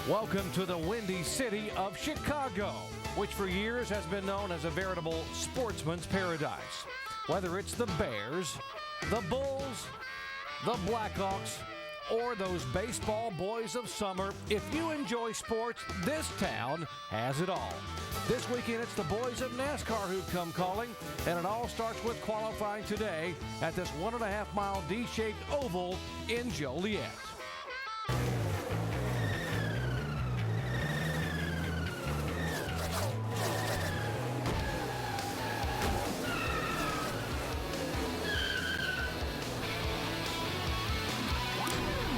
Welcome to the windy city of Chicago, which for years has been known as a veritable sportsman's paradise. Whether it's the Bears, the Bulls, the Blackhawks, or those baseball boys of summer, if you enjoy sports, this town has it all. This weekend, it's the boys of NASCAR who come calling, and it all starts with qualifying today at this 1.5-mile D-shaped oval in Joliet.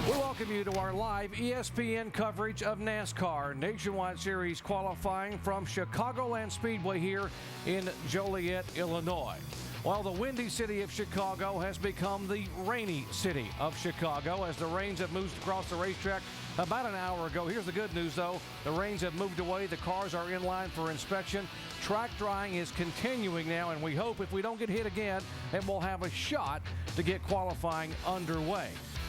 Welcome you to our live ESPN coverage of NASCAR Nationwide Series qualifying from Chicagoland Speedway here in Joliet, Illinois. While the windy city of Chicago has become the rainy city of Chicago as the rains have moved across the racetrack about an hour ago. Here's the good news, though. The rains have moved away. The cars are in line for inspection. Track drying is continuing now, and we hope if we don't get hit again, that we'll have a shot to get qualifying underway.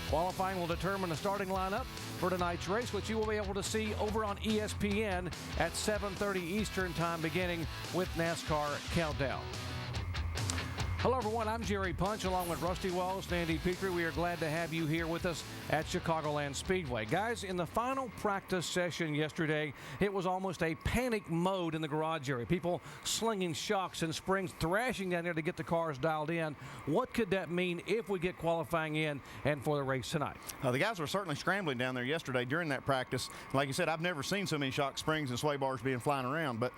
Qualifying will determine the starting lineup for tonight's race, which you will be able to see over on ESPN at 7:30 Eastern Time, beginning with NASCAR Countdown. Hello, everyone. I'm Jerry Punch, along with Rusty Wells and Andy Petrie. We are glad to have you here with us at Chicagoland Speedway. Guys, in the final practice session yesterday, it was almost a panic mode in the garage area. People slinging shocks and springs, thrashing down there to get the cars dialed in. What could that mean if we get qualifying in and for the race tonight? The guys were certainly scrambling down there yesterday during that practice. Like you said, I've never seen so many shock springs and sway bars being flying around. But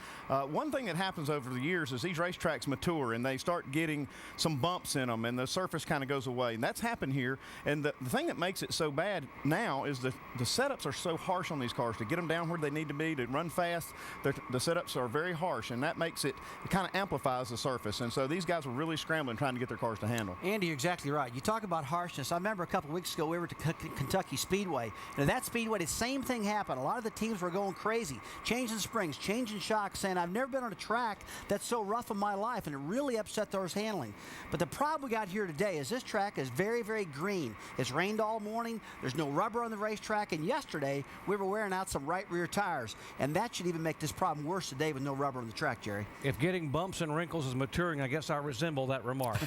one thing that happens over the years is these racetracks mature and they start getting some bumps in them and the surface kind of goes away. And that's happened here. And the thing that makes it so bad now is the setups are so harsh on these cars to get them down where they need to be, to run fast. The setups are very harsh, and that makes it kind of amplifies the surface. And so these guys were really scrambling trying to get their cars to handle. Andy, you're exactly right. You talk about harshness. I remember a couple of weeks ago we were at Kentucky Speedway. And at that Speedway, the same thing happened. A lot of the teams were going crazy, changing springs, changing shocks, saying, I've never been on a track that's so rough in my life, and it really upset those handling. But the problem we got here today is this track is very, very green. It's rained all morning. There's no rubber on the racetrack. And yesterday, we were wearing out some right rear tires. And that should even make this problem worse today with no rubber on the track, Jerry. If getting bumps and wrinkles is maturing, I guess I resemble that remark.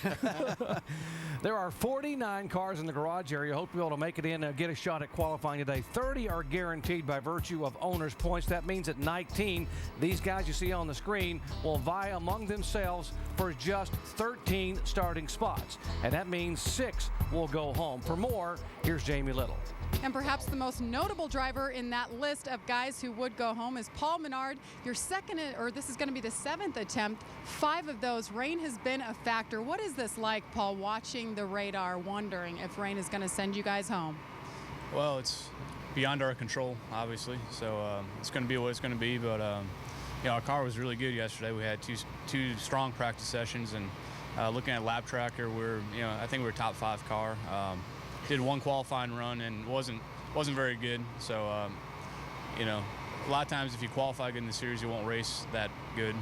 There are 49 cars in the garage area. Hope you'll be able to make it in and get a shot at qualifying today. 30 are guaranteed by virtue of owners' points. That means at 19, these guys you see on the screen will vie among themselves for just 13 starting spots. And that means 6 will go home. For more, here's Jamie Little. And perhaps the most notable driver in that list of guys who would go home is Paul Menard. Your second, or this is going to be the 7th attempt. 5 of those, rain has been a factor. What is this like, Paul, watching the radar, wondering if rain is going to send you guys home? Well, it's beyond our control, obviously. So it's going to be what it's going to be. But you know, our car was really good yesterday. We had two strong practice sessions, and looking at lap tracker, I think we were top 5 car. Did one qualifying run and wasn't very good. So you know, a lot of times if you qualify good in the series, you won't race that good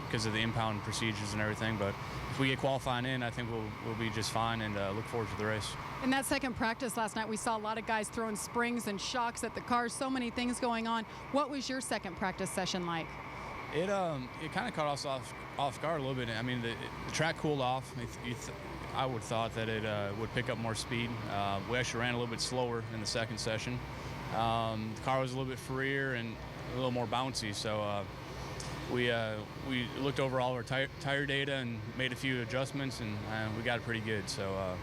because of the impound procedures and everything. But if we get qualifying in, I think we'll be just fine, and look forward to the race. In that second practice last night, we saw a lot of guys throwing springs and shocks at the cars. So many things going on. What was your second practice session like? It kind of caught us off guard a little bit. I mean, the track cooled off. I would have thought that it would pick up more speed. We actually ran a little bit slower in the second session. The car was a little bit freer and a little more bouncy. So we looked over all of our tire data and made a few adjustments, and we got it pretty good. So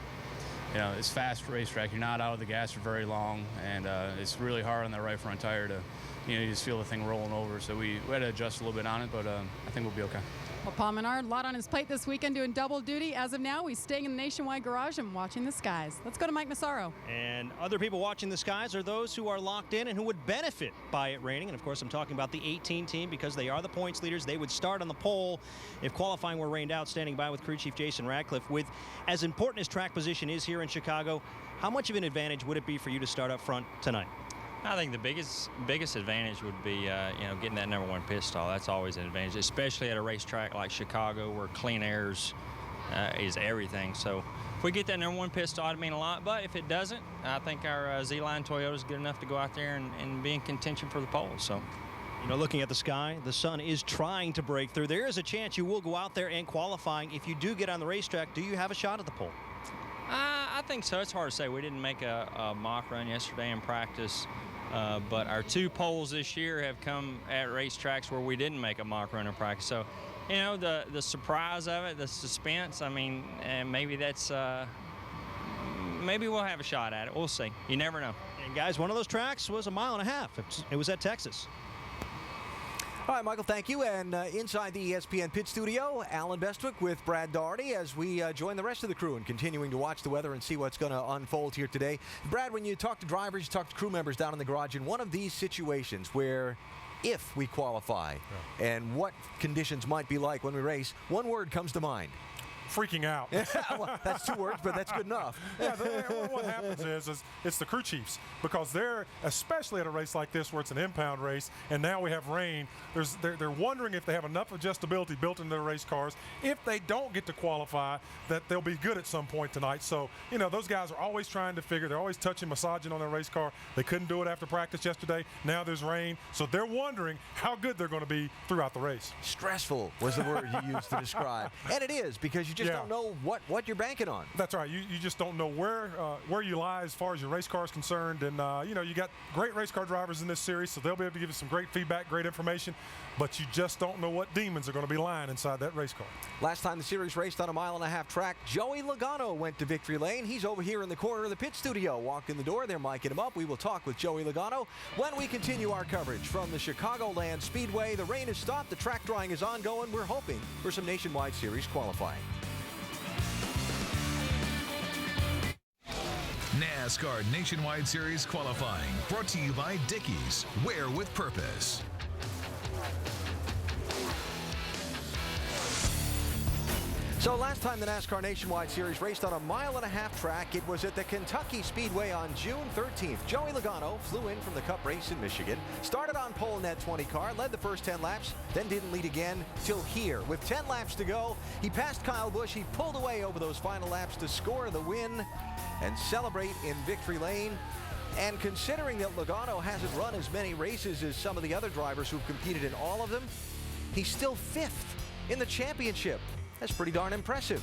you know, it's fast racetrack. You're not out of the gas for very long, and it's really hard on the right front tire to, you just feel the thing rolling over. So we had to adjust a little bit on it, but I think we'll be okay. Well, Paul Menard, a lot on his plate this weekend, doing double duty. As of now, he's staying in the Nationwide garage and watching the skies. Let's go to Mike Massaro. And other people watching the skies are those who are locked in and who would benefit by it raining. And, of course, I'm talking about the 18 team because they are the points leaders. They would start on the pole if qualifying were rained out. Standing by with crew chief Jason Radcliffe. With as important as track position is here in Chicago, how much of an advantage would it be for you to start up front tonight? I think the biggest advantage would be, getting that #1 pit stall. That's always an advantage, especially at a racetrack like Chicago where clean air is everything. So if we get that number 1 pit stall, it'd mean a lot. But if it doesn't, I think our Z-Line Toyota is good enough to go out there and be in contention for the pole. So. You know, looking at the sky, the sun is trying to break through. There is a chance you will go out there and qualifying. If you do get on the racetrack, do you have a shot at the pole? I think so. It's hard to say. We didn't make a mock run yesterday in practice, but our 2 poles this year have come at racetracks where we didn't make a mock run in practice. So, you know, the surprise of it, the suspense, I mean, and maybe that's maybe we'll have a shot at it. We'll see. You never know. And, guys, one of those tracks was 1.5 miles. It was at Texas. All right, Michael, thank you. And inside the ESPN pit studio, Alan Bestwick with Brad Daugherty as we join the rest of the crew and continuing to watch the weather and see what's going to unfold here today. Brad, when you talk to drivers, you talk to crew members down in the garage, in one of these situations where if we qualify and what conditions might be like when we race, one word comes to mind. Freaking out. Well, that's 2 words, but that's good enough. Yeah, what happens is it's the crew chiefs, because they're, especially at a race like this where it's an impound race and now we have rain, they're wondering if they have enough adjustability built into their race cars. If they don't get to qualify, that they'll be good at some point tonight. So, you know, those guys are always trying to figure, they're always touching, massaging on their race car. They couldn't do it after practice yesterday. Now there's rain. So they're wondering how good they're going to be throughout the race. Stressful was the word you used to describe. And it is, because you just don't know what you're banking on. That's right. You just don't know where you lie as far as your race car is concerned. And, you know, you got great race car drivers in this series, so they'll be able to give you some great feedback, great information. But you just don't know what demons are going to be lying inside that race car. Last time the series raced on a 1.5 mile track, Joey Logano went to victory lane. He's over here in the corner of the pit studio. Walked in the door. They're miking him up. We will talk with Joey Logano when we continue our coverage from the Chicagoland Speedway. The rain has stopped. The track drying is ongoing. We're hoping for some nationwide series qualifying. NASCAR Nationwide Series qualifying, brought to you by Dickies. Wear with purpose. So last time the NASCAR Nationwide Series raced on a 1.5 mile track, it was at the Kentucky Speedway on June 13th. Joey Logano flew in from the Cup race in Michigan, started on pole in that 20 car, led the first 10 laps, then didn't lead again till here. With 10 laps to go, he passed Kyle Busch. He pulled away over those final laps to score the win and celebrate in victory lane. And considering that Logano hasn't run as many races as some of the other drivers who've competed in all of them, he's still 5th in the championship. That's pretty darn impressive.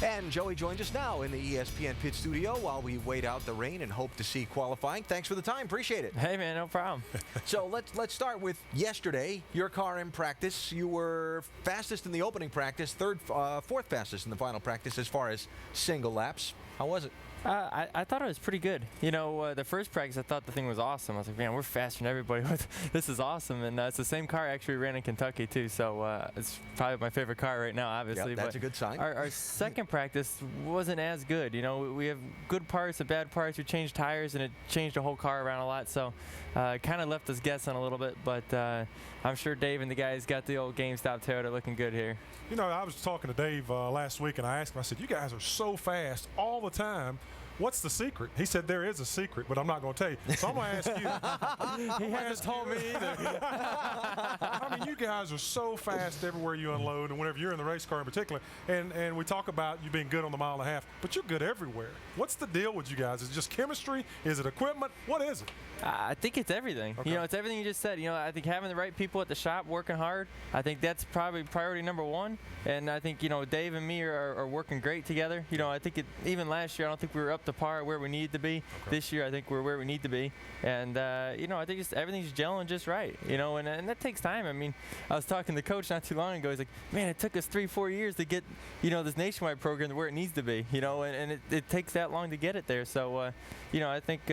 And Joey joins us now in the ESPN pit studio while we wait out the rain and hope to see qualifying. Thanks for the time. Appreciate it. Hey, man, no problem. So let's start with yesterday. Your car in practice, you were fastest in the opening practice, fourth fastest in the final practice as far as single laps. How was it? I thought it was pretty good. You know, the first practice, I thought the thing was awesome. I was like, man, we're faster than everybody. This is awesome. And it's the same car I actually ran in Kentucky, too. So it's probably my favorite car right now, obviously. Yep, that's a good sign. Our second practice wasn't as good. You know, we have good parts and bad parts. We changed tires, and it changed the whole car around a lot. So it kind of left us guessing a little bit. But I'm sure Dave and the guys got the old GameStop Toyota looking good here. You know, I was talking to Dave last week, and I asked him, I said, you guys are so fast all the time. What's the secret? He said there is a secret, but I'm not going to tell you. So I'm going to ask you. He hasn't told me either. I mean, you guys are so fast everywhere you unload, and whenever you're in the race car in particular. And we talk about you being good on the 1.5 mile, but you're good everywhere. What's the deal with you guys? Is it just chemistry? Is it equipment? What is it? I think it's everything. Okay. You know, it's everything you just said. You know, I think having the right people at the shop working hard, I think that's probably priority number one. And I think, you know, Dave and me are working great together. You know, I think even last year, I don't think we were up to par where we needed to be. Okay. This year, I think we're where we need to be. And, you know, I think just everything's gelling just right. You know, and that takes time. I mean, I was talking to the coach not too long ago. He's like, man, it took us 3-4 years to get, you know, this nationwide program to where it needs to be. You know, and it takes that long to get it there. So, you know, I think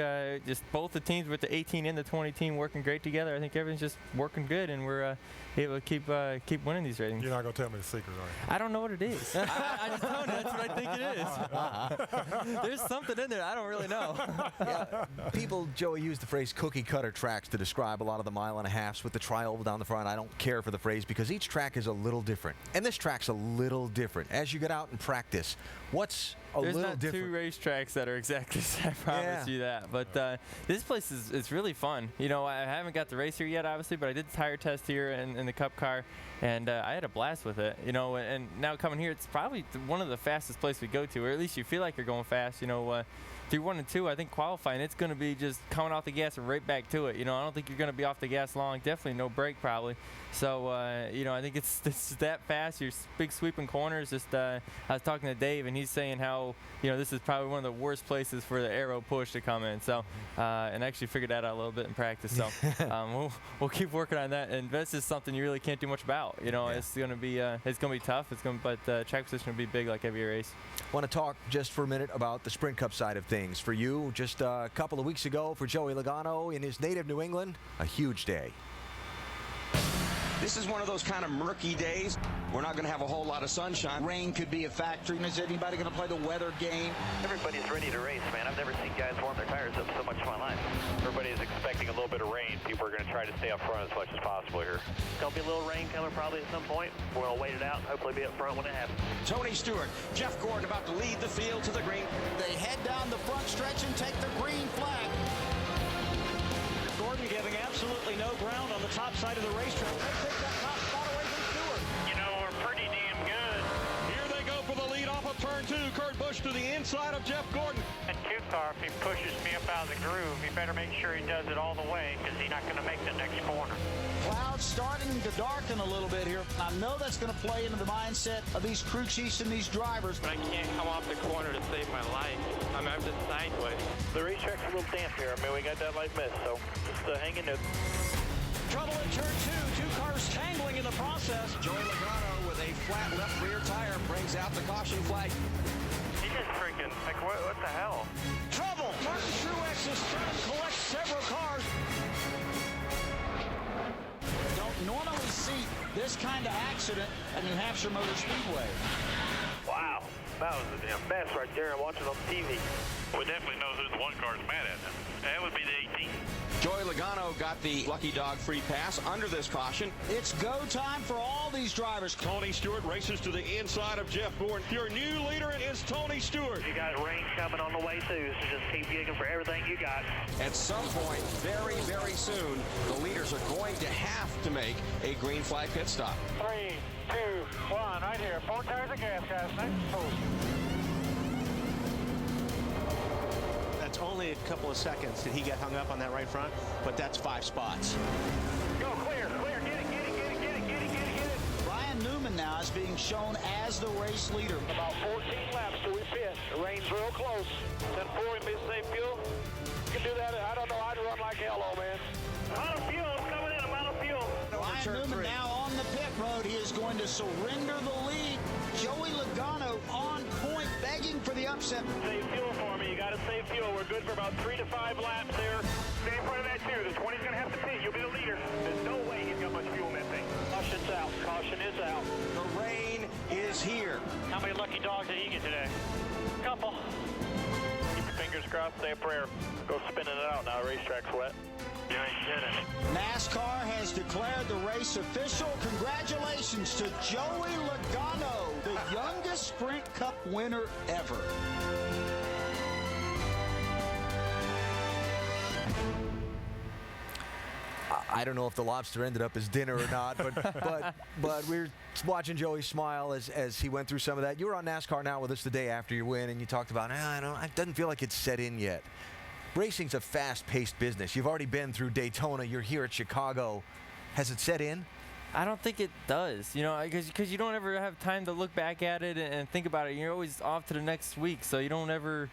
just both the teams with the 18 and the 20 team working great together. I think everything's just working good, and we're able to keep winning these ratings. You're not going to tell me the secret, are you? I don't know what it is. I just don't know. That's what I think it is. There's something in there. I don't really know. Yeah, people, Joey, use the phrase cookie cutter tracks to describe a lot of the 1.5 miles with the tri-oval down the front. I don't care for the phrase because each track is a little different. And this track's a little different. As you get out and practice, what's There's little not different. two racetracks that are exactly the same, I promise you that. But this place is really fun. You know, I haven't got to race here yet, obviously, but I did the tire test here in the Cup car, and I had a blast with it. You know, and now coming here, it's probably one of the fastest places we go to, or at least you feel like you're going fast. You know, through 1 and 2, I think qualifying, it's going to be just coming off the gas and right back to it. You know, I don't think you're going to be off the gas long. Definitely no brake probably. So, you know, I think it's that fast. Your big sweeping corners. Just I was talking to Dave, and he's saying how, you know, this is probably one of the worst places for the aero push to come in. So, and I actually figured that out a little bit in practice. So, we'll keep working on that. And that's just something you really can't do much about. You know, it's going to be tough. But track position will be big like every race. Want to talk just for a minute about the Sprint Cup side of things. For you, just a couple of weeks ago, for Joey Logano in his native New England, a huge day. This is one of those kind of murky days. We're not going to have a whole lot of sunshine. Rain could be a factor. Is anybody going to play the weather game? Everybody's ready to race, man. I've never seen guys warm their tires up so much in my life. Everybody is expecting a little bit of rain. People are going to try to stay up front as much as possible here. It's going to be a little rain coming probably at some point. We're going to wait it out and hopefully be up front when it happens. Tony Stewart, Jeff Gordon about to lead the field to the green. They head down the front stretch and take the green flag. Gordon giving absolutely no ground on the top side of the racetrack. They take that top spot away from Stewart. You know, we're pretty damn good. Here they go for the lead off of turn 2. Kurt Busch to the inside of Jeff Gordon. That 2 car, if he pushes me up out of the groove, he better make sure he does it all the way because he's not going to make the next corner. Clouds starting to darken a little bit here. I know that's going to play into the mindset of these crew chiefs and these drivers. But I can't come off the corner to save my life. I'm just sideways. The racetrack's a little damp here. I mean, we got that light mist, so just hang in there. Trouble in turn 2. 2 cars tangling in the process. Joey Logano with a flat left rear tire brings out the caution flag. He just freaking, like, what the hell? Trouble. Martin Truex's turn collects several cars. Don't normally see this kind of accident at New Hampshire Motor Speedway. Wow. That was a damn mess right there watching on TV. We definitely know who the one car's mad at. That would be the 18. Joey Logano got the lucky dog free pass under this caution. It's go time for all these drivers. Tony Stewart races to the inside of Jeff Gordon. Your new leader is Tony Stewart. You got rain coming on the way too, so just keep gigging for everything you got. At some point, very, very soon, the leaders are going to have to make a green flag pit stop. 3, 2, 1, right here. 4 tires of gas, guys. Nice and full. That's only a couple of seconds that he got hung up on that right front, but that's 5 spots. Go, clear, clear. Get it. Brian Newman now is being shown as the race leader. About 14 laps till we pit. The rain's real close. 10-4 and be safe fuel. You can do that. I don't know how to run like hell, old man. Amount of fuel coming in. Amount of fuel. Brian Newman now on the pit road. He is going to surrender the lead. Joey Logano on point, begging for the upset. Save fuel for me. You got to save fuel. We're good for about 3 to 5 laps there. Stay in front of that too. The 20's going to have to pit. You'll be the leader. There's no way he's got much fuel in that thing. Caution's out. Caution is out. The rain is here. How many lucky dogs did he get today? Couple. Keep your fingers crossed. Say a prayer. Go spinning it out now. Racetrack's wet. You ain't did it. NASCAR has declared the race official. Congratulations to Joey Logano, the youngest Sprint Cup winner ever. I don't know if the lobster ended up as dinner or not, but we were watching Joey smile as he went through some of that. You were on NASCAR Now with us the day after your win, and you talked about, it doesn't feel like it's set in yet. Racing's a fast-paced business. You've already been through Daytona. You're here at Chicago. Has it set in? I don't think it does, because you don't ever have time to look back at it and think about it. You're always off to the next week, so you never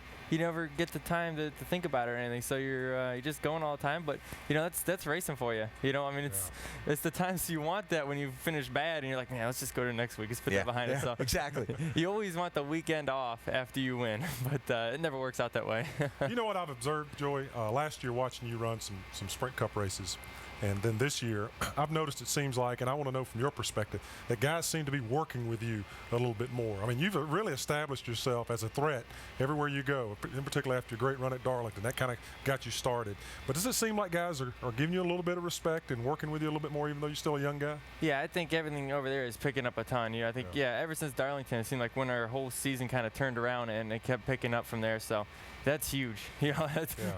get the time to think about it or anything. So you're just going all the time. But that's racing for you. It's the times you want that when you finish bad and you're like, man, let's just go to the next week. Let's put that behind us. So exactly. You always want the weekend off after you win, but it never works out that way. You know what I've observed, Joey? Last year watching you run some Sprint Cup races. And then this year, I've noticed it seems like, and I want to know from your perspective, that guys seem to be working with you a little bit more. I mean, you've really established yourself as a threat everywhere you go, in particular after your great run at Darlington. That kind of got you started. But does it seem like guys are giving you a little bit of respect and working with you a little bit more, even though you're still a young guy? Yeah, I think everything over there is picking up a ton. I think, ever since Darlington, it seemed like when our whole season kind of turned around and it kept picking up from there. So that's huge.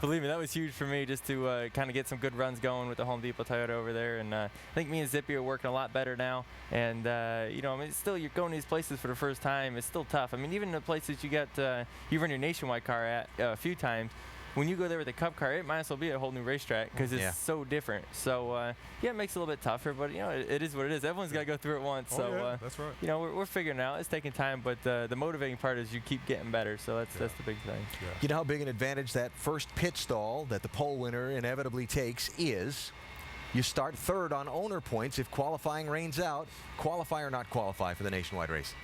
Believe me, that was huge for me just to kind of get some good runs going with the Home Depot Toyota over there. And I think me and Zippy are working a lot better now. And, still you're going to these places for the first time. It's still tough. I mean, even the places you run your Nationwide car at a few times, when you go there with a Cup car, it might as well be a whole new racetrack because it's so different. So, it makes it a little bit tougher, but, it is what it is. Everyone's got to go through it once. That's right. We're figuring it out. It's taking time, but the motivating part is you keep getting better. So that's the big thing. Yeah. You know how big an advantage that first pit stall that the pole winner inevitably takes is? You start third on owner points if qualifying rains out. Qualify or not qualify for the Nationwide race?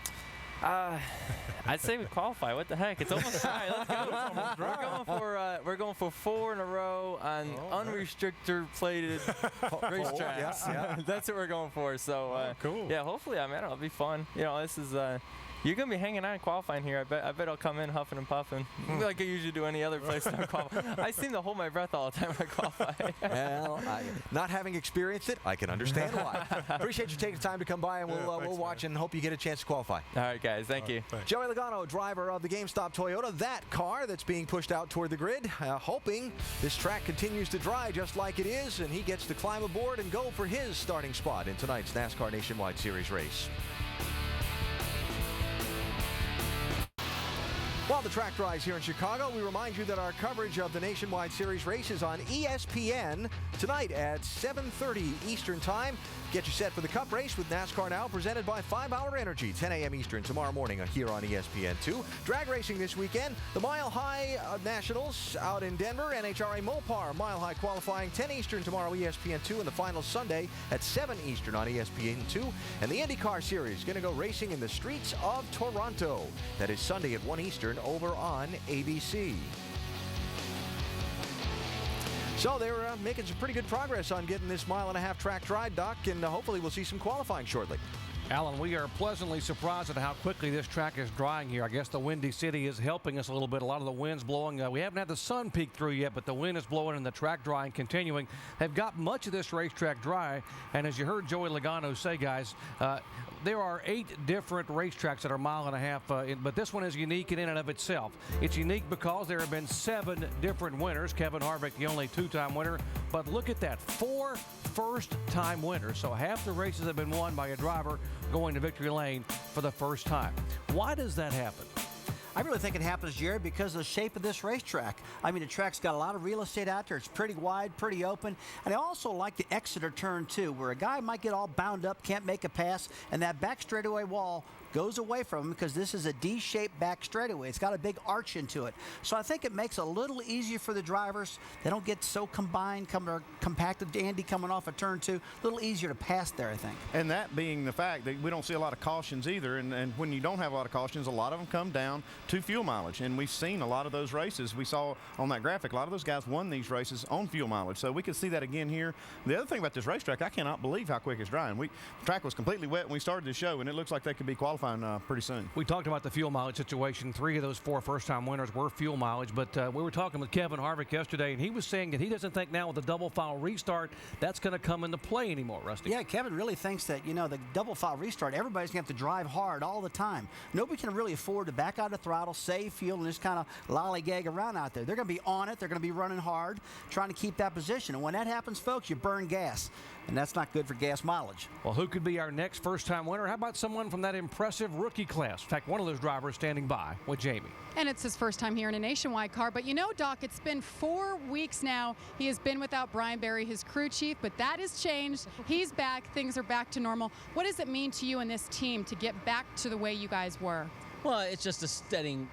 I'd say we qualify. What the heck? It's almost right. Let's go. We're going for 4 in a row on unrestricted plated racetracks. Yeah. That's what we're going for. So cool. Yeah, hopefully, it'll be fun. This is. You're going to be hanging out qualifying here. I bet I'll come in huffing and puffing like I usually do any other place I qualify. I seem to hold my breath all the time when I qualify. Well, not having experienced it, I can understand why. Appreciate you taking the time to come by, and we'll watch and hope you get a chance to qualify. All right, guys. Thank you. Thanks. Joey Logano, driver of the GameStop Toyota, that car that's being pushed out toward the grid, hoping this track continues to dry just like it is, and he gets to climb aboard and go for his starting spot in tonight's NASCAR Nationwide Series race. While the track dries here in Chicago, we remind you that our coverage of the Nationwide Series race is on ESPN tonight at 7:30 Eastern Time. Get you set for the Cup race with NASCAR Now, presented by 5 Hour Energy, 10 a.m. Eastern tomorrow morning here on ESPN2. Drag racing this weekend, the Mile High Nationals out in Denver, NHRA Mopar Mile High qualifying 10 Eastern tomorrow, ESPN2, and the final Sunday at 7 Eastern on ESPN2. And the IndyCar Series going to go racing in the streets of Toronto. That is Sunday at 1 Eastern over on ABC. So they're making some pretty good progress on getting this 1.5-mile track dry, Doc, and hopefully we'll see some qualifying shortly. Alan, we are pleasantly surprised at how quickly this track is drying here. I guess the Windy City is helping us a little bit. A lot of the wind's blowing. We haven't had the sun peek through yet, but the wind is blowing and the track drying continuing. They've got much of this racetrack dry, and as you heard Joey Logano say, guys, there are 8 different racetracks that are 1.5 miles, but this one is unique in and of itself. It's unique because there have been 7 different winners. Kevin Harvick, the only 2-time winner, but look at that, 4 first-time winners. So half the races have been won by a driver going to victory lane for the first time. Why does that happen? I really think it happens, Jared, because of the shape of this racetrack. I mean, the track's got a lot of real estate out there. It's pretty wide, pretty open. And I also like the Exeter turn, too, where a guy might get all bound up, can't make a pass, and that back straightaway wall goes away from him because this is a D-shaped back straightaway. It's got a big arch into it. So I think it makes it a little easier for the drivers. They don't get so compacted. Andy coming off a turn 2, a little easier to pass there, I think. And that being the fact that we don't see a lot of cautions either. And when you don't have a lot of cautions, a lot of them come down to fuel mileage. And we've seen a lot of those races. We saw on that graphic, a lot of those guys won these races on fuel mileage. So we could see that again here. The other thing about this racetrack, I cannot believe how quick it's drying. The track was completely wet when we started the show, and it looks like they could be qualifying pretty soon. We talked about the fuel mileage situation. 3 of those 4 first-time winners were fuel mileage, but we were talking with Kevin Harvick yesterday, and he was saying that he doesn't think now with the double file restart that's going to come into play anymore, Rusty. Yeah, Kevin really thinks that, the double file restart, everybody's going to have to drive hard all the time. Nobody can really afford to back out of the throttle, save fuel, and just kind of lollygag around out there. They're going to be on it. They're going to be running hard, trying to keep that position. And when that happens, folks, you burn gas. And that's not good for gas mileage. Well, who could be our next first-time winner? How about someone from that impressive rookie class? In fact, one of those drivers standing by with Jamie. And it's his first time here in a Nationwide car. But Doc, it's been 4 weeks now. He has been without Brian Berry, his crew chief, but that has changed. He's back. Things are back to normal. What does it mean to you and this team to get back to the way you guys were? Well, it's just a steadying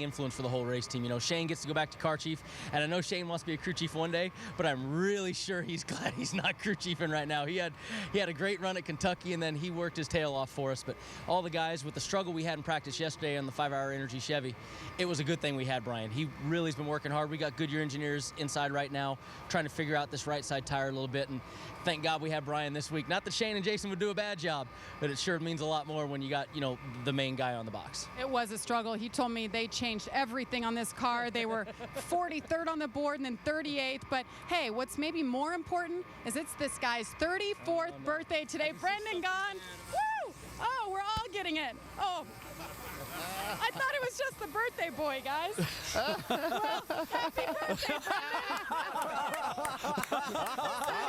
influence for the whole race team. You know, Shane gets to go back to car chief, and I know Shane wants to be a crew chief one day, but I'm really sure he's glad he's not crew chiefing right now. He had a great run at Kentucky, and then he worked his tail off for us. But all the guys, with the struggle we had in practice yesterday on the 5-hour Energy Chevy, it was a good thing we had Brian. He really has been working hard. We got Goodyear engineers inside right now trying to figure out this right side tire a little bit, and thank God we had Brian this week. Not that Shane and Jason would do a bad job, but it sure means a lot more when you got, you know, the main guy on the box. It was a struggle. He told me they changed everything on this car. They were 43rd on the board and then 38th. But hey, what's maybe more important is it's this guy's 34th birthday today. Brendan gone. Woo! Oh, we're all getting it. Oh. I thought it was just the birthday boy, guys. Well, happy birthday, Brendan.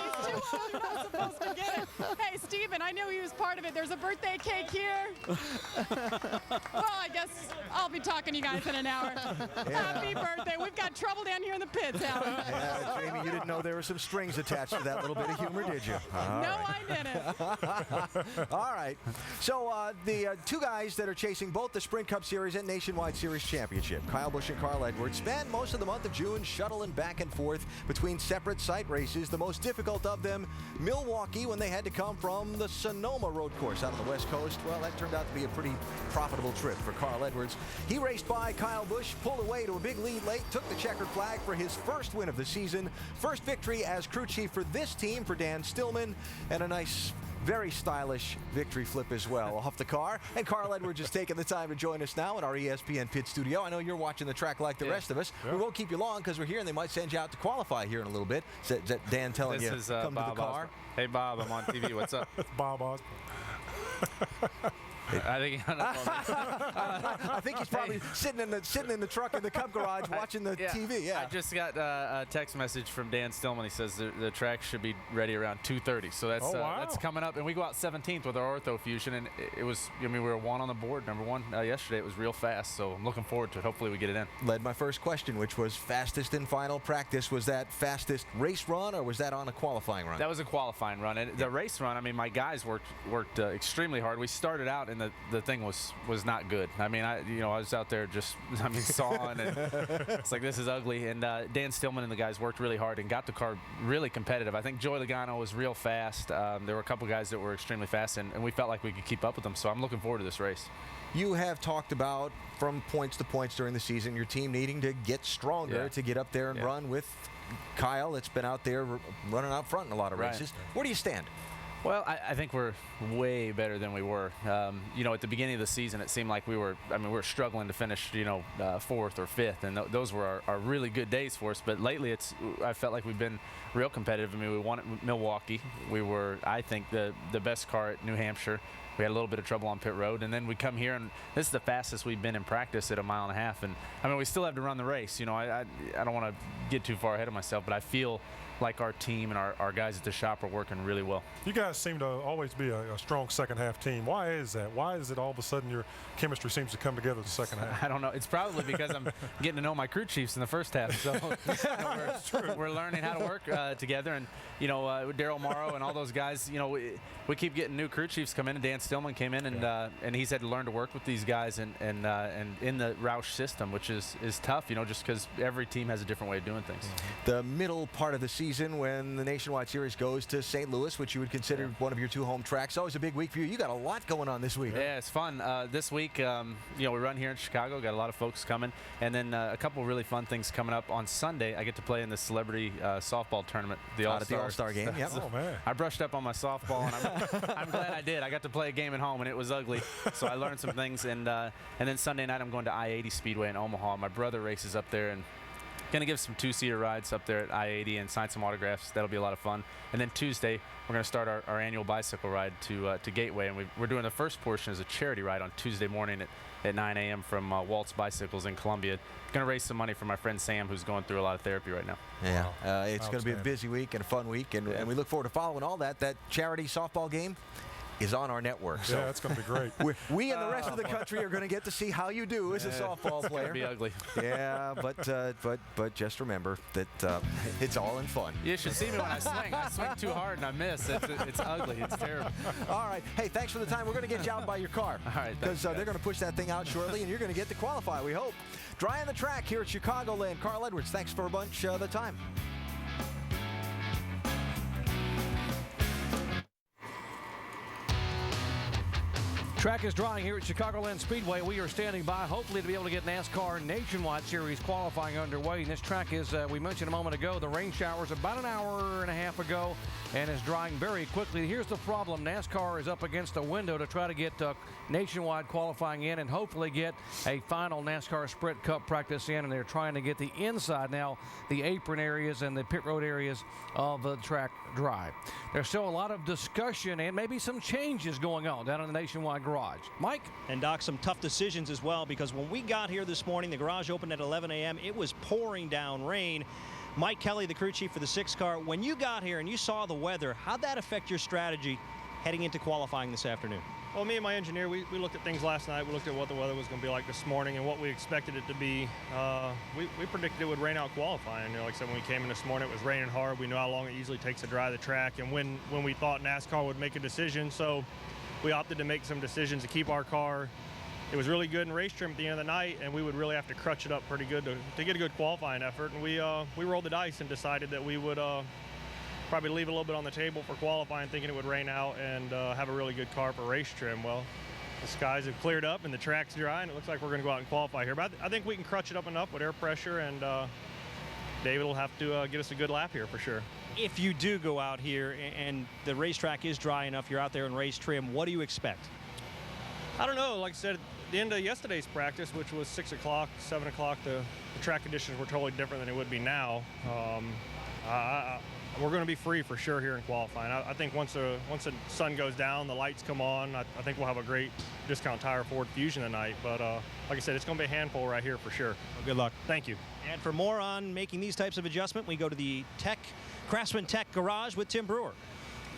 He's too old. You're not supposed to get it. Hey, Steven, I knew he was part of it. There's a birthday cake here. Well, I guess I'll be talking to you guys in an hour. Yeah. Happy birthday. We've got trouble down here in the pits, Alan. Yeah, Jamie, you didn't know there were some strings attached to that little bit of humor, did you? I didn't. All right. So the two guys that are chasing both the Sprint Cup Series and Nationwide Series Championship, Kyle Busch and Carl Edwards, spent most of the month of June shuttling back and forth between separate site races. The most difficult of them, Milwaukee, when they had to come from the Sonoma road course out on the West Coast. Well, that turned out to be a pretty profitable trip for Carl Edwards. He raced by Kyle Busch, pulled away to a big lead late, took the checkered flag for his first win of the season. First victory as crew chief for this team for Dan Stillman, and a nice, very stylish victory flip as well off the car. And Carl Edwards has taken the time to join us now in our ESPN pit studio. I know you're watching the track like the rest of us. We won't keep you long because we're here and they might send you out to qualify here in a little bit. Is that Dan telling you come Bob to the car? Osborne. Hey, Bob, I'm on TV. What's up? Bob Osborne. I think he's probably sitting in the truck in the Cup garage watching the TV. Yeah. I just got a text message from Dan Stillman. He says the track should be ready around 2:30. So that's that's coming up, and we go out 17th with our Ortho Fusion, and it was. I mean, we were one on the board, number one yesterday. It was real fast, so I'm looking forward to it. Hopefully, we get it in. Led my first question, which was fastest in final practice. Was that fastest race run, or was that on a qualifying run? That was a qualifying run. And the race run, I mean, my guys worked extremely hard. We started out and the thing was not good. I mean, I was out there just, sawing, and it's like, this is ugly. And Dan Stillman and the guys worked really hard and got the car really competitive. I think Joey Logano was real fast. There were a couple guys that were extremely fast, and we felt like we could keep up with them. So I'm looking forward to this race. You have talked about, from points to points during the season, your team needing to get stronger to get up there and run with Kyle. That's been out there running out front in a lot of races. Where do you stand? Well, I think we're way better than we were. At the beginning of the season, it seemed like we were struggling to finish, fourth or fifth, and those were our really good days for us. But lately, I felt like we've been real competitive. I mean, we won at Milwaukee. We were, I think, the best car at New Hampshire. We had a little bit of trouble on pit road, and then we come here, and this is the fastest we've been in practice at 1.5 miles. And I mean, we still have to run the race. I don't want to get too far ahead of myself, but I feel like our team and our guys at the shop are working really well. You guys seem to always be a strong second half team. Why is that? Why is it all of a sudden your chemistry seems to come together the second half? I don't know. It's probably because I'm getting to know my crew chiefs in the first half. So we're learning how to work together. And, Daryl Morrow and all those guys, we keep getting new crew chiefs come in. And Dan Stillman came in, and he's had to learn to work with these guys and in the Roush system, which is tough, just because every team has a different way of doing things. The middle part of the season, when the Nationwide Series goes to St. Louis, which you would consider one of your two home tracks, always a big week for you. You got a lot going on this week. Yeah, it's fun. This week, we run here in Chicago. Got a lot of folks coming, and then a couple really fun things coming up on Sunday. I get to play in the celebrity softball tournament, the All-Star game. Yep. Oh man! I brushed up on my softball, and I'm glad I did. I got to play a game at home, and it was ugly, so I learned some things. And then Sunday night, I'm going to I-80 Speedway in Omaha. My brother races up there, and going to give some two-seater rides up there at I-80 and sign some autographs. That'll be a lot of fun. And then Tuesday, we're going to start our annual bicycle ride to Gateway, and we're doing the first portion as a charity ride on Tuesday morning at 9 a.m. from Waltz Bicycles in Columbia. Going to raise some money for my friend Sam, who's going through a lot of therapy right now. Yeah, it's going to be a busy week and a fun week, and we look forward to following all that. That charity softball game, is on our network. So yeah, it's going to be great. We and the rest of the country are going to get to see how you do as a softball player. It's going to be ugly. Yeah, but just remember that it's all in fun. You should see me when I swing. I swing too hard and I miss. It's ugly. It's terrible. All right. Hey, thanks for the time. We're going to get you out by your car. All right. Because they're going to push that thing out shortly, and you're going to get to qualify, we hope. Dry on the track here at Chicagoland. Carl Edwards, thanks for a bunch of the time. Track is drying here at Chicagoland Speedway. We are standing by, hopefully, to be able to get NASCAR Nationwide Series qualifying underway. And this track is, we mentioned a moment ago, the rain showers about an hour and a half ago, and is drying very quickly. Here's the problem. NASCAR is up against a window to try to get nationwide qualifying in and hopefully get a final NASCAR Sprint Cup practice in, and they're trying to get the inside now, the apron areas and the pit road areas of the track dry. There's still a lot of discussion and maybe some changes going on down in the Nationwide garage. Mike? And Doc, some tough decisions as well, because when we got here this morning, the garage opened at 11 a.m. It was pouring down rain. Mike Kelly, the crew chief for the 6 car, when you got here and you saw the weather, how'd that affect your strategy heading into qualifying this afternoon? Well, me and my engineer, we looked at things last night. We looked at what the weather was going to be like this morning and what we expected it to be. We predicted it would rain out qualifying. You know, like I said, when we came in this morning, it was raining hard. We know how long it usually takes to dry the track, and when we thought NASCAR would make a decision. So we opted to make some decisions to keep our car. It was really good in race trim at the end of the night, and we would really have to crutch it up pretty good to get a good qualifying effort. And we rolled the dice and decided that we would probably leave a little bit on the table for qualifying, thinking it would rain out and have a really good car for race trim. Well, the skies have cleared up and the track's dry, and it looks like we're going to go out and qualify here. But I think we can crutch it up enough with air pressure, and David will have to get us a good lap here for sure. If you do go out here and the racetrack is dry enough, you're out there in race trim, what do you expect? I don't know. Like I said, at the end of yesterday's practice, which was 6 o'clock, 7 o'clock, the track conditions were totally different than it would be now. We're going to be free for sure here in qualifying. I think once the sun goes down, the lights come on, I think we'll have a great discount tire Ford Fusion tonight. But like I said, it's going to be a handful right here for sure. Well, good luck. Thank you. And for more on making these types of adjustments, we go to the Craftsman Tech Garage with Tim Brewer.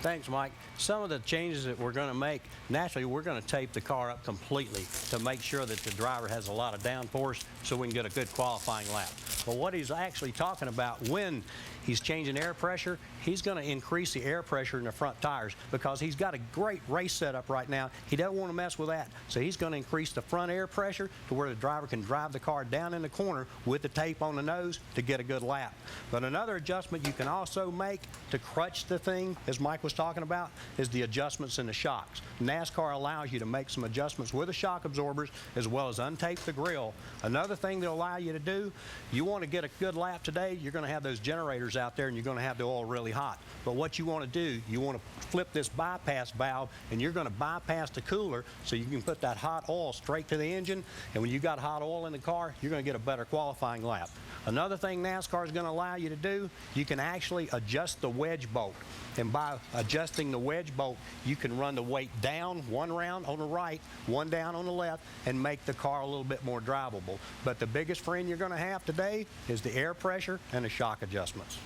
Thanks, Mike. Some of the changes that we're going to make, naturally, we're going to tape the car up completely to make sure that the driver has a lot of downforce so we can get a good qualifying lap. But what he's actually talking about when he's changing air pressure, he's going to increase the air pressure in the front tires because he's got a great race setup right now. He doesn't want to mess with that. So he's going to increase the front air pressure to where the driver can drive the car down in the corner with the tape on the nose to get a good lap. But another adjustment you can also make to crutch the thing, as Mike was talking about, is the adjustments in the shocks. NASCAR allows you to make some adjustments with the shock absorbers as well as untape the grill. Another thing they'll allow you to do, you want to get a good lap today, you're going to have those generators out there and you're going to have the oil really hot. But what you want to do, you want to flip this bypass valve and you're going to bypass the cooler so you can put that hot oil straight to the engine, and when you got hot oil in the car, you're going to get a better qualifying lap. Another thing NASCAR is going to allow you to do, you can actually adjust the wedge bolt. And by adjusting the wedge bolt, you can run the weight down one round on the right, one down on the left, and make the car a little bit more drivable. But the biggest friend you're going to have today is the air pressure and the shock adjustments.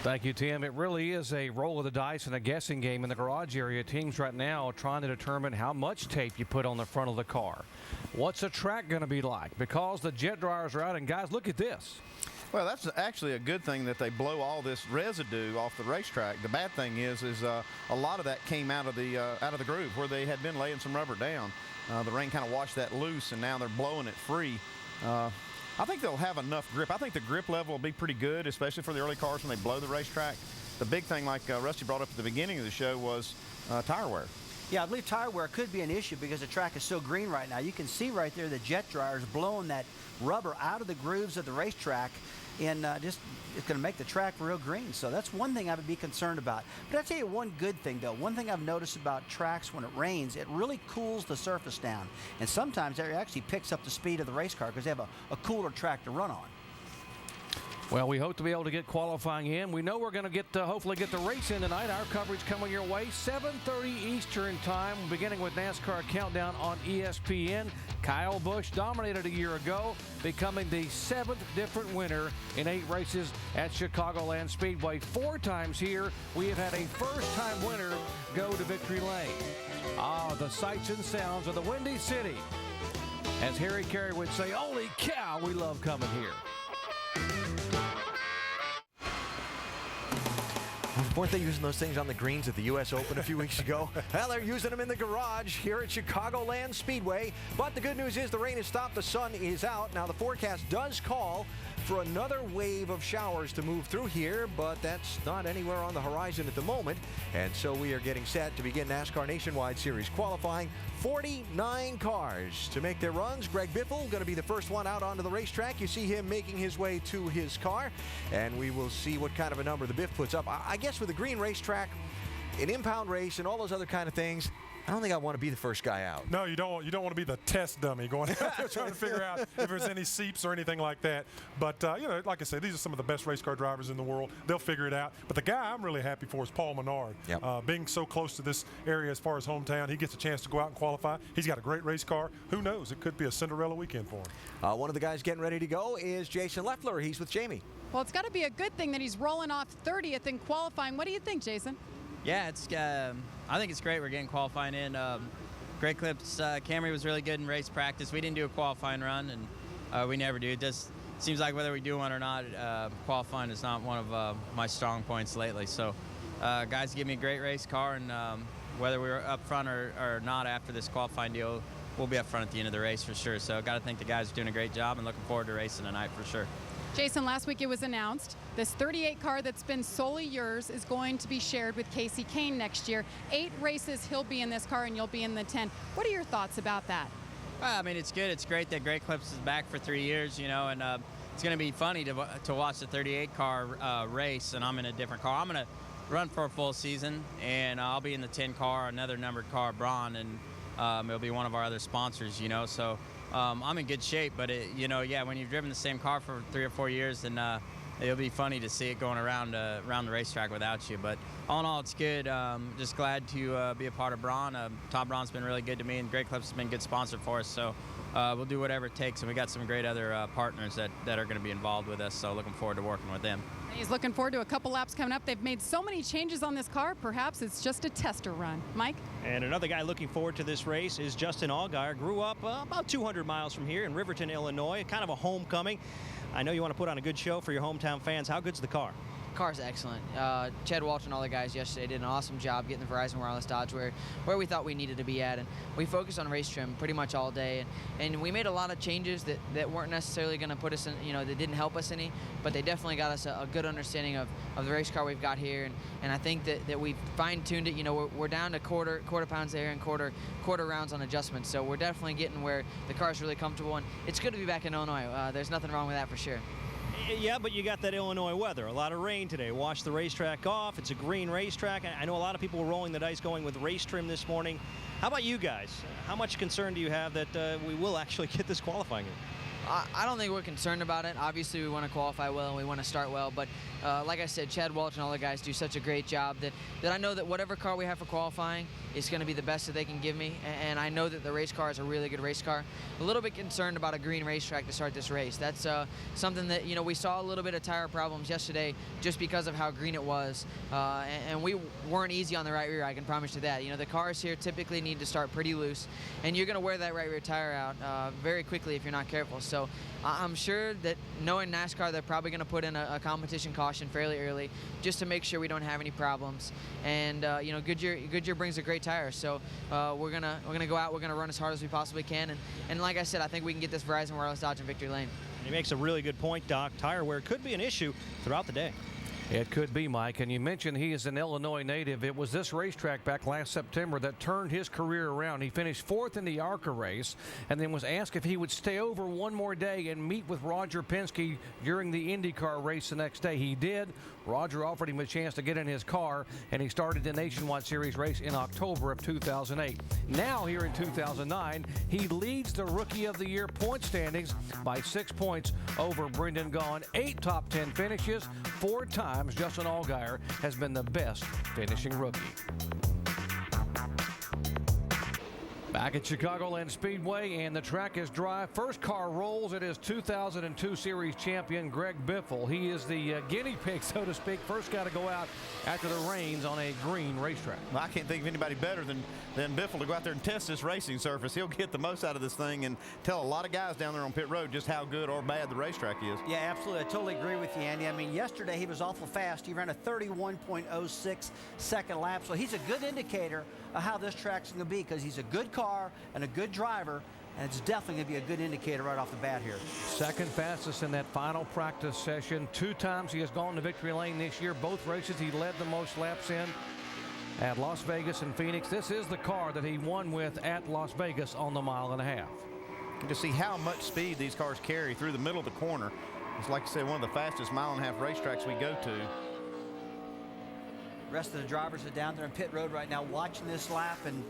Thank you, Tim. It really is a roll of the dice and a guessing game in the garage area. Teams right now are trying to determine how much tape you put on the front of the car. What's the track going to be like? Because the jet dryers are out, and guys, look at this. Well, that's actually a good thing that they blow all this residue off the racetrack. The bad thing is a lot of that came out of the groove where they had been laying some rubber down. The rain kind of washed that loose, and now they're blowing it free. I think they'll have enough grip. I think the grip level will be pretty good, especially for the early cars when they blow the racetrack. The big thing, like Rusty brought up at the beginning of the show, was tire wear. Yeah, I believe tire wear could be an issue because the track is so green right now. You can see right there the jet dryers blowing that rubber out of the grooves of the racetrack, and it's going to make the track real green. So that's one thing I would be concerned about. But I'll tell you one good thing, though. One thing I've noticed about tracks when it rains, it really cools the surface down. And sometimes it actually picks up the speed of the race car because they have a cooler track to run on. Well, we hope to be able to get qualifying in. We know we're going to get hopefully get the race in tonight. Our coverage coming your way, 7:30 Eastern time, beginning with NASCAR Countdown on ESPN. Kyle Busch dominated a year ago, becoming the 7th different winner in 8 races at Chicagoland Speedway. 4 times here, we have had a first-time winner go to victory lane. Ah, the sights and sounds of the Windy City. As Harry Carey would say, holy cow, we love coming here. Weren't they using those things on the greens at the U.S. Open a few weeks ago? Well, they're using them in the garage here at Chicagoland Speedway. But the good news is the rain has stopped. The sun is out. Now, the forecast does call for another wave of showers to move through here, but that's not anywhere on the horizon at the moment. And so we are getting set to begin NASCAR Nationwide Series qualifying. 49 cars to make their runs. Greg Biffle going to be the first one out onto the racetrack. You see him making his way to his car, and we will see what kind of a number the Biff puts up. I guess with the green racetrack, an impound race, and all those other kind of things, I don't think I want to be the first guy out. No, you don't. You don't want to be the test dummy going out there trying to figure out if there's any seeps or anything like that. But you know, like I said, these are some of the best race car drivers in the world. They'll figure it out. But the guy I'm really happy for is Paul Menard. Yep. Being so close to this area as far as hometown, he gets a chance to go out and qualify. He's got a great race car. Who knows? It could be a Cinderella weekend for him. One of the guys getting ready to go is Jason Leffler. He's with Jamie. Well, it's got to be a good thing that he's rolling off 30th in qualifying. What do you think, Jason? Yeah, it's. I think it's great we're getting qualifying in. Great Clips. Camry was really good in race practice. We didn't do a qualifying run, and we never do. It just seems like whether we do one or not, qualifying is not one of my strong points lately. So guys give me a great race car, and whether we're up front or not after this qualifying deal, we'll be up front at the end of the race for sure. So got to think the guys are doing a great job and looking forward to racing tonight for sure. Jason, last week it was announced this 38 car that's been solely yours is going to be shared with Casey Kane next year. 8 races he'll be in this car and you'll be in the 10. What are your thoughts about that? Well, I mean, it's good. It's great that Great Clips is back for 3 years, you know, and it's going to be funny to watch the 38 car race, and I'm in a different car. I'm going to run for a full season, and I'll be in the 10 car, another numbered car, Braun, and it'll be one of our other sponsors, you know, so I'm in good shape. But, yeah, when you've driven the same car for 3 or 4 years, then it'll be funny to see it going around the racetrack without you. But all in all, it's good. Just glad to be a part of Braun. Todd Braun's been really good to me, and Great Clips has been a good sponsor for us. So we'll do whatever it takes, and we got some great other partners that are going to be involved with us. So looking forward to working with them. He's looking forward to a couple laps coming up. They've made so many changes on this car. Perhaps it's just a tester run. Mike? And another guy looking forward to this race is Justin Allgaier. Grew up about 200 miles from here in Riverton, Illinois. Kind of a homecoming. I know you want to put on a good show for your hometown fans. How good's the car? Car's excellent. Chad Walsh and all the guys yesterday did an awesome job getting the Verizon Wireless Dodge where we thought we needed to be at, and we focused on race trim pretty much all day, and we made a lot of changes that weren't necessarily going to put us in, that didn't help us any, but they definitely got us a good understanding of the race car we've got here, and I think that we've fine-tuned it. We're down to quarter pounds there and quarter rounds on adjustments, so we're definitely getting where the car's really comfortable, and it's good to be back in Illinois. There's nothing wrong with that for sure. Yeah, but you got that Illinois weather. A lot of rain today. Washed the racetrack off. It's a green racetrack. I know a lot of people were rolling the dice going with race trim this morning. How about you guys? How much concern do you have that we will actually get this qualifying in? I don't think we're concerned about it. Obviously, we want to qualify well and we want to start well. But like I said, Chad Walsh and all the guys do such a great job that I know that whatever car we have for qualifying is going to be the best that they can give me. And I know that the race car is a really good race car. A little bit concerned about a green racetrack to start this race. That's something that, we saw a little bit of tire problems yesterday just because of how green it was. And we weren't easy on the right rear, I can promise you that. The cars here typically need to start pretty loose. And you're going to wear that right rear tire out very quickly if you're not careful. So I'm sure that knowing NASCAR, they're probably going to put in a competition caution fairly early just to make sure we don't have any problems. And Goodyear brings a great tire, so we're gonna go out. We're gonna run as hard as we possibly can. And like I said, I think we can get this Verizon Wireless Dodge in victory lane. He makes a really good point, Doc. Tire wear could be an issue throughout the day. It could be, Mike. And you mentioned he is an Illinois native. It was this racetrack back last September that turned his career around. He finished 4th in the ARCA race and then was asked if he would stay over one more day and meet with Roger Penske during the IndyCar race the next day. He did. Roger offered him a chance to get in his car, and he started the Nationwide Series race in October of 2008. Now, here in 2009, he leads the Rookie of the Year point standings by 6 points over Brendan Gaughan. 8 top 10 finishes, 4 times Justin Allgaier has been the best finishing rookie. Back at Chicagoland Speedway, and the track is dry. First car rolls. It is 2002 Series champion Greg Biffle. He is the guinea pig, so to speak. First guy to go out after the rains on a green racetrack. Well, I can't think of anybody better than Biffle to go out there and test this racing surface. He'll get the most out of this thing and tell a lot of guys down there on pit road just how good or bad the racetrack is. Yeah, absolutely. I totally agree with you, Andy. I mean, yesterday he was awful fast. He ran a 31.06 second lap, so he's a good indicator of how this track's going to be because he's a good car and a good driver, and it's definitely going to be a good indicator right off the bat here. Second fastest in that final practice session. 2 times he has gone to victory lane this year. Both races he led the most laps in at Las Vegas and Phoenix. This is the car that he won with at Las Vegas on the 1.5 miles. To see how much speed these cars carry through the middle of the corner. It's like I said, one of the fastest 1.5 mile racetracks we go to. The rest of the drivers are down there on pit road right now watching this lap and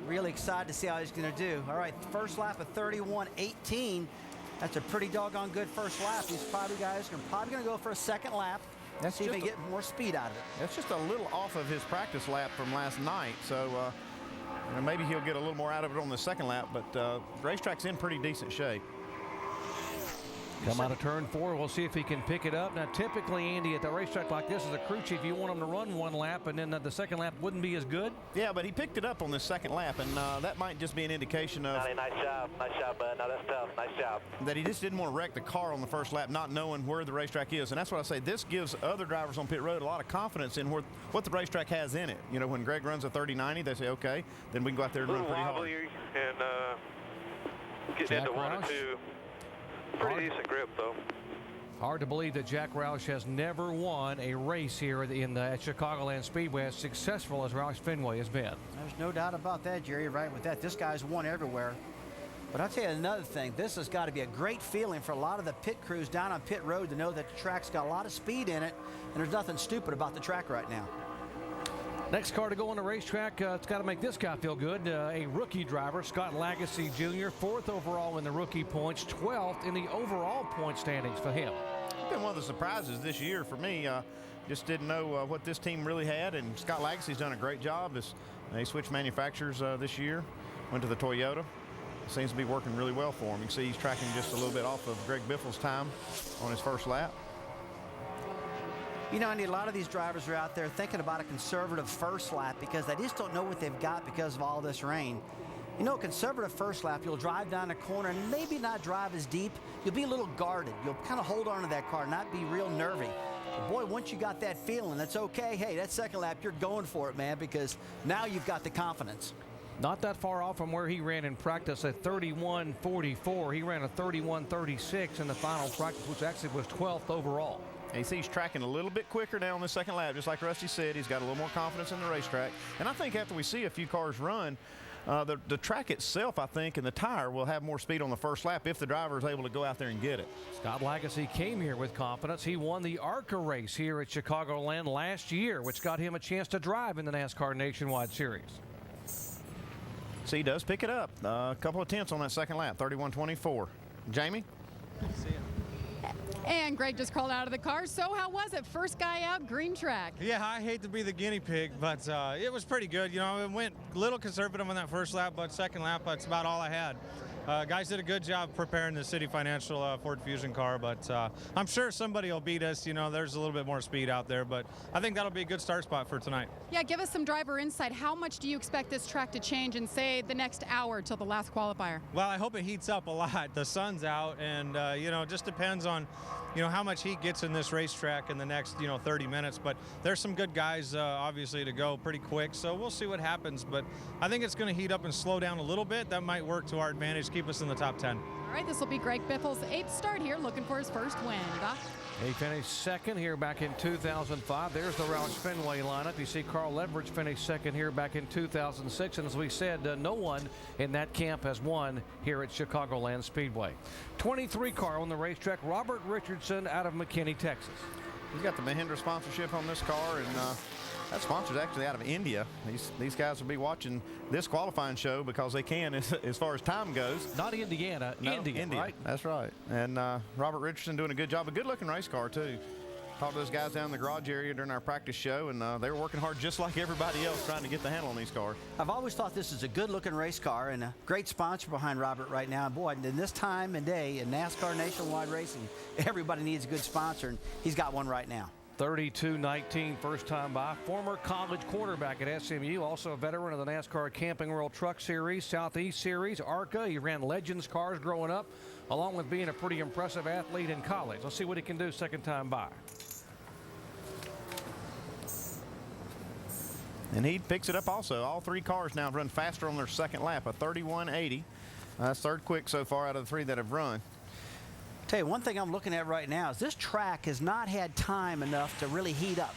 really excited to see how he's going to do. All right, first lap of 31.18. That's a pretty doggone good first lap. These probably guys are probably going to go for a second lap. Let's see if they get more speed out of it. That's just a little off of his practice lap from last night, so maybe he'll get a little more out of it on the second lap, but the racetrack's in pretty decent shape. Come out of turn 4. We'll see if he can pick it up. Now, typically, Andy, at the racetrack like this, as a crew chief, you want him to run one lap, and then the second lap wouldn't be as good. Yeah, but he picked it up on this second lap, and that might just be an indication of... Nice job, bud. No, that's tough. Nice job. That he just didn't want to wreck the car on the first lap, not knowing where the racetrack is. And that's what I say. This gives other drivers on pit road a lot of confidence in what the racetrack has in it. You know, when Greg runs a 30-90, they say, okay, then we can go out there and run pretty hard. And getting into 1 or 2. Pretty decent grip, though. Hard to believe that Jack Roush has never won a race here at Chicagoland Speedway as successful as Roush Fenway has been. There's no doubt about that, Jerry. Right with that. This guy's won everywhere. But I'll tell you another thing. This has got to be a great feeling for a lot of the pit crews down on pit road to know that the track's got a lot of speed in it, and there's nothing stupid about the track right now. Next car to go on the racetrack, it's got to make this guy feel good. A rookie driver, Scott Lagasse Jr., 4th overall in the rookie points, 12th in the overall point standings for him. It's been one of the surprises this year for me. Just didn't know what this team really had, and Scott Lagasse's done a great job. He switched manufacturers this year, went to the Toyota. It seems to be working really well for him. You can see he's tracking just a little bit off of Greg Biffle's time on his first lap. You know, Andy, a lot of these drivers are out there thinking about a conservative first lap because they just don't know what they've got because of all this rain. You know, a conservative first lap, you'll drive down a corner and maybe not drive as deep. You'll be a little guarded. You'll kind of hold on to that car, not be real nervy. But boy, once you got that feeling, that's okay. Hey, that second lap, you're going for it, man, because now you've got the confidence. Not that far off from where he ran in practice at 31.44. He ran a 31.36 in the final practice, which actually was 12th overall. And he's tracking a little bit quicker now on the second lap, just like Rusty said. He's got a little more confidence in the racetrack. And I think after we see a few cars run, the track itself, I think, and the tire will have more speed on the first lap if the driver is able to go out there and get it. Scott Lagasse came here with confidence. He won the ARCA race here at Chicagoland last year, which got him a chance to drive in the NASCAR Nationwide Series. So he does pick it up. A couple of tenths on that second lap, 31.24. Jamie? See ya. And Greg just crawled out of the car. So how was it? First guy out, green track. Yeah, I hate to be the guinea pig, but it was pretty good. You know, it went a little conservative on that first lap, but second lap, that's about all I had. Guys did a good job preparing the City Financial Ford Fusion car, but I'm sure somebody will beat us. You know, there's a little bit more speed out there, but I think that'll be a good start spot for tonight. Yeah, give us some driver insight. How much do you expect this track to change in, say, the next hour till the last qualifier? Well, I hope it heats up a lot. The sun's out, and, you know, it just depends on, you know, how much heat gets in this racetrack in the next, 30 minutes. But there's some good guys, obviously, to go pretty quick, so we'll see what happens. But I think it's going to heat up and slow down a little bit. That might work to our advantage, keep us in the top 10. All right, this will be Greg Biffle's 8th start here, looking for his first win. Doc? He finished second here back in 2005. There's the Roush Fenway lineup. You see Carl Leverage finished second here back in 2006. And as we said, no one in that camp has won here at Chicagoland Speedway. 23 car on the racetrack, Robert Richardson out of McKinney, Texas. He's got the Mahindra sponsorship on this car, and that sponsor's actually out of India. These guys will be watching this qualifying show because they can as far as time goes. Not Indiana, no, India, right? That's right. And Robert Richardson doing a good job. A good-looking race car, too. Talked to those guys down in the garage area during our practice show, and they were working hard just like everybody else trying to get the handle on these cars. I've always thought this is a good-looking race car and a great sponsor behind Robert right now. Boy, in this time and day in NASCAR nationwide racing, everybody needs a good sponsor, and he's got one right now. 32-19 first time by. Former college quarterback at SMU, also a veteran of the NASCAR Camping World Truck Series, Southeast Series, ARCA. He ran Legends cars growing up, along with being a pretty impressive athlete in college. Let's see what he can do second time by. And he picks it up also. All three cars now run faster on their second lap, a 31.80. That's third quick so far out of the three that have run. Tell you, one thing I'm looking at right now is this track has not had time enough to really heat up.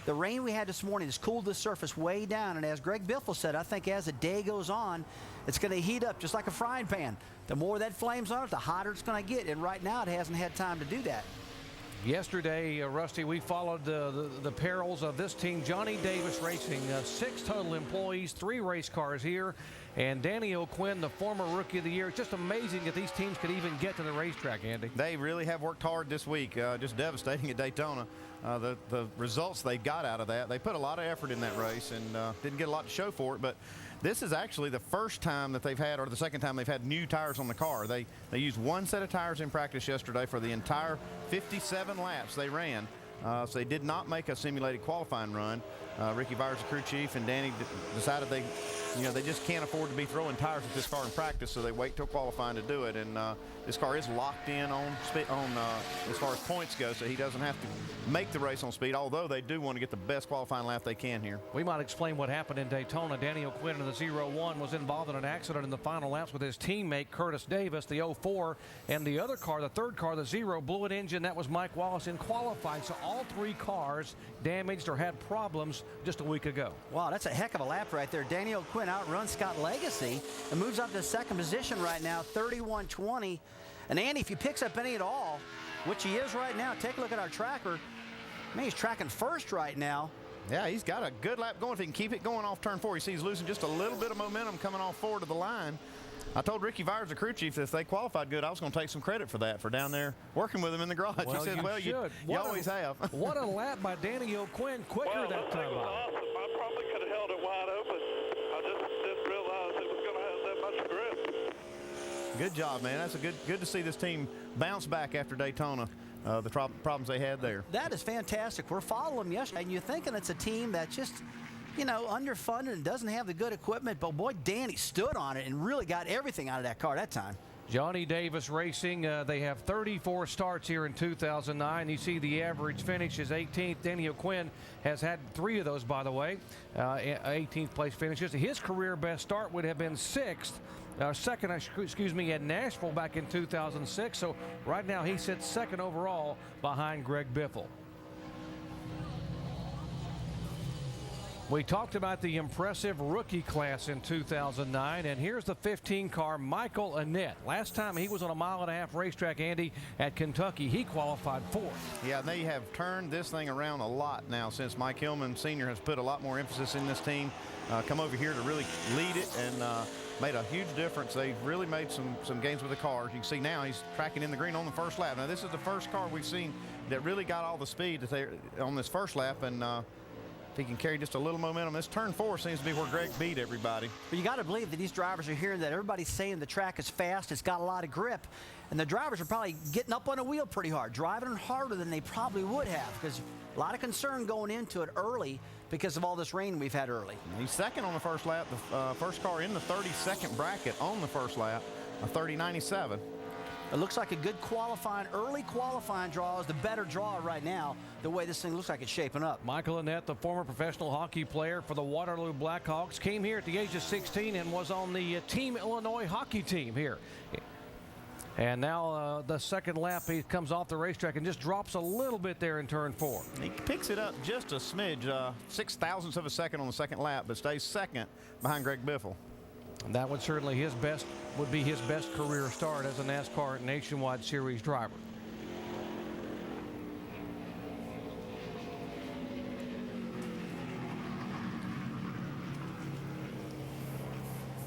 The rain we had this morning has cooled the surface way down, and as Greg Biffle said, I think as the day goes on, it's going to heat up just like a frying pan. The more that flames on it, the hotter it's going to get, and right now it hasn't had time to do that. Yesterday, Rusty, we followed the perils of this team, Johnny Davis Racing. 6 total employees, 3 race cars here. And Danny O'Quinn, the former Rookie of the Year. It's just amazing that these teams could even get to the racetrack, Andy. They really have worked hard this week. Just devastating at Daytona. The results they got out of that. They put a lot of effort in that race and didn't get a lot to show for it. But this is actually the first time that they've had, or the second time they've had new tires on the car. They used one set of tires in practice yesterday for the entire 57 laps they ran. So they did not make a simulated qualifying run. Ricky Byers, the crew chief, and Danny decided they just can't afford to be throwing tires with this car in practice, so they wait till qualifying to do it. And this car is locked in on as far as points go, so he doesn't have to make the race on speed, although they do want to get the best qualifying lap they can here. We might explain what happened in Daytona. Danny O'Quinn in the 01 was involved in an accident in the final laps with his teammate Curtis Davis, the 04, and the other car, the third car, the 0, blew an engine. That was Mike Wallace in qualifying. So all 3 cars damaged or had problems just a week ago. Wow, that's a heck of a lap right there. Danny O'Quinn outruns Scott Legacy and moves up to second position right now, 31-20. And Andy, if he picks up any at all, which he is right now, take a look at our tracker. Man, he's tracking first right now. Yeah, he's got a good lap going. If he can keep it going off turn 4, you see he's losing just a little bit of momentum coming off forward of the line. I told Ricky Byers, the crew chief, that if they qualified good, I was going to take some credit for that, for down there working with him in the garage. Well, he said, well, you always have. What a lap by Danny O'Quinn, quicker that time. Awesome. I probably could have held it wide open. I just didn't realize it was going to have that much grip. Good job, man. That's good to see this team bounce back after Daytona, the problems they had there. That is fantastic. We're following them yesterday, and you're thinking it's a team that's just, underfunded and doesn't have the good equipment, but boy, Danny stood on it and really got everything out of that car that time. Johnny Davis Racing, they have 34 starts here in 2009. You see the average finish is 18th. Danny O'Quinn has had 3 of those, by the way, 18th place finishes. His career best start would have been 6th. Second, at Nashville back in 2006. So right now he sits second overall behind Greg Biffle. We talked about the impressive rookie class in 2009, and here's the 15 car, Michael Annett. Last time he was on a 1.5-mile racetrack, Andy, at Kentucky, he qualified 4th. Yeah, they have turned this thing around a lot now since Mike Hillman Sr. has put a lot more emphasis in this team, come over here to really lead it, and made a huge difference. They've really made some gains with the car. You can see now he's tracking in the green on the first lap. Now this is the first car we've seen that really got all the speed that they on this first lap, and if he can carry just a little momentum. This turn 4 seems to be where Greg beat everybody. But you got to believe that these drivers are hearing that everybody's saying the track is fast, it's got a lot of grip, and the drivers are probably getting up on the wheel pretty hard, driving harder than they probably would have, because a lot of concern going into it early because of all this rain we've had early. He's second on the first lap, the first car in the 32nd bracket on the first lap, a 30.97. It looks like a good early qualifying draw is the better draw right now, the way this thing looks like it's shaping up. Michael Annett, the former professional hockey player for the Waterloo Blackhawks, came here at the age of 16 and was on the Team Illinois hockey team here. And now the second lap, he comes off the racetrack and just drops a little bit there in turn 4. He picks it up just a smidge, 6 thousandths of a second on the second lap, but stays second behind Greg Biffle. And that would certainly would be his best career start as a NASCAR Nationwide Series driver.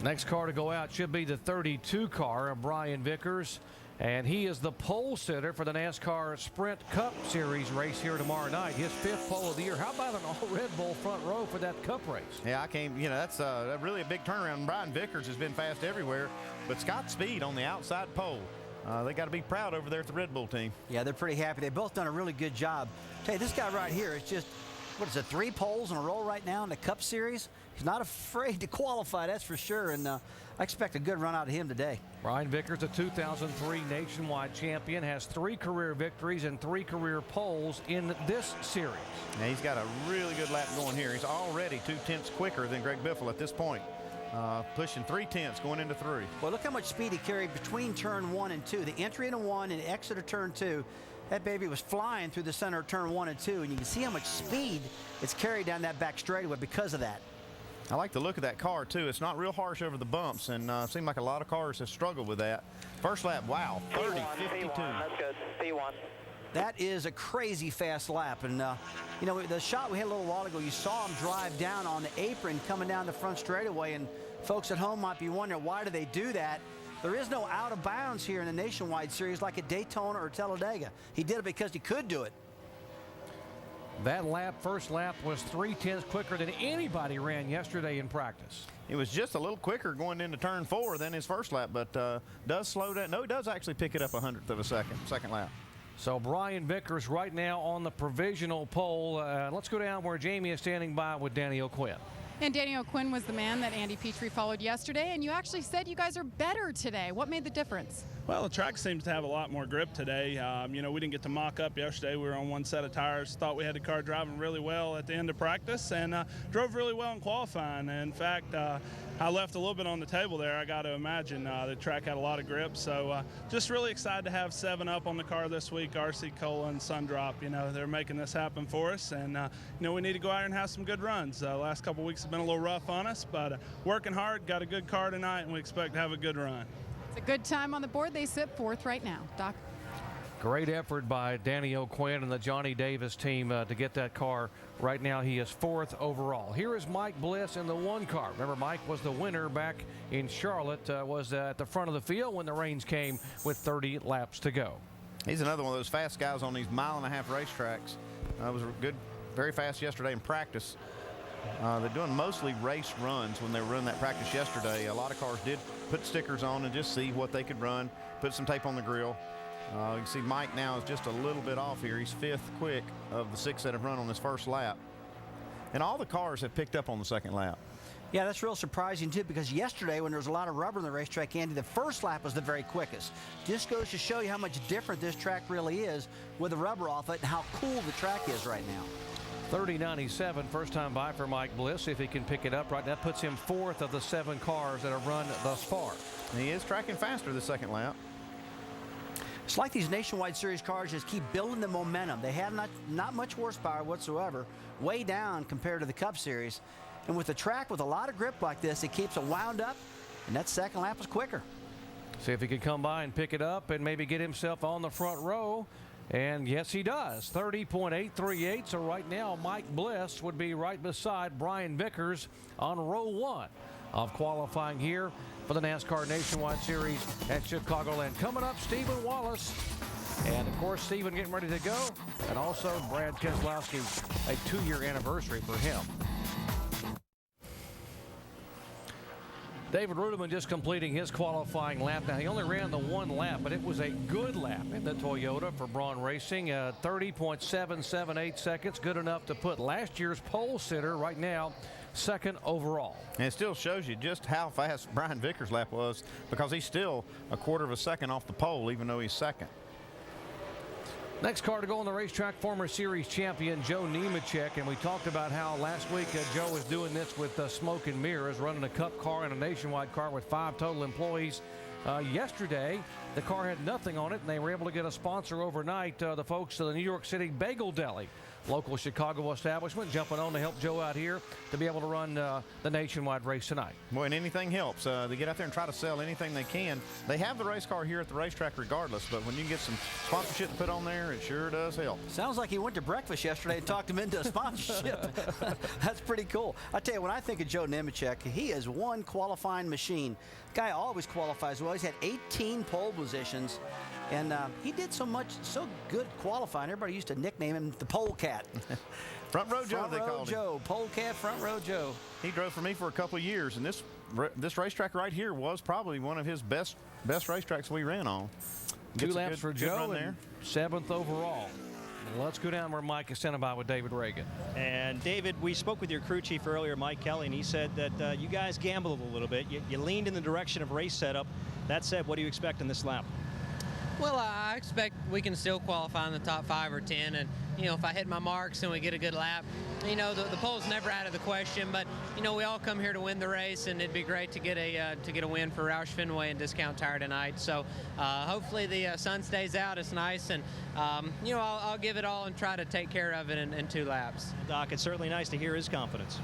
Next car to go out should be the 32 car of Brian Vickers, and he is the pole sitter for the NASCAR Sprint Cup Series race here tomorrow night. His 5th pole of the year. How about an all Red Bull front row for that Cup race? Yeah, that's really a big turnaround. Brian Vickers has been fast everywhere, but Scott Speed on the outside pole. They got to be proud over there at the Red Bull team. Yeah, they're pretty happy. They've both done a really good job. Tell you, this guy right here is just, what is it, 3 poles in a row right now in the Cup Series? He's not afraid to qualify, that's for sure, and I expect a good run out of him today. Brian Vickers, a 2003 Nationwide champion, has 3 career victories and 3 career poles in this series. Yeah, he's got a really good lap going here. He's already 2/10 quicker than Greg Biffle at this point, pushing 3/10 going into 3. Well, look how much speed he carried between turn 1 and 2. The entry into 1 and the exit of turn 2. That baby was flying through the center of turn 1 and 2, and you can see how much speed it's carried down that back straightaway because of that. I like the look of that car, too. It's not real harsh over the bumps, and seems like a lot of cars have struggled with that. First lap, wow, 30.52. That's good. P1. That is a crazy fast lap. And, you know, the shot we had a little while ago, you saw him drive down on the apron coming down the front straightaway, and folks at home might be wondering, why do they do that? There is no out of bounds here in the Nationwide Series like at Daytona or Talladega. He did it because he could do it. That lap, first lap, was 3/10 quicker than anybody ran yesterday in practice. It was just a little quicker going into turn 4 than his first lap, but does slow down. No, he does actually pick it up 100th of a second lap. So Brian Vickers right now on the provisional pole. Let's go down where Jamie is standing by with Danny O'Quinn. And Danny O'Quinn was the man that Andy Petrie followed yesterday, and you actually said you guys are better today. What made the difference? Well, the track seems to have a lot more grip today. You know, we didn't get to mock up yesterday. We were on one set of tires. Thought we had the car driving really well at the end of practice, and drove really well in qualifying. In fact, I left a little bit on the table there. I got to imagine the track had a lot of grip. So just really excited to have 7 up on the car this week. RC Cola and Sundrop, you know, they're making this happen for us. And, you know, we need to go out and have some good runs. Last couple weeks have been a little rough on us, but working hard, got a good car tonight, and we expect to have a good run. It's a good time on the board. They sit 4th right now. Doc? Great effort by Danny O'Quinn and the Johnny Davis team to get that car. Right now he is 4th overall. Here is Mike Bliss in the 1 car. Remember, Mike was the winner back in Charlotte, was at the front of the field when the rains came with 30 laps to go. He's another one of those fast guys on these mile-and-a-half racetracks. Was good, very fast yesterday in practice. They're doing mostly race runs when they were running that practice yesterday. A lot of cars did put stickers on and just see what they could run, put some tape on the grill. You can see Mike now is just a little bit off here. He's 5th quick of the 6 that have run on this first lap. And all the cars have picked up on the second lap. Yeah, that's real surprising, too, because yesterday when there was a lot of rubber in the racetrack, Andy, the first lap was the very quickest. Just goes to show you how much different this track really is with the rubber off it and how cool the track is right now. 30.97, first time by for Mike Bliss. If he can pick it up right, that puts him 4th of the 7 cars that have run thus far. And he is tracking faster the second lap. It's like these Nationwide Series cars just keep building the momentum. They have not much horsepower whatsoever, way down compared to the Cup Series. And with the track with a lot of grip like this, it keeps it wound up, and that second lap was quicker. See if he can come by and pick it up and maybe get himself on the front row. And yes, he does. 30.838. So right now, Mike Bliss would be right beside Brian Vickers on row 1 of qualifying here for the NASCAR Nationwide Series at Chicagoland. Coming up, Stephen Wallace. And, of course, Stephen getting ready to go. And also Brad Keselowski, a 2-year anniversary for him. David Ruderman just completing his qualifying lap. Now, he only ran the 1 lap, but it was a good lap in the Toyota for Braun Racing. 30.778 seconds, good enough to put last year's pole sitter right now 2nd overall. And it still shows you just how fast Brian Vickers' lap was, because he's still a 1/4 of a second off the pole, even though he's 2nd. Next car to go on the racetrack, former series champion Joe Nemechek. And we talked about how last week Joe was doing this with smoke and mirrors, running a Cup car and a Nationwide car with 5 total employees. Yesterday, the car had nothing on it, and they were able to get a sponsor overnight, the folks of the New York City Bagel Deli, local Chicago establishment, jumping on to help Joe out here to be able to run the nationwide race tonight. Boy, and anything helps. They get out there and try to sell anything they can. They have the race car here at the racetrack regardless, but when you get some sponsorship to put on there, it sure does help. Sounds like he went to breakfast yesterday and talked him into a sponsorship. That's pretty cool. I tell you, when I think of Joe Nemechek, he is one qualifying machine. Guy always qualifies well. He's had 18 pole positions, and he did so good qualifying. Everybody used to nickname him the Pole Cat. Front Row Joe, they called him. Joe, Pole Cat, Front Row Joe. He drove for me for a couple of years, and this racetrack right here was probably one of his best racetracks we ran on. 2 laps for Joe and 7th overall. Let's go down where Mike is standing by with David Reagan. And David, we spoke with your crew chief earlier, Mike Kelly, and he said that you guys gambled a little bit. You leaned in the direction of race setup. That said, what do you expect in this lap? Well, I expect we can still qualify in the top 5 or 10, and if I hit my marks and we get a good lap, the pole's never out of the question. But we all come here to win the race, and it'd be great to get a win for Roush Fenway and Discount Tire tonight. So hopefully the sun stays out. It's nice, and I'll give it all and try to take care of it in 2 laps. Doc, it's certainly nice to hear his confidence.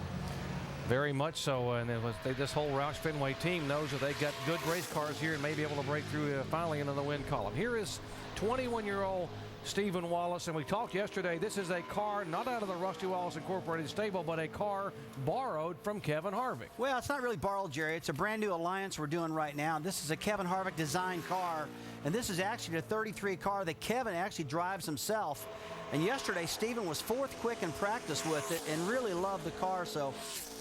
Very much so, and this whole Roush Fenway team knows that they got good race cars here and may be able to break through finally into the win column. Here is 21-year-old Stephen Wallace, and we talked yesterday. This is a car not out of the Rusty Wallace Incorporated stable, but a car borrowed from Kevin Harvick. Well, it's not really borrowed, Jerry. It's a brand new alliance we're doing right now. This is a Kevin Harvick designed car, and this is actually a 33 car that Kevin actually drives himself. And yesterday, Stephen was 4th quick in practice with it and really loved the car. So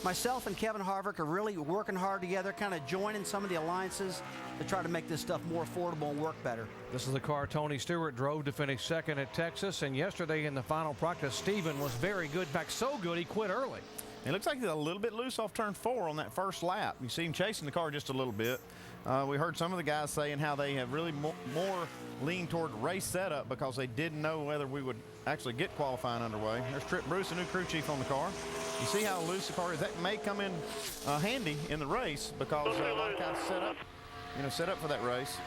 myself and Kevin Harvick are really working hard together, kind of joining some of the alliances to try to make this stuff more affordable and work better. This is the car Tony Stewart drove to finish 2nd at Texas, and yesterday in the final practice, Stephen was very good. In fact, so good he quit early. It looks like he's a little bit loose off turn 4 on that first lap. You see him chasing the car just a little bit. We heard some of the guys saying how they have really more leaned toward race setup because they didn't know whether we would actually get qualifying underway. There's Trip Bruce, the new crew chief on the car. You see how loose the car is. That may come in handy in the race because a lot of guys set up for that race.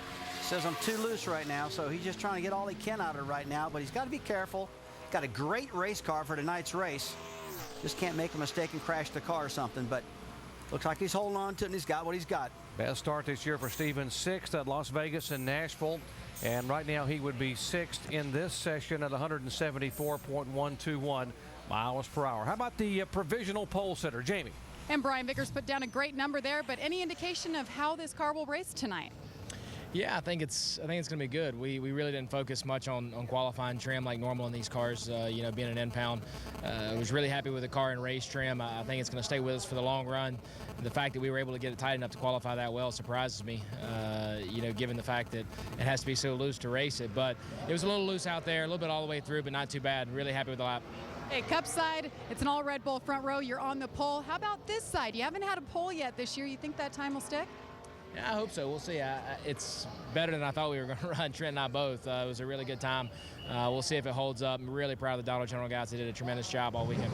Says I'm too loose right now, so he's just trying to get all he can out of it right now, but he's got to be careful. Got a great race car for tonight's race. Just can't make a mistake and crash the car or something, but looks like he's holding on to it and he's got what he's got. Best start this year for Stephen, 6th at Las Vegas and Nashville. And right now he would be 6th in this session at 174.121 miles per hour. How about the provisional pole sitter, Jamie? And Brian Vickers put down a great number there, but any indication of how this car will race tonight? Yeah, I think it's going to be good. We really didn't focus much on qualifying trim like normal in these cars, being an impound. I was really happy with the car and race trim. I think it's going to stay with us for the long run. The fact that we were able to get it tight enough to qualify that well surprises me, given the fact that it has to be so loose to race it. But it was a little loose out there, a little bit all the way through, but not too bad. Really happy with the lap. Hey, Cup side, it's an all Red Bull front row. You're on the pole. How about this side? You haven't had a pole yet this year. You think that time will stick? Yeah, I hope so. We'll see. It's better than I thought we were going to run. Trent and I both. It was a really good time. We'll see if it holds up. I'm really proud of the Dollar General guys. They did a tremendous job all weekend.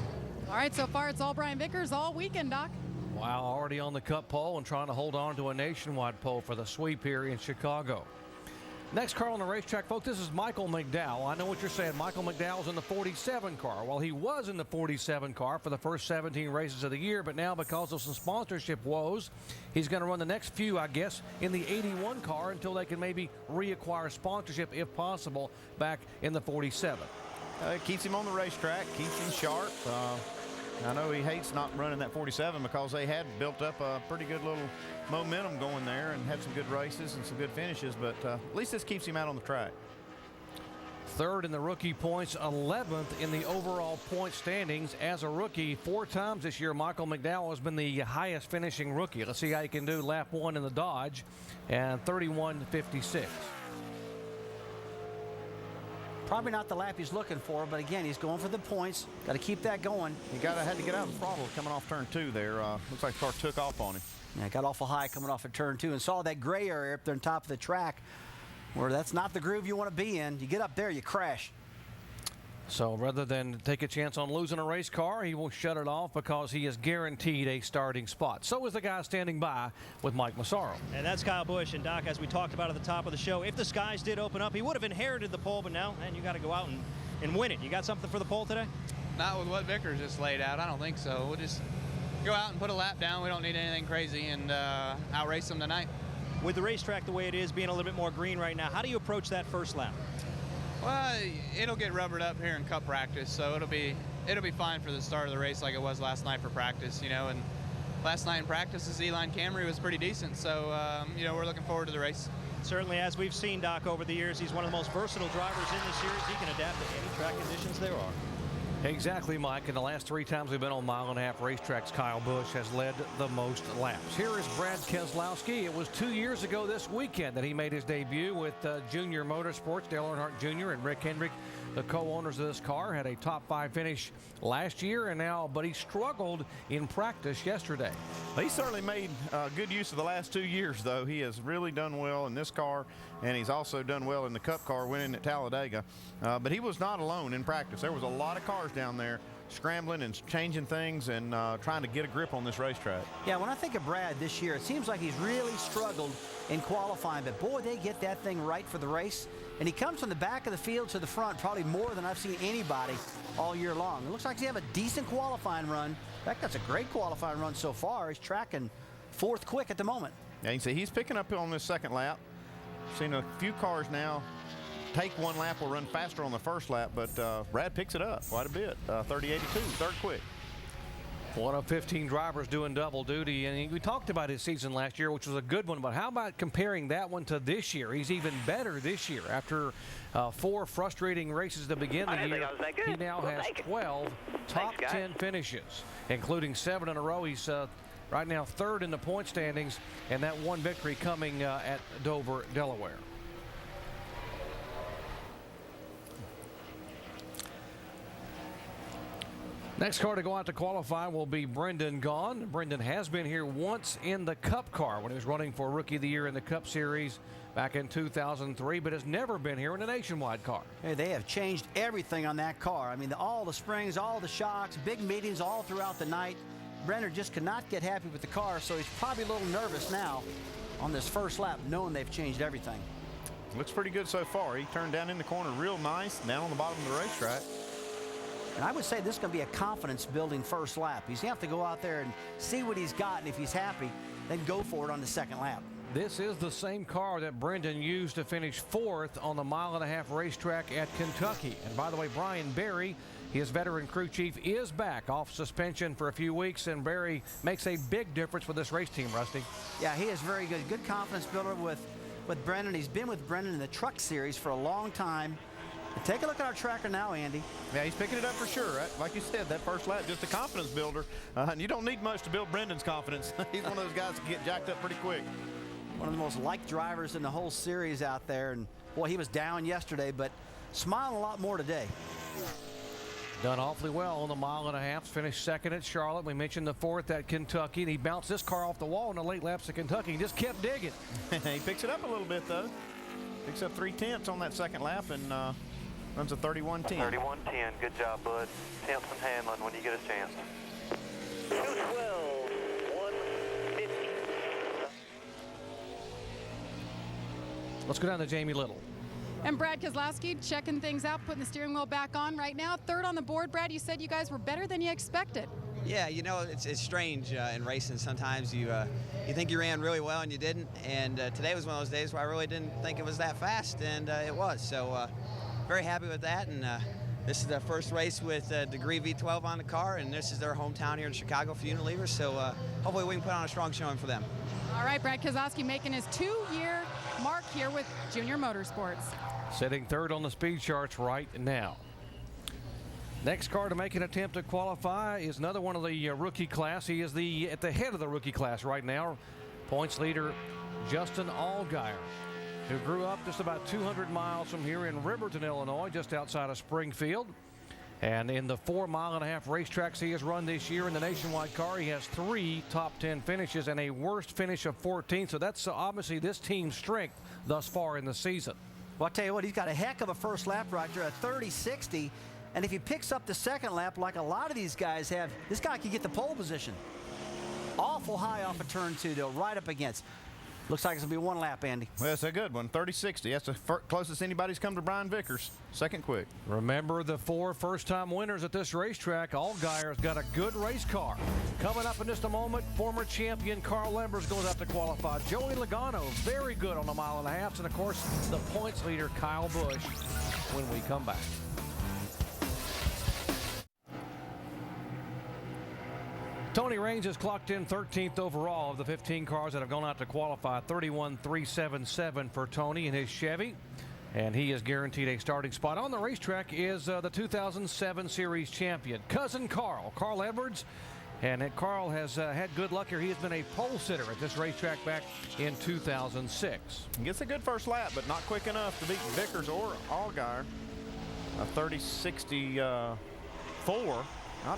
All right, so far it's all Brian Vickers all weekend, Doc. Wow, already on the Cup pole and trying to hold on to a nationwide pole for the sweep here in Chicago. Next car on the racetrack, folks, this is Michael McDowell. I know what you're saying. Michael McDowell's in the 47 car. Well, he was in the 47 car for the first 17 races of the year, but now because of some sponsorship woes, he's going to run the next few, I guess, in the 81 car until they can maybe reacquire sponsorship, if possible, back in the 47. It keeps him on the racetrack, keeps him sharp. I know he hates not running that 47 because they had built up a pretty good little momentum going there and had some good races and some good finishes, but at least this keeps him out on the track. 3rd in the rookie points, 11th in the overall point standings as a rookie. 4 times this year, Michael McDowell has been the highest finishing rookie. Let's see how he can do lap 1 in the Dodge, and 31.56. Probably not the lap he's looking for, but again, he's going for the points. Got to keep that going. He had to get out of the throttle coming off turn 2 there. Looks like the car took off on him. Yeah, got awful high coming off of turn 2 and saw that gray area up there on top of the track where that's not the groove you want to be in. You get up there, you crash. So rather than take a chance on losing a race car, he will shut it off because he is guaranteed a starting spot. So is the guy standing by with Mike Massaro. And that's Kyle Busch. And Doc, as we talked about at the top of the show, if the skies did open up, he would have inherited the pole, but now, man, you got to go out and win it. You got something for the pole today? Not with what Vickers just laid out. I don't think so. We'll just go out and put a lap down. We don't need anything crazy, and outrace them tonight. With the racetrack the way it is, being a little bit more green right now, how do you approach that first lap? Well, it'll get rubbered up here in Cup practice, so it'll be fine for the start of the race like it was last night for practice, you know. And last night in practice, the Z-Line Camry was pretty decent, so you know, we're looking forward to the race. Certainly, as we've seen, Doc, over the years, he's one of the most versatile drivers in this series. He can adapt to any track conditions there are. Exactly, Mike. In the last 3 times we've been on mile-and-a-half racetracks, Kyle Busch has led the most laps. Here is Brad Keselowski. It was 2 years ago this weekend that he made his debut with Junior Motorsports. Dale Earnhardt Jr. and Rick Hendrick, the co-owners of this car, had a top 5 finish last year, but he struggled in practice yesterday. He certainly made good use of the last 2 years, though. He has really done well in this car, and he's also done well in the Cup car, winning at Talladega. But he was not alone in practice. There was a lot of cars down there scrambling and changing things and trying to get a grip on this racetrack. Yeah, when I think of Brad this year, it seems like he's really struggled in qualifying, but boy, they get that thing right for the race. And he comes from the back of the field to the front probably more than I've seen anybody all year long. It looks like he's having a decent qualifying run. In fact, that's a great qualifying run so far. He's tracking 4th quick at the moment. Yeah, you can see he's picking up on this second lap. Seen a few cars now take 1 lap or run faster on the first lap, but Brad picks it up quite a bit. 30.82, 3rd quick. One of 15 drivers doing double duty, and we talked about his season last year, which was a good one, but how about comparing that one to this year? He's even better this year. After 4 frustrating races to begin the year, he now has 12 top 10 finishes, including 7 in a row. He's right now 3rd in the point standings, and that 1 victory coming at Dover, Delaware. Next car to go out to qualify will be Brendan Gaughan. Brendan has been here once in the Cup car when he was running for Rookie of the Year in the Cup Series back in 2003, but has never been here in a Nationwide car. Hey, they have changed everything on that car. I mean, all the springs, all the shocks, big meetings all throughout the night. Brendan just could not get happy with the car, so he's probably a little nervous now on this first lap, knowing they've changed everything. Looks pretty good so far. He turned down in the corner real nice, down on the bottom of the racetrack. And I would say this is going to be a confidence-building first lap. He's going to have to go out there and see what he's got, and if he's happy, then go for it on the second lap. This is the same car that Brendan used to finish 4th on the mile-and-a-half racetrack at Kentucky. And by the way, Brian Berry, his veteran crew chief, is back off suspension for a few weeks, and Berry makes a big difference with this race team, Rusty. Yeah, he is very good. Good confidence builder with Brendan. He's been with Brendan in the Truck Series for a long time. Take a look at our tracker now, Andy. Yeah, he's picking it up for sure. Right? Like you said, that first lap, just a confidence builder. And you don't need much to build Brendan's confidence. He's one of those guys that can get jacked up pretty quick. One of the most liked drivers in the whole series out there. And, boy, he was down yesterday, but smiling a lot more today. Done awfully well on the mile-and-a-half. Finished 2nd at Charlotte. We mentioned the 4th at Kentucky. And he bounced this car off the wall in the late laps at Kentucky. He just kept digging. He picks it up a little bit, though. Picks up 3/10 on that second lap and runs a 31.10. 31.10. Good job, bud. Temps and handling when you get a chance. 212. 150. Let's go down to Jamie Little. And Brad Keselowski checking things out, putting the steering wheel back on right now. 3rd on the board. Brad, you said you guys were better than you expected. Yeah, you know, it's strange in racing. Sometimes you think you ran really well and you didn't. And today was one of those days where I really didn't think it was that fast, and it was. So very happy with that. And this is the first race with Degree V12 on the car, and this is their hometown here in Chicago for Unilevers. So hopefully we can put on a strong showing for them. All right, Brad Keselowski making his 2-year mark here with Junior Motorsports. Sitting 3rd on the speed charts right now. Next car to make an attempt to qualify is another one of the rookie class. He is at the head of the rookie class right now. Points leader Justin Allgaier, who grew up just about 200 miles from here in Riverton, Illinois, just outside of Springfield. And in the 4-mile-and-a-half racetracks he has run this year in the Nationwide car, he has 3 top 10 finishes and a worst finish of 14. So that's obviously this team's strength thus far in the season. Well, I'll tell you what, he's got a heck of a first lap right there, a 30.60. And if he picks up the second lap like a lot of these guys have, this guy could get the pole position. Awful high off of turn 2, though, right up against. Looks like it's going to be one lap, Andy. Well, that's a good one, 30-60. That's the closest anybody's come to Brian Vickers. Second quick. Remember the 4 first-time winners at this racetrack. Allgaier's got a good race car. Coming up in just a moment, former champion Carl Lembers goes out to qualify. Joey Logano, very good on the 1.5 miles. And, of course, the points leader, Kyle Busch, when we come back. Tony Raines has clocked in 13th overall of the 15 cars that have gone out to qualify. 31.377 for Tony in his Chevy. And he is guaranteed a starting spot. On the racetrack is the 2007 Series champion, cousin Carl Edwards. And Carl has had good luck here. He has been a pole sitter at this racetrack back in 2006. He gets a good first lap, but not quick enough to beat Vickers or Allgaier. A 30.64.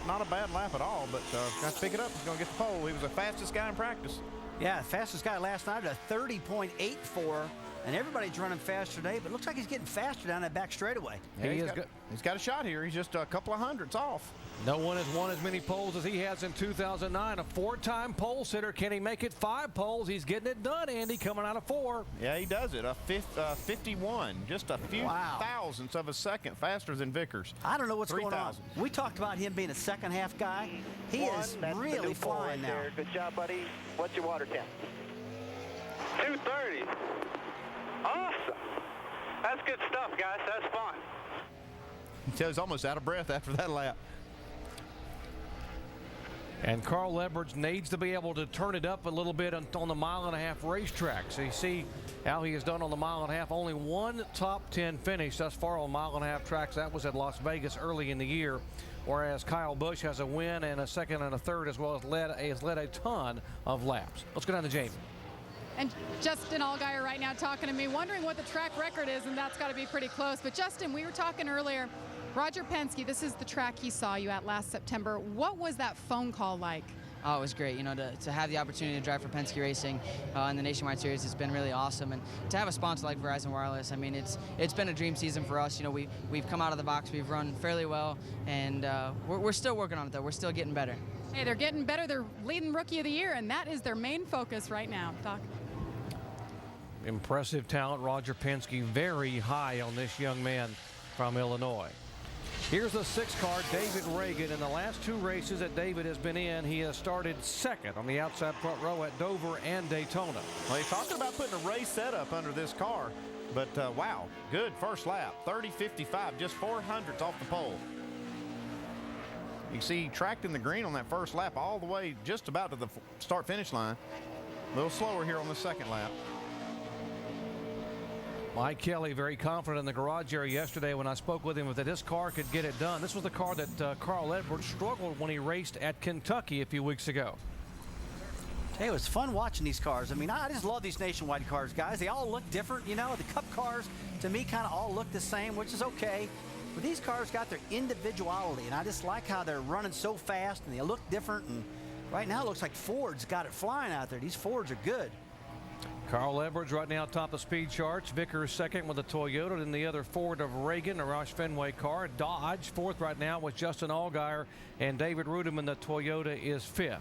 Not a bad lap at all, but got to pick it up. He's going to get the pole. He was the fastest guy in practice. Yeah, fastest guy last night at a 30.84. And everybody's running faster today, but it looks like he's getting faster down that back straightaway. Yeah, he's got a shot here. He's just a couple of hundredths off. No one has won as many poles as he has in 2009. A 4-time pole sitter. Can he make it 5 poles? He's getting it done, Andy, coming out of 4. Yeah, he does it. 51. Just a few thousandths of a second faster than Vickers. I don't know what's going on. We talked about him being a second-half guy. He is really flying now. Good job, buddy. What's your water temp? 230. Awesome. That's good stuff, guys. That's fun. He's almost out of breath after that lap. And Carl Edwards needs to be able to turn it up a little bit on the 1.5 mile racetrack. So you see how he has done on the 1.5 mile. Only one top 10 finish thus far on 1.5 mile tracks. That was at Las Vegas early in the year. Whereas Kyle Busch has a win and a second and a third, as well as led a ton of laps. Let's go down to Jamie. And Justin Allgaier right now talking to me, wondering what the track record is, and that's got to be pretty close. But Justin, we were talking earlier, Roger Penske, this is the track he saw you at last September. What was that phone call like? Oh, it was great. You know, to have the opportunity to drive for Penske Racing in the Nationwide Series has been really awesome. And to have a sponsor like Verizon Wireless, I mean, it's been a dream season for us. You know, we've come out of the box, we've run fairly well, and we're still working on it, though. We're still getting better. Hey, they're getting better. They're leading Rookie of the Year, and that is their main focus right now, Doc. Impressive talent, Roger Penske, very high on this young man from Illinois. Here's the 6 car, David Reagan. In the last 2 races that David has been in, he has started second on the outside front row at Dover and Daytona. Well, he's talking about putting a race setup under this car, but wow, good first lap, 30.55, just 400ths off the pole. You can see he tracked in the green on that first lap all the way just about to the start-finish line. A little slower here on the second lap. Mike Kelly very confident in the garage area yesterday when I spoke with him that his car could get it done. This was the car that Carl Edwards struggled when he raced at Kentucky a few weeks ago. Hey, it was fun watching these cars. I mean, I just love these Nationwide cars, guys. They all look different, you know. The Cup cars, to me, kind of all look the same, which is okay. But these cars got their individuality, and I just like how they're running so fast, and they look different. And right now, it looks like Ford's got it flying out there. These Fords are good. Carl Edwards right now top of speed charts. Vickers second with a Toyota, then the other Ford of Reagan, a Roush Fenway car. Dodge fourth right now with Justin Allgaier, and David Rudiman, the Toyota, is fifth.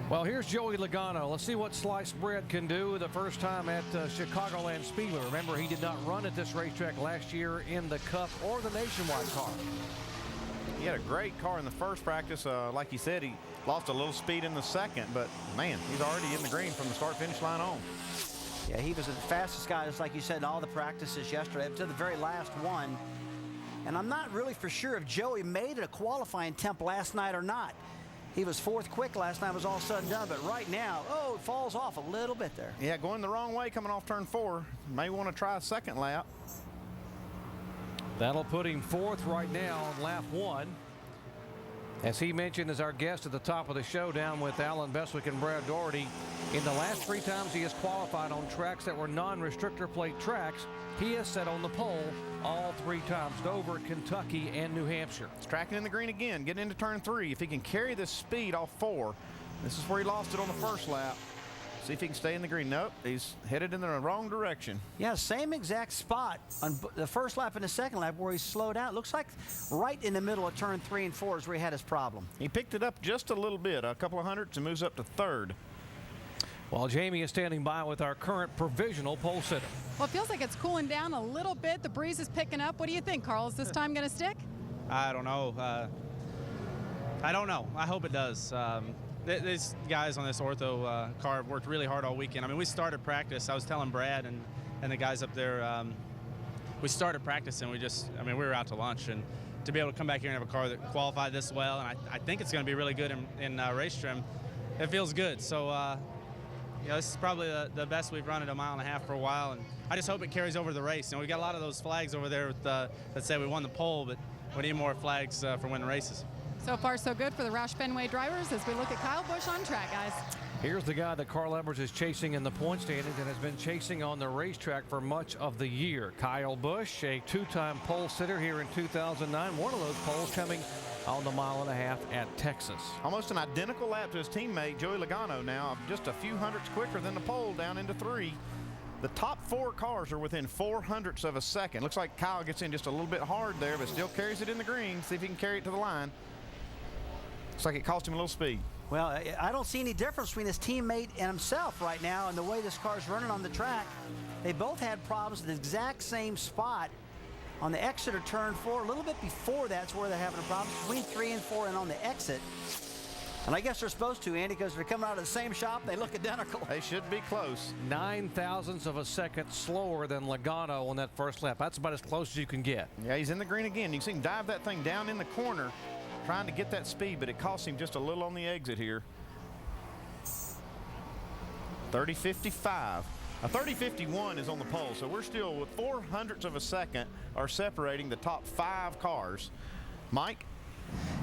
Well, here's Joey Logano. Let's see what sliced bread can do the first time at Chicagoland Speedway. Remember, he did not run at this racetrack last year in the Cup or the Nationwide car. He had a great car in the first practice. Like you said, he lost a little speed in the second, but man, he's already in the green from the start-finish line on. Yeah, he was the fastest guy, just like you said, in all the practices yesterday, up to the very last one. And I'm not really for sure if Joey made it a qualifying temp last night or not. He was 4th quick last night, was all said and done, but right now, it falls off a little bit there. Yeah, going the wrong way coming off turn 4. May want to try a second lap. That'll put him 4th right now on lap 1. As he mentioned as our guest at the top of the show, down with Alan Beswick and Brad Doherty, in the last 3 times he has qualified on tracks that were non-restrictor plate tracks, he has set on the pole all 3 times, Dover, Kentucky, and New Hampshire. He's tracking in the green again, getting into turn 3. If he can carry this speed off 4, this is where he lost it on the first lap. See if he can stay in the green. Nope, he's headed in the wrong direction. Yeah, same exact spot on the first lap and the second lap where he slowed out. Looks like right in the middle of turn 3 and 4 is where he had his problem. He picked it up just a little bit, a couple of hundredths, and moves up to third. While Jamie is standing by with our current provisional pole sitter. Well, it feels like it's cooling down a little bit. The breeze is picking up. What do you think, Carl? Is this time going to stick? I don't know. I don't know. I hope it does. These guys on this ortho car have worked really hard all weekend. I mean, we started practice. I was telling Brad and the guys up there, we started practice and we were out to lunch. And to be able to come back here and have a car that qualified this well, and I think it's going to be really good in race trim, it feels good. So, this is probably the best we've run at a mile and a half for a while, and I just hope it carries over the race. We've got a lot of those flags over there that say we won the pole, but we need more flags for winning races. So far, so good for the Roush Fenway drivers as we look at Kyle Busch on track, guys. Here's the guy that Carl Edwards is chasing in the point standings and has been chasing on the racetrack for much of the year. Kyle Busch, a two-time pole sitter here in 2009. One of those poles coming on the mile and a half at Texas. Almost an identical lap to his teammate Joey Logano now, just a few hundredths quicker than the pole down into 3. The top 4 cars are within 400ths of a second. Looks like Kyle gets in just a little bit hard there, but still carries it in the green. See if he can carry it to the line. Looks like it cost him a little speed. Well, I don't see any difference between his teammate and himself right now and the way this car's running on the track. They both had problems at the exact same spot on the exit of turn 4. A little bit before that's where they're having a problem, between 3 and 4 and on the exit. And I guess they're supposed to, Andy, because they're coming out of the same shop. They look identical. They should be close. 9,000ths of a second slower than Logano on that first lap. That's about as close as you can get. Yeah, he's in the green again. You can see him dive that thing down in the corner, trying to get that speed, but it costs him just a little on the exit here. 30.55. A 30.51 is on the pole, so we're still with 400ths of a second are separating the top 5 cars. Mike?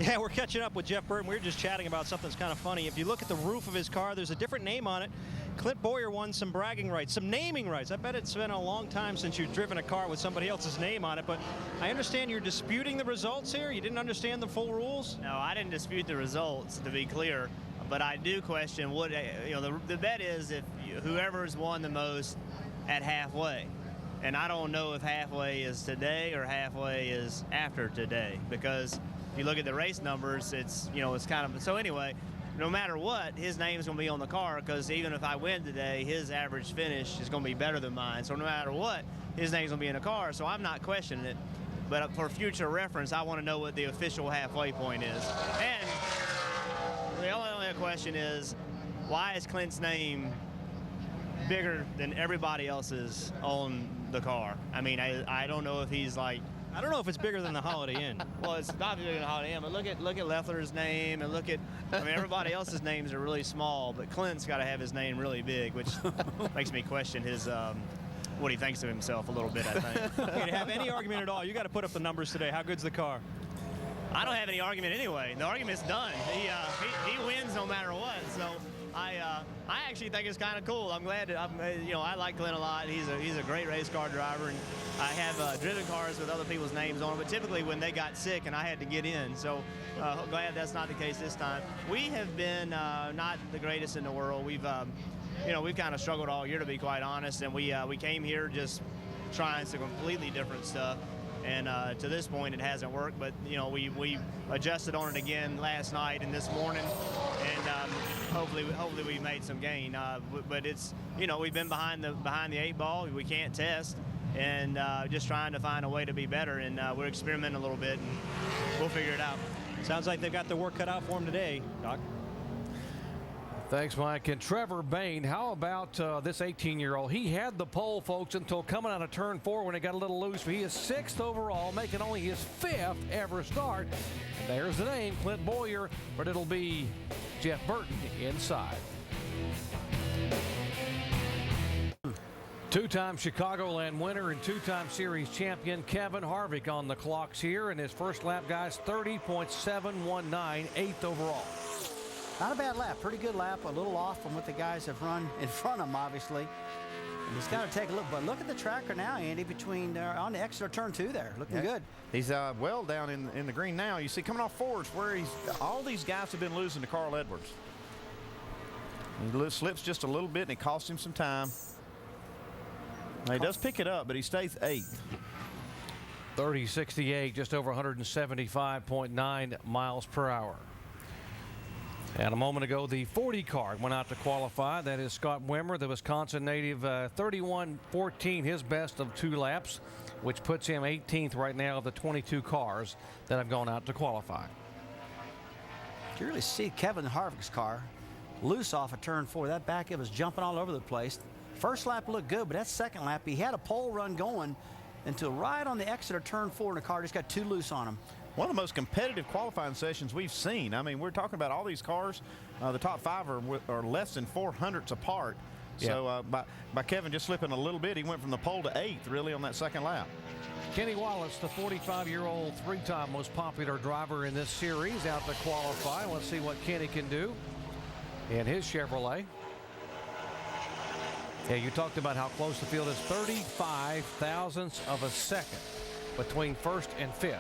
Yeah, we're catching up with Jeff Burton. We were just chatting about something that's kind of funny. If you look at the roof of his car, there's a different name on it. Clint Boyer won some bragging rights, some naming rights. I bet it's been a long time since you've driven a car with somebody else's name on it, but I understand you're disputing the results here. You didn't understand the full rules? No, I didn't dispute the results, to be clear, but I do question what, the bet is if whoever's won the most at halfway. And I don't know if halfway is today or halfway is after today, because if you look at the race numbers, it's kind of, so anyway, no matter what, his name's going to be on the car, because even if I win today, his average finish is going to be better than mine. So no matter what, his name's going to be in the car, so I'm not questioning it. But for future reference, I want to know what the official halfway point is. And the only question is, why is Clint's name bigger than everybody else's on the car? I mean, I don't know if he's like, I don't know if it's bigger than the Holiday Inn. Well, it's not bigger than the Holiday Inn, but look at Leffler's name and look at, everybody else's names are really small, but Clint's got to have his name really big, which makes me question his, what he thinks of himself a little bit, I think. Okay, to have any argument at all, you got to put up the numbers today. How good's the car? I don't have any argument anyway. The argument's done. He wins no matter what. So I actually think it's kind of cool. I'm glad that I like Glenn a lot. He's a great race car driver, and I have driven cars with other people's names on them. But typically when they got sick and I had to get in, so glad that's not the case this time. We have been not the greatest in the world. We've kind of struggled all year, to be quite honest, and we came here just trying some completely different stuff. And to this point, it hasn't worked. But we adjusted on it again last night and this morning, and hopefully we made some gain. But it's we've been behind the 8 ball. We can't test, and just trying to find a way to be better. And we're experimenting a little bit, and we'll figure it out. Sounds like they've got their work cut out for them today, Doc. Thanks, Mike. And Trevor Bayne, how about this 18-year-old? He had the pole, folks, until coming out of turn 4 when it got a little loose. He is 6th overall, making only his 5th ever start. And there's the name, Clint Boyer, but it'll be Jeff Burton inside. Two-time Chicagoland winner and two-time series champion Kevin Harvick on the clocks here. And his first lap, guys, 30.719, 8th overall. Not a bad lap, pretty good lap, a little off from what the guys have run in front of him, obviously. And he's got to take a look, but look at the tracker now, Andy, between on the exit of turn 2 there, looking good. He's well down in the green now. You see coming off 4s where all these guys have been losing to Carl Edwards. He slips just a little bit, and it costs him some time. Now, he does pick it up, but he stays 8th. 30.68, just over 175.9 miles per hour. And a moment ago, the 40 car went out to qualify. That is Scott Wimmer, the Wisconsin native, 31.14, his best of 2 laps, which puts him 18th right now of the 22 cars that have gone out to qualify. You really see Kevin Harvick's car loose off of turn 4. That back end was jumping all over the place. First lap looked good, but that second lap, he had a pole run going until right on the exit of turn 4, and the car just got too loose on him. One of the most competitive qualifying sessions we've seen. I mean, we're talking about all these cars. The top 5 are less than 400ths apart. Yeah. So by Kevin just slipping a little bit, he went from the pole to 8th, really, on that second lap. Kenny Wallace, the 45-year-old 3-time most popular driver in this series, out to qualify. Let's see what Kenny can do in his Chevrolet. Yeah, you talked about how close the field is. 35 thousandths of a second between 1st and 5th.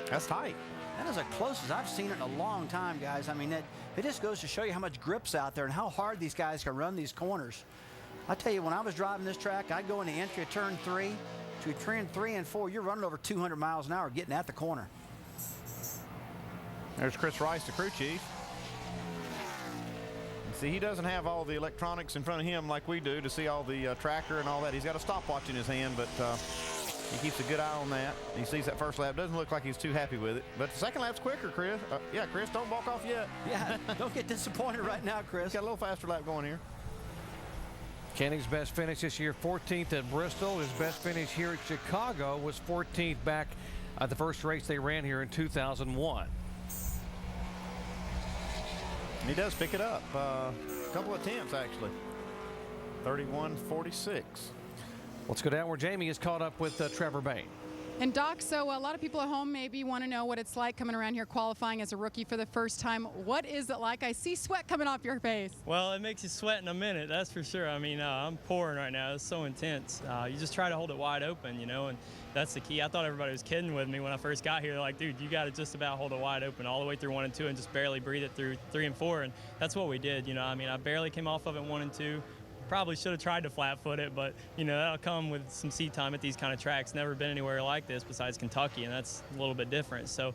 That's tight. That is as close as I've seen it in a long time, guys. I mean, it just goes to show you how much grip's out there and how hard these guys can run these corners. I tell you, when I was driving this track, I'd go in the entry of turn 3. To turn 3 and 4, you're running over 200 miles an hour getting at the corner. There's Chris Rice, the crew chief. See, he doesn't have all the electronics in front of him like we do to see all the tracker and all that. He's got a stopwatch in his hand, but he keeps a good eye on that. He sees that first lap. Doesn't look like he's too happy with it. But the second lap's quicker, Chris. Yeah, Chris, don't walk off yet. Yeah, don't get disappointed right now, Chris. He's got a little faster lap going here. Kenny's best finish this year, 14th at Bristol. His best finish here at Chicago was 14th back at the first race they ran here in 2001. He does pick it up. A couple of attempts, actually. 31.46. Let's go down where Jamie is caught up with Trevor Bayne. And Doc, so a lot of people at home maybe want to know what it's like coming around here qualifying as a rookie for the first time. What is it like? I see sweat coming off your face. Well, it makes you sweat in a minute, that's for sure. I mean, I'm pouring right now. It's so intense. You just try to hold it wide open, you know, and that's the key. I thought everybody was kidding with me when I first got here. They're like, dude, you got to just about hold it wide open all the way through 1 and 2 and just barely breathe it through 3 and 4. And that's what we did, you know. I mean, I barely came off of it 1 and 2. Probably should have tried to flat foot it, but you know, that'll come with some seat time at these kind of tracks. Never been anywhere like this besides Kentucky, and that's a little bit different. So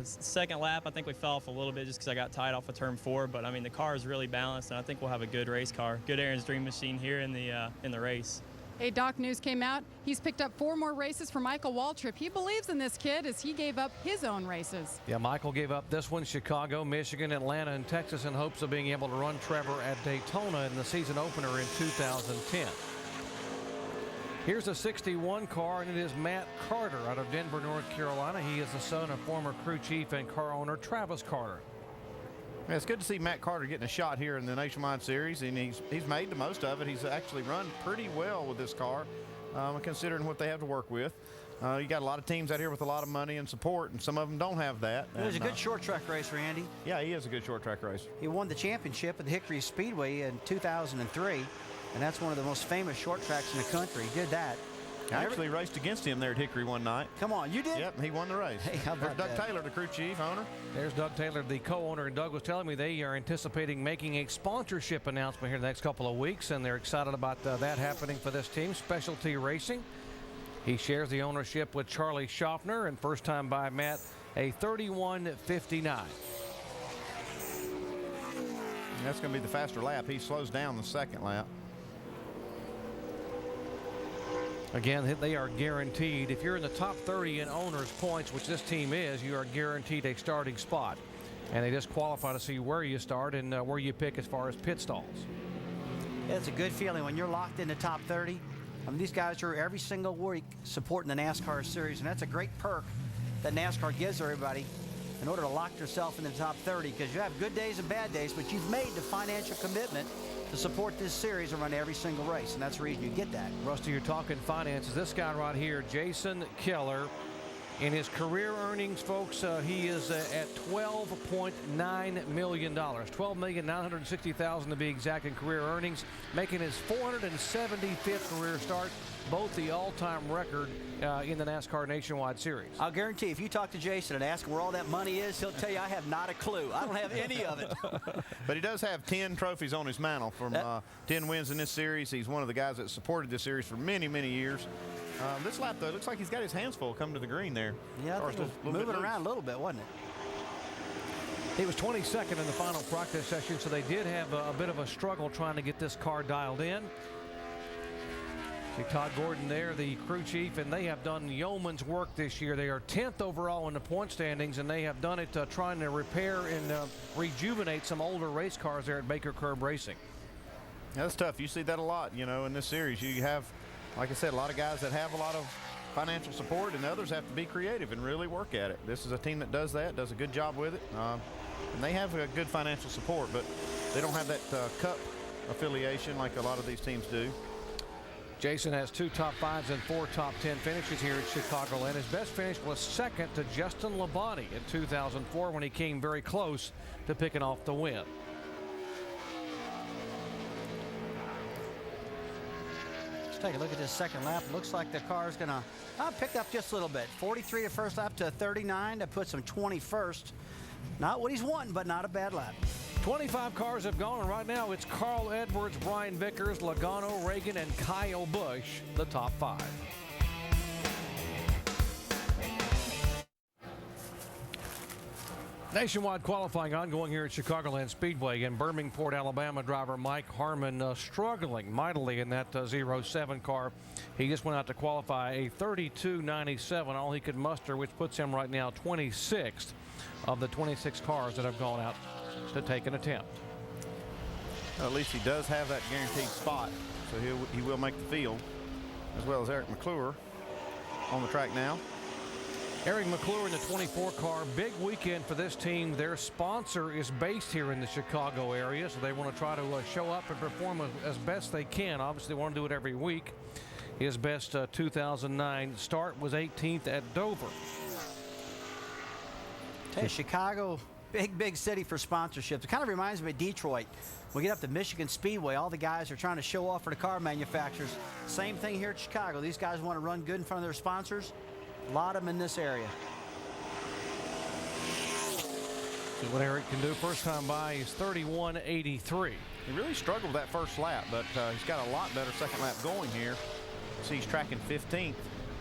second lap, I think we fell off a little bit just because I got tied off of turn 4, but I mean, the car is really balanced, and I think we'll have a good race car. Good Aaron's Dream Machine here in the race. Hey, Doc, news came out. He's picked up 4 more races for Michael Waltrip. He believes in this kid as he gave up his own races. Yeah, Michael gave up this one, Chicago, Michigan, Atlanta, and Texas in hopes of being able to run Trevor at Daytona in the season opener in 2010. Here's a 61 car, and it is Matt Carter out of Denver, North Carolina. He is the son of former crew chief and car owner Travis Carter. Yeah, it's good to see Matt Carter getting a shot here in the Nationwide Series, and he's made the most of it. He's actually run pretty well with this car, considering what they have to work with. You got a lot of teams out here with a lot of money and support, and some of them don't have that. He's a good short track racer, Andy. Yeah, he is a good short track racer. He won the championship at the Hickory Speedway in 2003, and that's one of the most famous short tracks in the country. He did that. I actually raced against him there at Hickory one night. Come on, you did? Yep, he won the race. Hey, how about There's Doug that? Taylor, the crew chief, owner. There's Doug Taylor, the co-owner, and Doug was telling me they are anticipating making a sponsorship announcement here the next couple of weeks, and they're excited about that happening for this team, Specialty Racing. He shares the ownership with Charlie Schaffner, and first time by Matt, a 31.59. That's going to be the faster lap. He slows down the second lap. Again, they are guaranteed. If you're in the top 30 in owners' points, which this team is, you are guaranteed a starting spot. And they just qualify to see where you start and where you pick as far as pit stalls. Yeah, it's a good feeling when you're locked in the top 30. I mean, these guys are every single week supporting the NASCAR series, and that's a great perk that NASCAR gives everybody in order to lock yourself in the top 30, because you have good days and bad days, but you've made the financial commitment to support this series and run every single race, and that's the reason you get that. Rusty, you're talking finances. This guy right here, Jason Keller, In his career earnings, folks, he is at $12.9 million. $12,960,000 to be exact in career earnings, making his 475th career start, both the all-time record in the NASCAR Nationwide Series. I'll guarantee if you talk to Jason and ask him where all that money is, he'll tell you I have not a clue. I don't have any of it. But he does have 10 trophies on his mantle from 10 wins in this series. He's one of the guys that supported this series for many, many years. This lap, though, looks like he's got his hands full coming to the green there. Yeah, I think it was moving around a little bit, wasn't it? He was 22nd in the final practice session, so they did have a bit of a struggle trying to get this car dialed in. See Todd Gordon there, the crew chief, and they have done yeoman's work this year. They are 10th overall in the point standings, and they have done it trying to repair and rejuvenate some older race cars there at Baker Curb Racing. Yeah, that's tough. You see that a lot, you know, in this series. You have, like I said, a lot of guys that have a lot of financial support, and others have to be creative and really work at it. This is a team that does that, does a good job with it. And they have a good financial support, but they don't have that cup affiliation like a lot of these teams do. Jason has 2 top 5s and 4 top 10 finishes here at Chicagoland. His best finish was second to Justin Labonte in 2004 when he came very close to picking off the win. Let's take a look at this second lap. Looks like the car is going to pick up just a little bit. 43 to first lap to 39. That puts him 21st. Not what he's wanting, but not a bad lap. 25 cars have gone, and right now it's Carl Edwards, Brian Vickers, Logano, Reagan, and Kyle Busch, the top 5. Nationwide qualifying ongoing here at Chicagoland Speedway. In Birmingport, Alabama, driver Mike Harmon struggling mightily in that 07 car. He just went out to qualify a 32.97, all he could muster, which puts him right now 26th of the 26 cars that have gone out to take an attempt. Well, at least he does have that guaranteed spot, so he will make the field, as well as Eric McClure on the track now. Eric McClure in the 24 car. Big weekend for this team. Their sponsor is based here in the Chicago area, so they want to try to show up and perform as best they can. Obviously, they want to do it every week. His best 2009 start was 18th at Dover. Hey, Chicago, big city for sponsorships. It kind of reminds me of Detroit. We get up to Michigan Speedway, all the guys are trying to show off for the car manufacturers. Same thing here at Chicago. These guys want to run good in front of their sponsors. A lot of them in this area. See what Eric can do. First time by is 31.83. He really struggled that first lap, but he's got a lot better second lap going here. See, he's tracking 15th.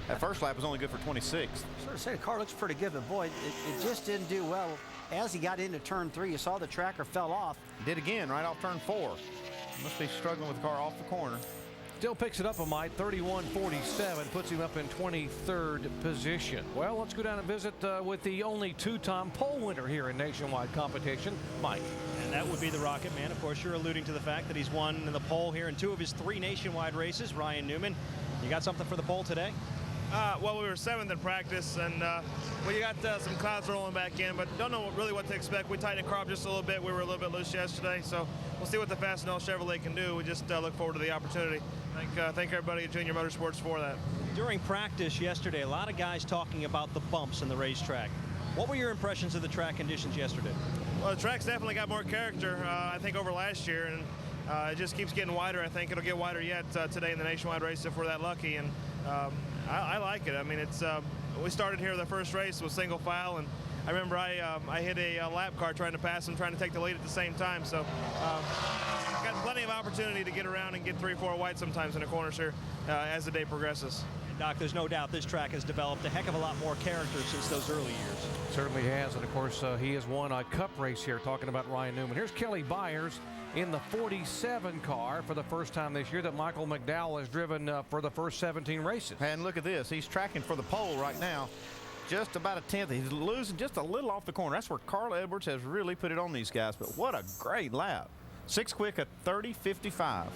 That first lap was only good for 26th. Sort of say the car looks pretty good, but boy, it just didn't do well. As he got into turn 3, you saw the tracker fell off. Did again right off turn 4. Must be struggling with the car off the corner. Still picks it up a mite, 31.47, puts him up in 23rd position. Well, let's go down and visit with the only 2-time pole winner here in nationwide competition, Mike. And that would be the Rocket Man. Of course, you're alluding to the fact that he's won in the pole here in 2 of his 3 nationwide races. Ryan Newman, you got something for the pole today? Well, we were 7th in practice, and we got some clouds rolling back in, but don't know really what to expect. We tightened the car up just a little bit. We were a little bit loose yesterday, so we'll see what the Fastenal Chevrolet can do. We just look forward to the opportunity. Thank everybody at Junior Motorsports for that. During practice yesterday, a lot of guys talking about the bumps in the racetrack. What were your impressions of the track conditions yesterday? Well, the track's definitely got more character, I think, over last year, and it just keeps getting wider. I think it'll get wider yet today in the nationwide race if we're that lucky, and I like it. I mean, it's we started here the first race with single file, and I remember I hit a lap car trying to pass him, trying to take the lead at the same time. So got plenty of opportunity to get around and get 3-4 wide sometimes in the corners here as the day progresses. Doc, there's no doubt this track has developed a heck of a lot more character since those early years. Certainly has, and of course he has won a cup race here, talking about Ryan Newman. Here's Kelly Byers in the 47 car for the first time this year that Michael McDowell has driven for the first 17 races. And look at this, he's tracking for the pole right now. Just about a 10th. He's losing just a little off the corner. That's where Carl Edwards has really put it on these guys, but what a great lap. 6 quick at 30.55.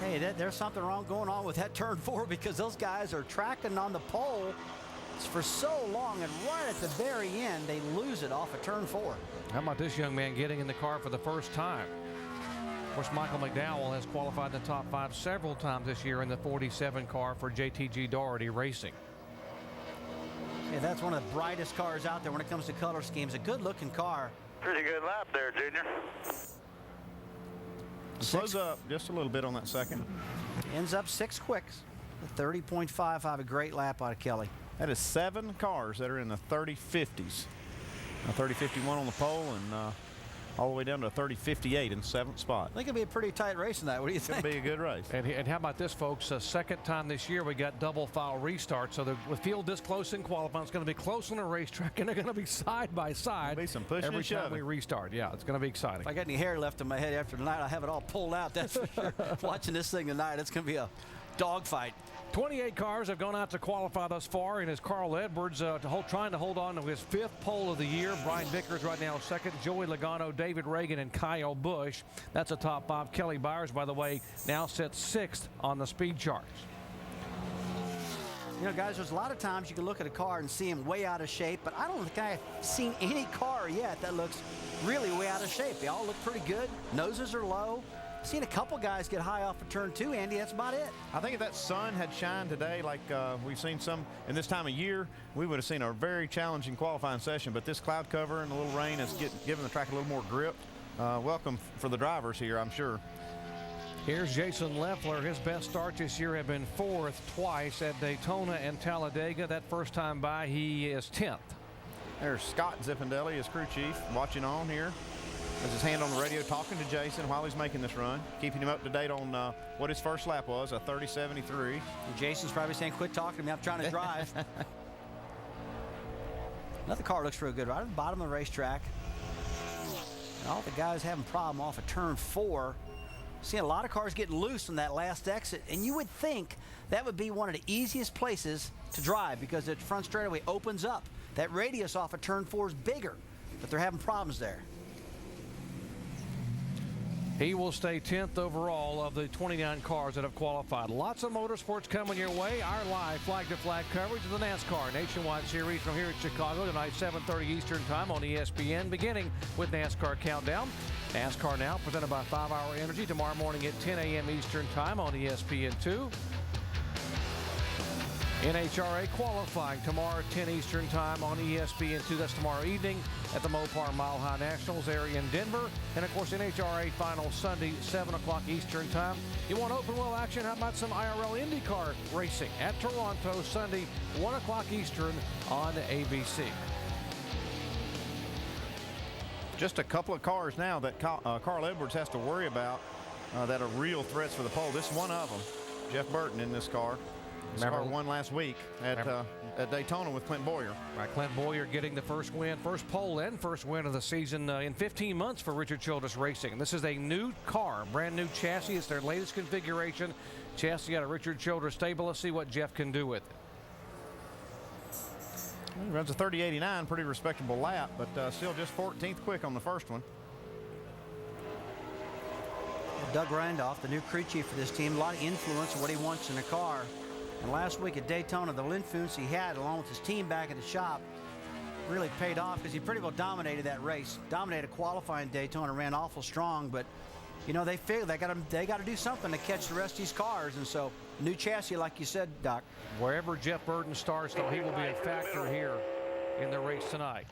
Hey, there's something wrong going on with that turn 4 because those guys are tracking on the pole for so long, and right at the very end, they lose it off of turn 4. How about this young man getting in the car for the first time? Of course, Michael McDowell has qualified in the top 5 several times this year in the 47 car for JTG Daugherty Racing. Yeah, that's one of the brightest cars out there when it comes to color schemes. A good-looking car. Pretty good lap there, Junior. Slows up just a little bit on that second. Ends up 6 quicks. 30.55, a great lap out of Kelly. That is 7 cars that are in the 30-50s. A 30-51 on the pole and all the way down to a 30-58 in 7th spot. I think it'll be a pretty tight race in that. What do you think? It'll be a good race. And how about this, folks? Second time this year we got double file restart. So the field this close in qualifying, it's going to be close on the racetrack, and they're going to be side by side. There'll be some pushing every and time shoving. we restart. Yeah, it's going to be exciting. If I got any hair left in my head after tonight, I'll have it all pulled out. That's for sure. Watching this thing tonight, it's going to be a dogfight. 28 cars have gone out to qualify thus far, and as Carl Edwards trying to hold on to his 5th pole of the year. Brian Vickers right now 2nd, Joey Logano, David Reagan, and Kyle Busch. That's a top 5. Kelly Byers, by the way, now sits 6th on the speed charts. You know, guys, there's a lot of times you can look at a car and see him way out of shape, but I don't think I've seen any car yet that looks really way out of shape. They all look pretty good. Noses are low. Seen a couple guys get high off of turn 2, Andy. That's about it. I think if that sun had shined today, like we've seen some in this time of year, we would have seen a very challenging qualifying session. But this cloud cover and a little rain is giving the track a little more grip. Welcome for the drivers here, I'm sure. Here's Jason Leffler. His best starts this year have been 4th twice at Daytona and Talladega. That first time by, he is 10th. There's Scott Zippindelli, his crew chief, watching on here. Has his hand on the radio talking to Jason while he's making this run, keeping him up to date on what his first lap was, a 30.73. Jason's probably saying, quit talking to me, I'm trying to drive. Another car looks real good right at the bottom of the racetrack. And all the guys having a problem off of turn 4. Seeing a lot of cars getting loose on that last exit, and you would think that would be one of the easiest places to drive because the front straightaway opens up. That radius off of turn 4 is bigger, but they're having problems there. He will stay 10th overall of the 29 cars that have qualified. Lots of motorsports coming your way. Our live flag-to-flag coverage of the NASCAR Nationwide Series from here at Chicago tonight, 7:30 Eastern Time on ESPN, beginning with NASCAR Countdown. NASCAR Now, presented by 5 Hour Energy, tomorrow morning at 10 a.m. Eastern Time on ESPN2. NHRA qualifying tomorrow at 10 Eastern Time on ESPN2. That's tomorrow evening at the Mopar Mile High Nationals area in Denver. And, of course, NHRA final Sunday, 7 o'clock Eastern Time. You want open wheel action? How about some IRL IndyCar racing at Toronto Sunday, 1 o'clock Eastern on ABC. Just a couple of cars now that Carl Edwards has to worry about that are real threats for the pole. This is one of them. Jeff Burton in this car. This car won last week at Daytona with Clint Boyer. Right, Clint Boyer getting the first win, first pole and first win of the season in 15 months for Richard Childress Racing. This is a new car, brand new chassis. It's their latest configuration. Chassis out of Richard Childress stable. Let's see what Jeff can do with it. He runs a 30.89, pretty respectable lap, but still just 14th quick on the first one. Doug Randolph, the new crew chief for this team, a lot of influence on what he wants in a car. And last week at Daytona, the influence he had along with his team back at the shop really paid off because he pretty well dominated that race. Dominated qualifying Daytona, ran awful strong, but you know, they figured they got to do something to catch the rest of these cars. And so new chassis, like you said, Doc. Wherever Jeff Burton starts, though, he will be a factor here in the race tonight.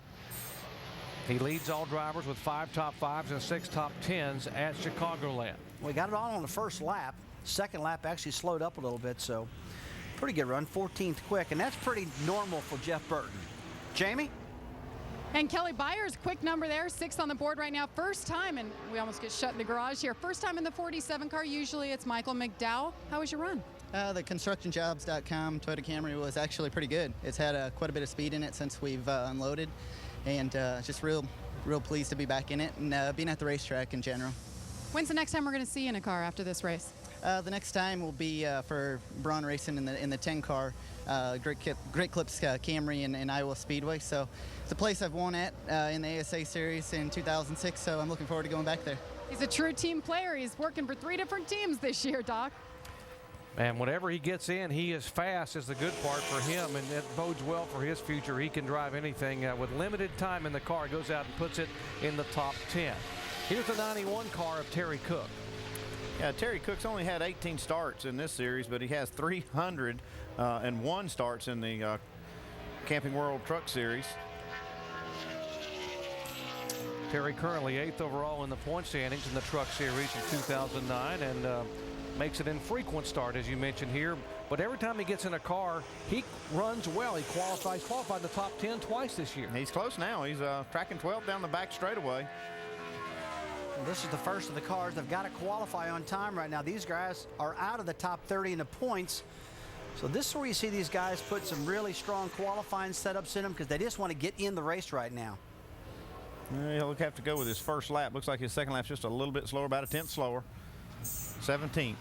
He leads all drivers with 5 top 5s and 6 top 10s at Chicagoland. We got it all on the first lap. Second lap actually slowed up a little bit, so pretty good run, 14th quick, and that's pretty normal for Jeff Burton. Jamie? And Kelly Byers, quick number there, 6th on the board right now. First time, and we almost get shut in the garage here. First time in the 47 car. Usually it's Michael McDowell. How was your run? The constructionjobs.com Toyota Camry was actually pretty good. It's had quite a bit of speed in it since we've unloaded, and just real pleased to be back in it and being at the racetrack in general. When's the next time we're going to see you in a car after this race? The next time will be for Braun Racing in the 10 car, Great Clips Camry in Iowa Speedway. So it's a place I've won at in the ASA series in 2006. So I'm looking forward to going back there. He's a true team player. He's working for 3 different teams this year, Doc. And whenever he gets in, he is fast is the good part for him, and it bodes well for his future. He can drive anything with limited time in the car. Goes out and puts it in the top 10. Here's the 91 car of Terry Cook. Yeah, Terry Cook's only had 18 starts in this series, but he has 301 starts in the Camping World Truck Series. Terry currently 8th overall in the point standings in the Truck Series in 2009, and makes an infrequent start, as you mentioned here. But every time he gets in a car, he runs well. He qualified in the top 10 twice this year. He's close now. He's tracking 12 down the back straightaway. And this is the first of the cars that have got to qualify on time right now. These guys are out of the top 30 in the points. So this is where you see these guys put some really strong qualifying setups in them because they just want to get in the race right now. He'll have to go with his first lap. Looks like his second lap's just a little bit slower, about a tenth slower. 17th.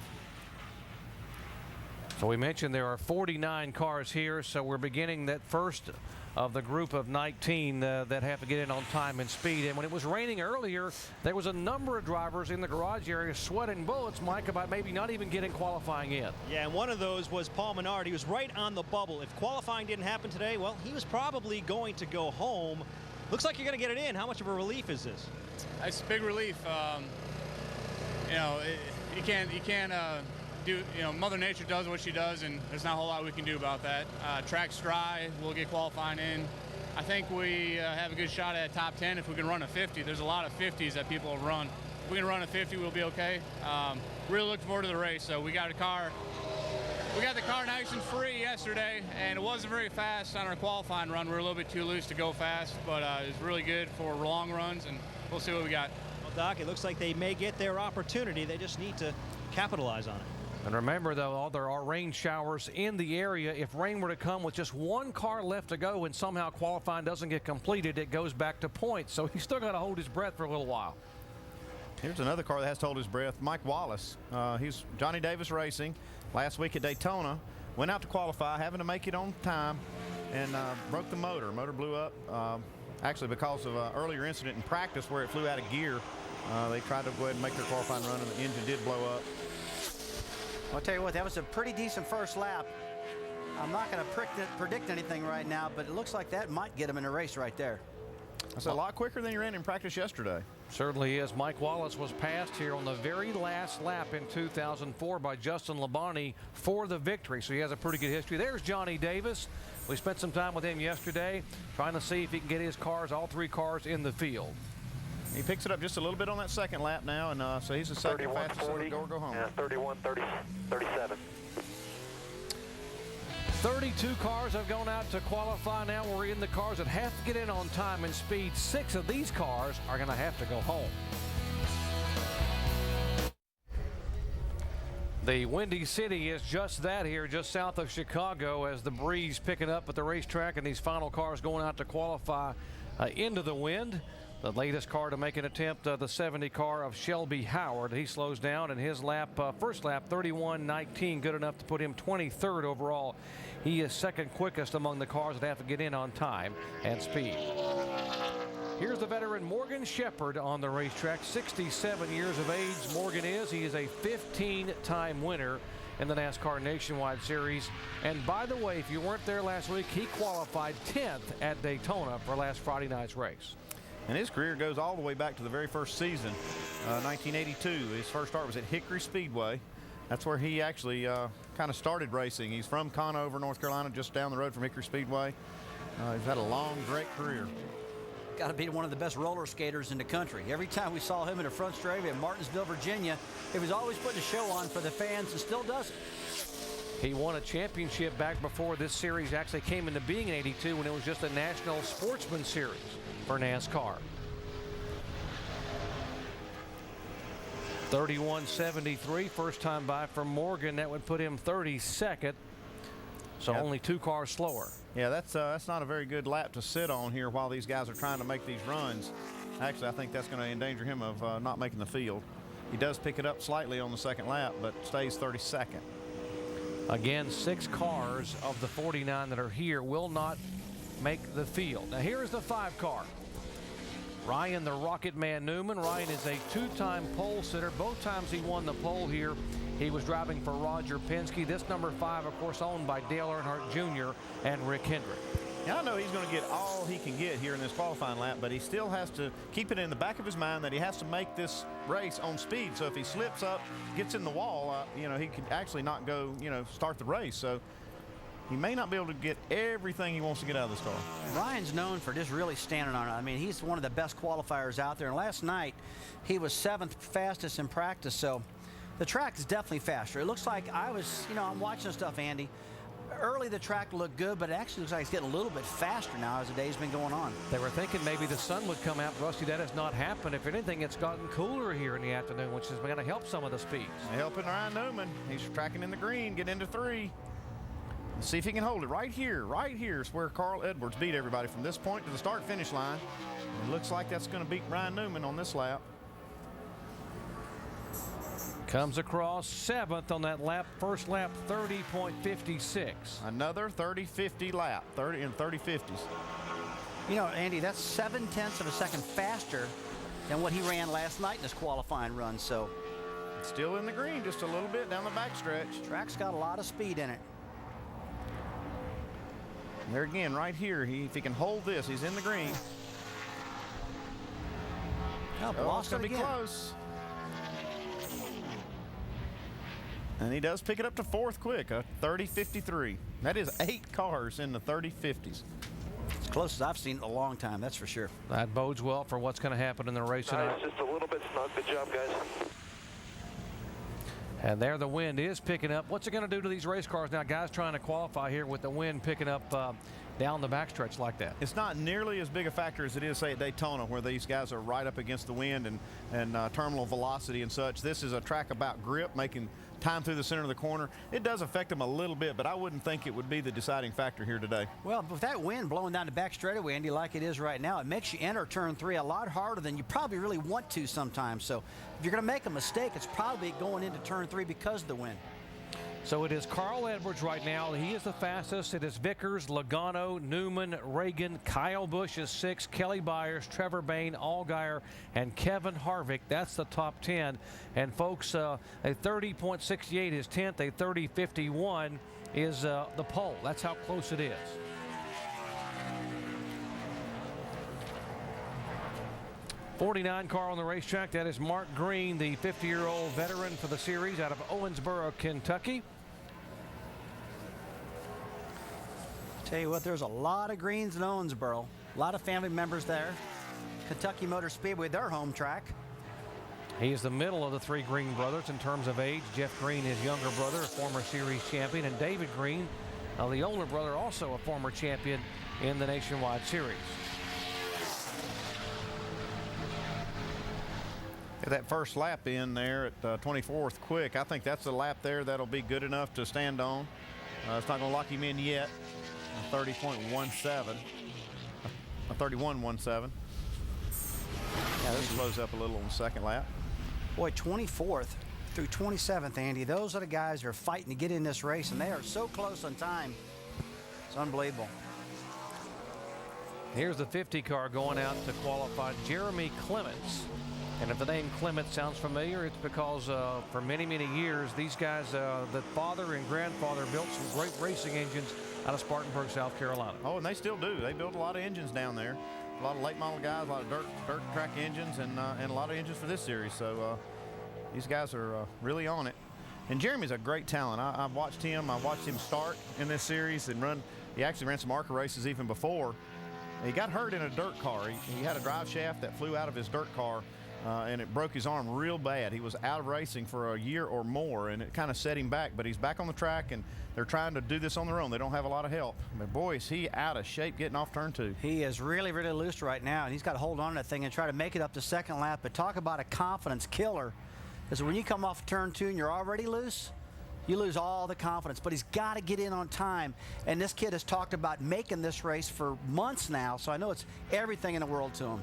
So we mentioned there are 49 cars here, so we're beginning that first of the group of 19 that have to get in on time and speed. And when it was raining earlier, there was a number of drivers in the garage area sweating bullets, Mike, about maybe not even getting qualifying in. Yeah, and one of those was Paul Menard. He was right on the bubble. If qualifying didn't happen today, well, he was probably going to go home. Looks like you're going to get it in. How much of a relief is this? It's a big relief. You know, you can't do, you know, Mother Nature does what she does, and there's not a whole lot we can do about that. Track's dry, we'll get qualifying in. I think we have a good shot at top 10 if we can run a 50. There's a lot of 50s that people have run. If we can run a 50, we'll be okay. Really looking forward to the race. So we got the car nice and free yesterday, and it wasn't very fast on our qualifying run. We were a little bit too loose to go fast, but it was really good for long runs, and we'll see what we got. Well, Doc, it looks like they may get their opportunity. They just need to capitalize on it. And remember, though, there are rain showers in the area. If rain were to come with just one car left to go and somehow qualifying doesn't get completed, it goes back to points. So he's still got to hold his breath for a little while. Here's another car that has to hold his breath, Mike Wallace. He's Johnny Davis Racing. Last week at Daytona, went out to qualify, having to make it on time, and broke the motor. Motor blew up, actually because of an earlier incident in practice where it flew out of gear. They tried to go ahead and make their qualifying run, and the engine did blow up. I'll tell you what, that was a pretty decent first lap. I'm not going to predict anything right now, but it looks like that might get him in a race right there. That's a lot quicker than he ran in practice yesterday. Certainly is. Mike Wallace was passed here on the very last lap in 2004 by Justin Labonte for the victory. So he has a pretty good history. There's Johnny Davis. We spent some time with him yesterday trying to see if he can get his cars, all three cars, in the field. He picks it up just a little bit on that second lap now, and so he's the second fastest, so go home. Yeah, 37. 32 cars have gone out to qualify now. We're in the cars that have to get in on time and speed. 6 of these cars are going to have to go home. The Windy City is just that here, just south of Chicago, as the breeze picking up at the racetrack and these final cars going out to qualify into the wind. The latest car to make an attempt, the 70 car of Shelby Howard. He slows down in his lap, first lap, 31.19, good enough to put him 23rd overall. He is second quickest among the cars that have to get in on time and speed. Here's the veteran Morgan Shepherd on the racetrack, 67 years of age. Morgan is. He is a 15-time winner in the NASCAR Nationwide Series. And by the way, if you weren't there last week, he qualified 10th at Daytona for last Friday night's race. And his career goes all the way back to the very first season, 1982. His first start was at Hickory Speedway. That's where he actually kind of started racing. He's from Conover, North Carolina, just down the road from Hickory Speedway. He's had a long, great career. Got to be one of the best roller skaters in the country. Every time we saw him in the front straightaway at Martinsville, Virginia, he was always putting a show on for the fans and still does it. He won a championship back before this series actually came into being in '82 when it was just a National Sportsman Series for NASCAR. 31.73, first time by for Morgan. That would put him 32nd. So yep. Only 2 cars slower. Yeah, that's not a very good lap to sit on here while these guys are trying to make these runs. Actually, I think that's going to endanger him of not making the field. He does pick it up slightly on the second lap, but stays 32nd. Again, 6 cars of the 49 that are here will not make the field. Now here is the 5 car. Ryan the Rocket Man Newman. Ryan is a 2-time pole sitter. Both times he won the pole here, he was driving for Roger Penske. This number 5, of course, owned by Dale Earnhardt Jr. and Rick Hendrick. Now I know he's going to get all he can get here in this qualifying lap, but he still has to keep it in the back of his mind that he has to make this race on speed. So if he slips up, gets in the wall, you know, he could actually not go, you know, start the race. So he may not be able to get everything he wants to get out of this car. Ryan's known for just really standing on it. I mean, he's one of the best qualifiers out there. And last night, he was 7th fastest in practice. So the track is definitely faster. It looks like I'm watching stuff, Andy. Early the track looked good, but it actually looks like it's getting a little bit faster now as the day's been going on. They were thinking maybe the sun would come out. Rusty, that has not happened. If anything, it's gotten cooler here in the afternoon, which is going to help some of the speeds. Helping Ryan Newman. He's tracking in the green, getting into 3. Let's see if he can hold it. Right here is where Carl Edwards beat everybody from this point to the start-finish line. It looks like that's going to beat Ryan Newman on this lap. Comes across 7th on that lap. First lap, 30.56. Another 30-50 lap, 30 and 30-50s. You know, Andy, that's 0.7 of a second faster than what he ran last night in his qualifying run. So still in the green just a little bit down the backstretch. Track's got a lot of speed in it. There again, right here, if he can hold this, he's in the green. Lost going to be again. close. And he does pick it up to 4th quick, a 30-53. That is 8 cars in the 30-50s. As close as I've seen in a long time, that's for sure. That bodes well for what's going to happen in the race tonight. Just a little bit snug. Good job, guys. And there the wind is picking up. What's it going to do to these race cars now? Guys trying to qualify here with the wind picking up down the backstretch like that. It's not nearly as big a factor as it is, say, at Daytona, where these guys are right up against the wind and terminal velocity and such. This is a track about grip, making time through the center of the corner. It does affect them a little bit, but I wouldn't think it would be the deciding factor here today. Well, with that wind blowing down the back straightaway, Andy, like it is right now, it makes you enter turn 3 a lot harder than you probably really want to sometimes. So if you're going to make a mistake, it's probably going into turn 3 because of the wind. So it is Carl Edwards right now. He is the fastest. It is Vickers, Logano, Newman, Reagan, Kyle Busch is 6, Kelly Byers, Trevor Bayne, Allgaier, and Kevin Harvick. That's the top 10. And folks, a 30.68 is 10th. A 30.51 is the pole. That's how close it is. '49 car on the racetrack. That is Mark Green, the 50-year-old veteran for the series out of Owensboro, Kentucky. Tell you what, there's a lot of greens in Owensboro. A lot of family members there. Kentucky Motor Speedway, their home track. He is the middle of the 3 Green brothers in terms of age. Jeff Green, his younger brother, a former series champion, and David Green, the older brother, also a former champion in the Nationwide Series. Get that first lap in there at 24th quick. I think that's the lap there that'll be good enough to stand on. It's not going to lock him in yet. A 30.17. A 31.17. Yeah, this slows up a little on the second lap. Boy, 24th through 27th, Andy, those are the guys that are fighting to get in this race, and they are so close on time. It's unbelievable. Here's the 50 car going out to qualify Jeremy Clements. And if the name Clement sounds familiar, it's because for many, many years, these guys, the father and grandfather built some great racing engines out of Spartanburg, South Carolina. Oh, and they still do. They build a lot of engines down there. A lot of late model guys, a lot of dirt track engines, and a lot of engines for this series. So these guys are really on it. And Jeremy's a great talent. I've watched him. I watched him start in this series and run. He actually ran some ARCA races even before. He got hurt in a dirt car. He had a drive shaft that flew out of his dirt car. And it broke his arm real bad. He was out of racing for a year or more, and it kind of set him back. But he's back on the track, and they're trying to do this on their own. They don't have a lot of help. But boy, is he out of shape getting off turn 2. He is really, really loose right now, and he's got to hold on to that thing and try to make it up the second lap. But talk about a confidence killer. Because when you come off turn 2 and you're already loose, you lose all the confidence. But he's got to get in on time. And this kid has talked about making this race for months now, so I know it's everything in the world to him.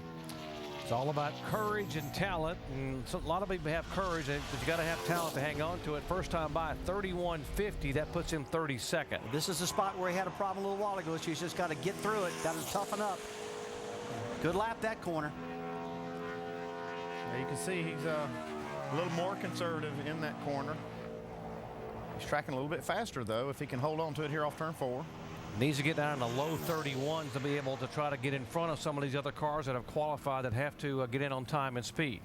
It's all about courage and talent, and so a lot of people have courage, but you got to have talent to hang on to it. First time by 31.50, that puts him 32nd. This is the spot where he had a problem a little while ago. He's just got to get through it, got to toughen up. Good lap that corner. Yeah, you can see he's a little more conservative in that corner. He's tracking a little bit faster, though, if he can hold on to it here off turn 4. Needs to get down in the low 31s to be able to try to get in front of some of these other cars that have qualified that have to get in on time and speed.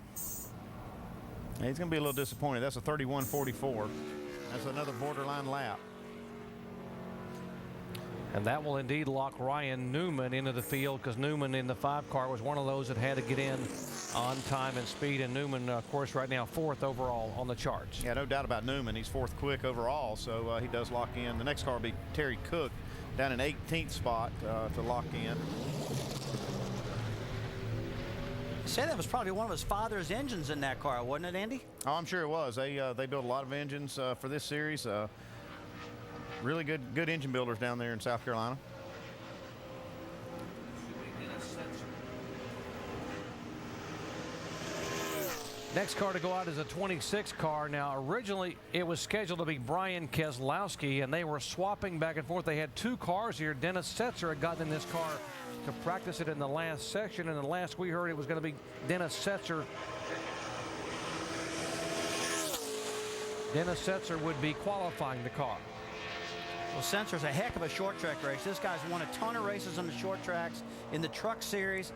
Yeah, he's going to be a little disappointed. That's a 31.44. That's another borderline lap. And that will indeed lock Ryan Newman into the field, because Newman in the 5 car was one of those that had to get in on time and speed. And Newman, of course, right now 4th overall on the charts. Yeah, no doubt about Newman. He's 4th quick overall, so he does lock in. The next car will be Terry Cook down in 18th spot to lock in. Say that was probably one of his father's engines in that car, wasn't it, Andy? Oh, I'm sure it was. They built a lot of engines for this series. Really good engine builders down there in South Carolina. Next car to go out is a 26 car. Now, originally it was scheduled to be Brian Keselowski, and they were swapping back and forth. They had 2 cars here. Dennis Setzer had gotten in this car to practice it in the last section, and the last we heard it was going to be Dennis Setzer. Dennis Setzer would be qualifying the car. Well, Setzer's a heck of a short track race. This guy's won a ton of races on the short tracks in the truck series.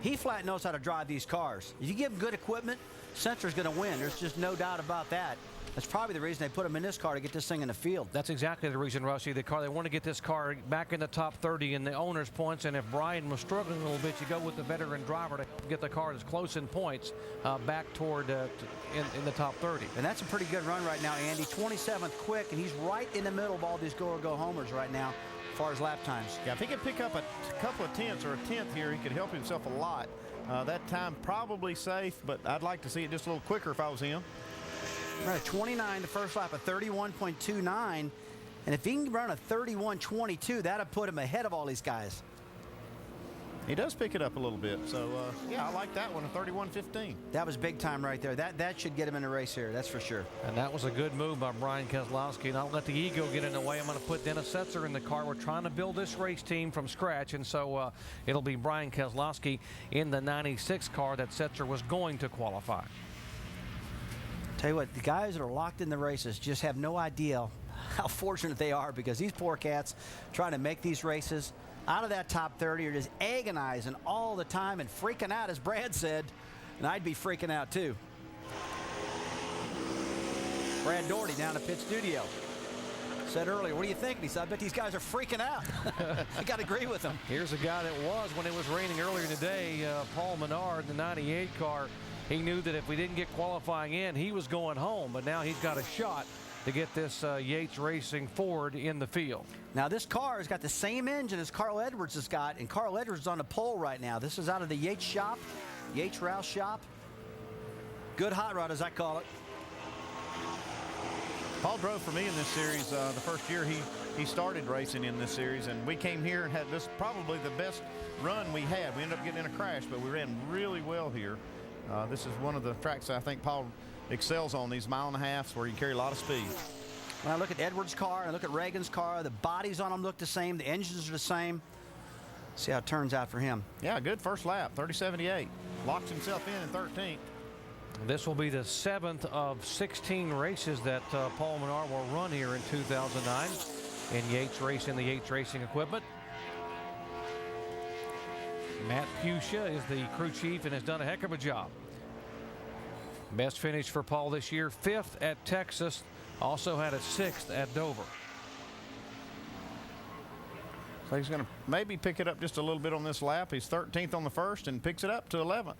He flat knows how to drive these cars. If you give him good equipment, Setzer's going to win. There's just no doubt about that. That's probably the reason they put him in this car, to get this thing in the field. That's exactly the reason, Rusty. They want to get this car back in the top 30 in the owner's points, and if Brian was struggling a little bit, you go with the veteran driver to get the car as close in points back toward in the top 30. And that's a pretty good run right now, Andy. 27th quick, and he's right in the middle of all these go-or-go-homers right now as far as lap times. Yeah, if he could pick up a couple of tenths or a 10th here, he could help himself a lot. That time probably safe, but I'd like to see it just a little quicker if I was him. Right, 29 the first lap, a 31.29, and if he can run a 31.22, that'll put him ahead of all these guys. He does pick it up a little bit, so yeah, I like that one, a 31.15. That was big time right there. That should get him in a race here, that's for sure. And that was a good move by Brian Keselowski. Not let the ego get in the way. I'm going to put Dennis Setzer in the car. We're trying to build this race team from scratch, and so it'll be Brian Keselowski in the 96 car that Setzer was going to qualify. Tell you what, the guys that are locked in the races just have no idea how fortunate they are, because these poor cats trying to make these races out of that top 30 are just agonizing all the time and freaking out, as Brad said, and I'd be freaking out too. Brad Doherty down at pit studio said earlier, what do you think? And he said, I bet these guys are freaking out. I got to agree with him. Here's a guy that was, when it was raining earlier today, Paul Menard, the 98 car. He knew that if we didn't get qualifying in, he was going home, but now he's got a shot to get this Yates Racing Ford in the field. Now this car has got the same engine as Carl Edwards has got, and Carl Edwards is on the pole right now. This is out of the Yates shop, Yates Rouse shop. Good hot rod, as I call it. Paul drove for me in this series the first year he started racing in this series, and we came here and had this probably the best run we had. We ended up getting in a crash, but we ran really well here. This is one of the tracks I think Paul excels on, these 1.5 miles where you carry a lot of speed. When I look at Edwards' car and I look at Reagan's car, the bodies on them look the same, the engines are the same. See how it turns out for him. Yeah, good first lap, 30.78. Locks himself in 13th. This will be the 7th of 16 races that Paul Menard will run here in 2009 in Yates Racing, the Yates Racing equipment. Matt Pucia is the crew chief and has done a heck of a job. Best finish for Paul this year, 5th at Texas, also had a 6th at Dover. So he's going to maybe pick it up just a little bit on this lap. He's 13th on the first and picks it up to 11th.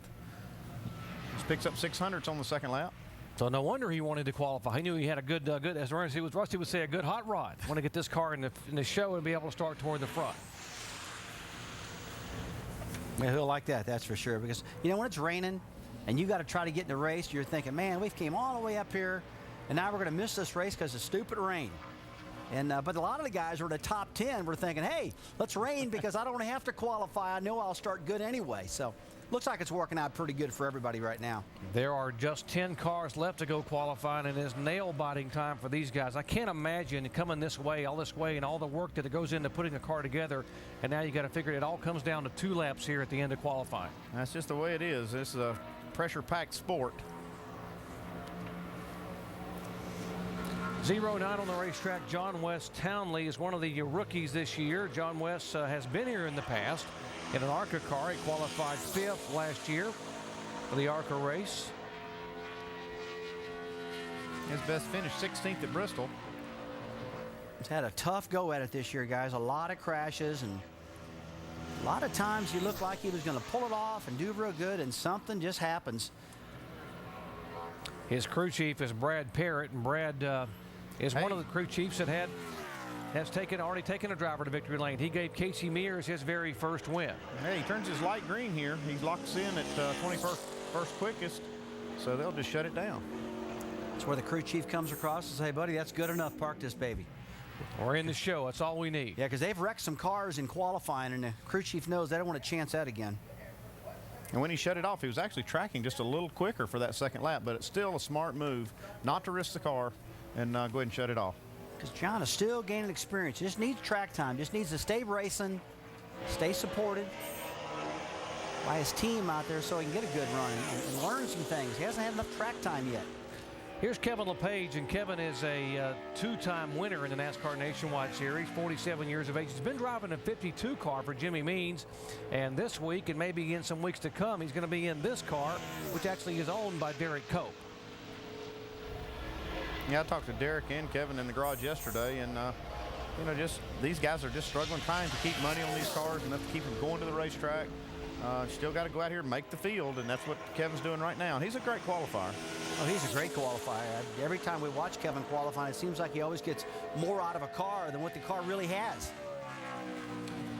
Just picks up 600ths on the second lap. So no wonder he wanted to qualify. He knew he had a good, as Rusty would say, a good hot rod. Want to get this car in the show and be able to start toward the front. Yeah, he'll like that, that's for sure. Because, you know, when it's raining and you got to try to get in the race, you're thinking, man, we've came all the way up here, and now we're going to miss this race because of stupid rain. And but a lot of the guys are in the top 10. We're thinking, hey, let's rain because I don't have to qualify. I know I'll start good anyway. So looks like it's working out pretty good for everybody right now. There are just 10 cars left to go qualifying, and it's nail-biting time for these guys. I can't imagine coming this way, and all the work that goes into putting a car together, and now you got to figure it all comes down to 2 laps here at the end of qualifying. That's just the way it is. This is a pressure-packed sport. 09 on the racetrack. John West Townley is one of the rookies this year. John West has been here in the past in an ARCA car. He qualified 5th last year for the ARCA race. His best finish, 16th at Bristol. He's had a tough go at it this year, guys. A lot of crashes, and a lot of times he looked like he was going to pull it off and do real good, and something just happens. His crew chief is Brad Parrott, and Brad is one of the crew chiefs that has already taken a driver to victory lane. He gave Casey Mears his very first win. Hey, he turns his light green here. He locks in at 21st quickest, so they'll just shut it down. That's where the crew chief comes across and say, hey, buddy, that's good enough. Park this baby. We're in the show. That's all we need. Yeah, because they've wrecked some cars in qualifying, and the crew chief knows they don't want to chance that again. And when he shut it off, he was actually tracking just a little quicker for that second lap, but it's still a smart move not to risk the car and go ahead and shut it off. Because John is still gaining experience. Just needs track time. Just needs to stay racing, stay supported by his team out there so he can get a good run and learn some things. He hasn't had enough track time yet. Here's Kevin LePage, and Kevin is a two-time winner in the NASCAR Nationwide Series, 47 years of age. He's been driving a 52 car for Jimmy Means, and this week and maybe in some weeks to come, he's going to be in this car, which actually is owned by Derek Cope. Yeah, I talked to Derek and Kevin in the garage yesterday, and just these guys are just struggling trying to keep money on these cars enough to keep them going to the racetrack. Still got to go out here and make the field, and that's what Kevin's doing right now. And he's a great qualifier. Oh, he's a great qualifier. Every time we watch Kevin qualify, it seems like he always gets more out of a car than what the car really has.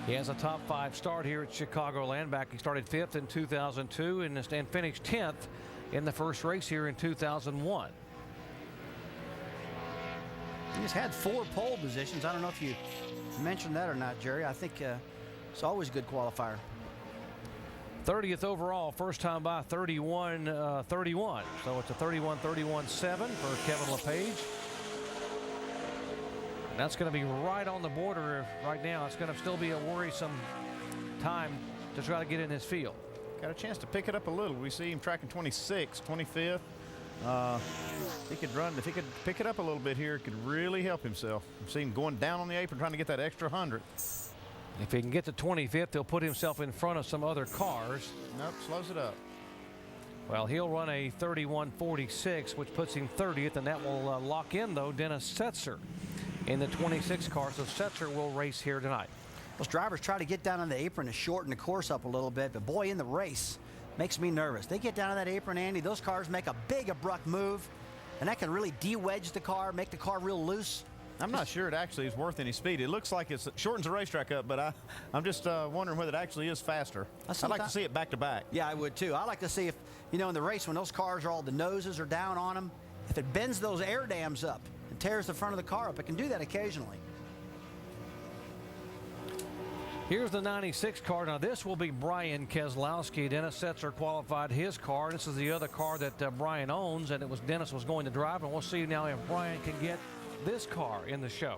He has a top 5 start here at Chicagoland. He started 5th in 2002 and finished 10th in the first race here in 2001. He's had 4 pole positions. I don't know if you mentioned that or not, Jerry. I think it's always a good qualifier. 30th overall, first time by 31-31. So it's a 31-31-7 for Kevin LePage. And that's going to be right on the border right now. It's going to still be a worrisome time to try to get in this field. Got a chance to pick it up a little. We see him tracking 26th, 25th. If he could pick it up a little bit here, it could really help himself. See him going down on the apron trying to get that extra 100. If he can get to 25th, he'll put himself in front of some other cars. Nope, slows it up. Well, he'll run a 31-46, which puts him 30th, and that will lock in, though, Dennis Setzer in the 26 car. So Setzer will race here tonight. Those drivers try to get down on the apron to shorten the course up a little bit, but boy, in the race, makes me nervous. They get down on that apron, Andy, those cars make a big abrupt move, and that can really de-wedge the car, make the car real loose. I'm not sure it actually is worth any speed. It looks like it shortens the racetrack up, but I'm just wondering whether it actually is faster. I'd like to see it back to back. Yeah, I would too. I like to see if, in the race when those cars are all the noses are down on them, if it bends those air dams up and tears the front of the car up. It can do that occasionally. Here's the 96 car. Now this will be Brian Keselowski. Dennis Setzer qualified his car. This is the other car that Brian owns, and Dennis was going to drive, and we'll see now if Brian can get this car in the show.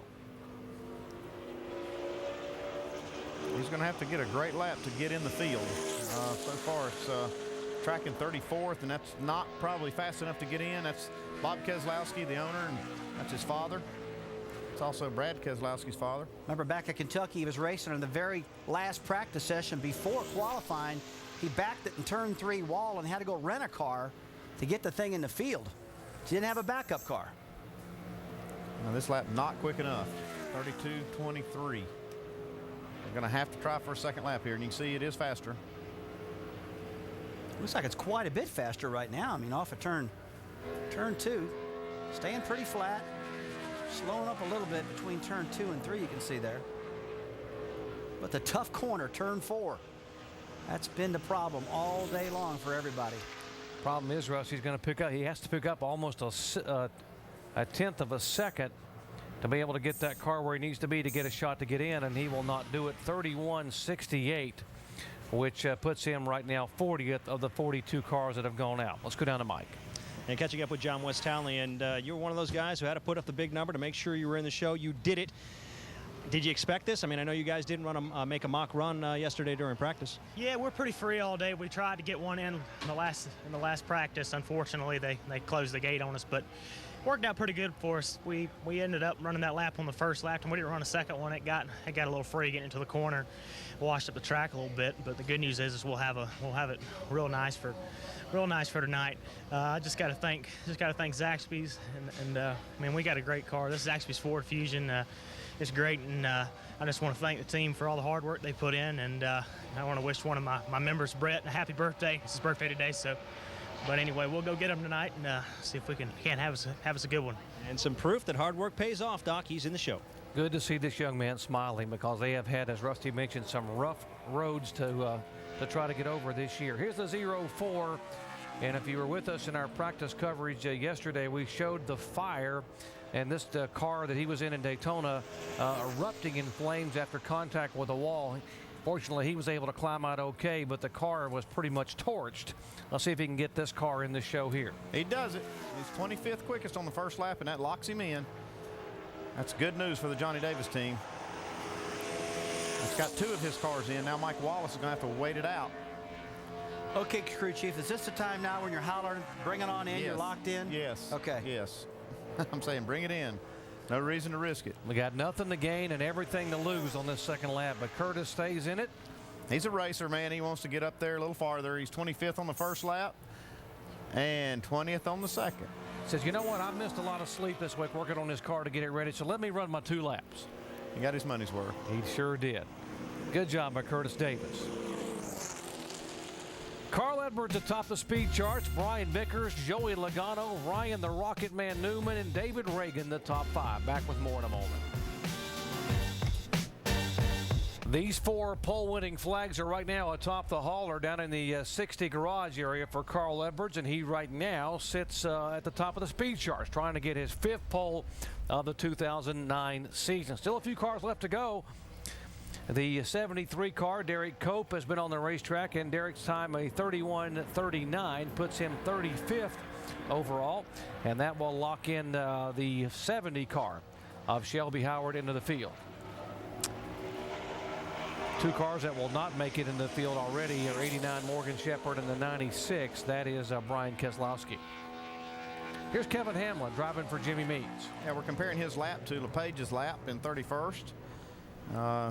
He's going to have to get a great lap to get in the field. So far it's tracking 34th, and that's not probably fast enough to get in. That's Bob Keselowski, the owner, and that's his father. It's also Brad Keselowski's father. Remember back at Kentucky, he was racing in the very last practice session before qualifying. He backed it in turn 3 wall and had to go rent a car to get the thing in the field. He didn't have a backup car. Now this lap not quick enough. 32.23. They're going to have to try for a second lap here, and you can see it is faster. Looks like it's quite a bit faster right now. I mean, off of turn 2, staying pretty flat, slowing up a little bit between turn 2 and 3. You can see there. But the tough corner, turn 4, that's been the problem all day long for everybody. Problem is, Russ, he's going to pick up. He has to pick up almost a 1/10 of a second to be able to get that car where he needs to be to get a shot to get in, and he will not do it. 31.68, which puts him right now 40th of the 42 cars that have gone out. Let's go down to Mike. And catching up with John West Townley, and you were one of those guys who had to put up the big number to make sure you were in the show. You did it. Did you expect this? I mean, I know you guys didn't make a mock run yesterday during practice. Yeah, we're pretty free all day. We tried to get one in the last practice. Unfortunately, they closed the gate on us, but worked out pretty good for us. We ended up running that lap on the first lap, and we didn't run a second one. It got a little free getting into the corner, washed up the track a little bit. But the good news is we'll have it real nice for tonight. I just got to thank Zaxby's, and I mean, we got a great car. This is Zaxby's Ford Fusion. It's great, and I just want to thank the team for all the hard work they put in, and I want to wish one of my members, Brett, a happy birthday. It's his birthday today, so. But anyway, we'll go get him tonight and see if we can have us a good one. And some proof that hard work pays off, Doc. He's in the show. Good to see this young man smiling, because they have had, as Rusty mentioned, some rough roads to try to get over this year. Here's the 0-4, and if you were with us in our practice coverage yesterday, we showed the fire, and this car that he was in Daytona erupting in flames after contact with a wall. Fortunately, he was able to climb out okay, but the car was pretty much torched. Let's see if he can get this car in the show here. He does it. He's 25th quickest on the first lap, and that locks him in. That's good news for the Johnny Davis team. He's got 2 of his cars in. Now Mike Wallace is going to have to wait it out. Okay, crew chief, is this the time now when you're hollering, bring it on in, Yes. you're locked in? Yes. Okay. Yes. I'm saying bring it in. No reason to risk it. We got nothing to gain and everything to lose on this second lap, but Curtis stays in it. He's a racer, man. He wants to get up there a little farther. He's 25th on the first lap and 20th on the second. Says, you know what? I missed a lot of sleep this week working on this car to get it ready, so let me run my 2 laps. He got his money's worth. He sure did. Good job by Curtis Davis. Carl Edwards atop the speed charts. Brian Vickers, Joey Logano, Ryan the Rocket Man Newman, and David Reagan, the top 5. Back with more in a moment. These 4 pole-winning flags are right now atop the hauler down in the 60 garage area for Carl Edwards, and he right now sits at the top of the speed charts, trying to get his 5th pole of the 2009 season. Still a few cars left to go. The 73 car, Derek Cope, has been on the racetrack, and Derek's time, a 31:39, puts him 35th overall, and that will lock in the 70 car of Shelby Howard into the field. 2 cars that will not make it in the field already are 89 Morgan Shepherd and the 96. That is Brian Keselowski. Here's Kevin Hamlin driving for Jimmy Means. Yeah, we're comparing his lap to LePage's lap in 31st.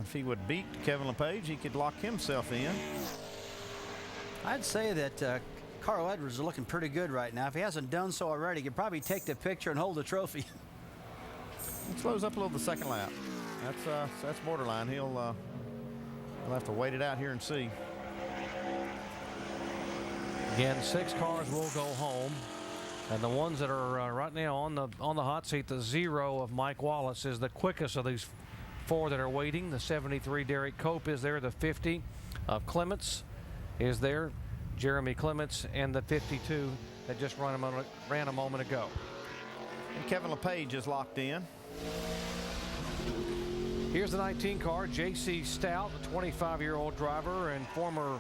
If he would beat Kevin LePage, he could lock himself in. I'd say that Carl Edwards is looking pretty good right now. If he hasn't done so already, he could probably take the picture and hold the trophy. He slows up a little the second lap. That's borderline. He'll have to wait it out here and see. Again, 6 cars will go home, and the ones that are right now on the hot seat, the 0 of Mike Wallace is the quickest of these 4 that are waiting. The 73 Derek Cope is there. The 50 of Clements is there. Jeremy Clements, and the 52 that just ran a moment ago. And Kevin LePage is locked in. Here's the 19 car, J.C. Stout, a 25-year-old driver and former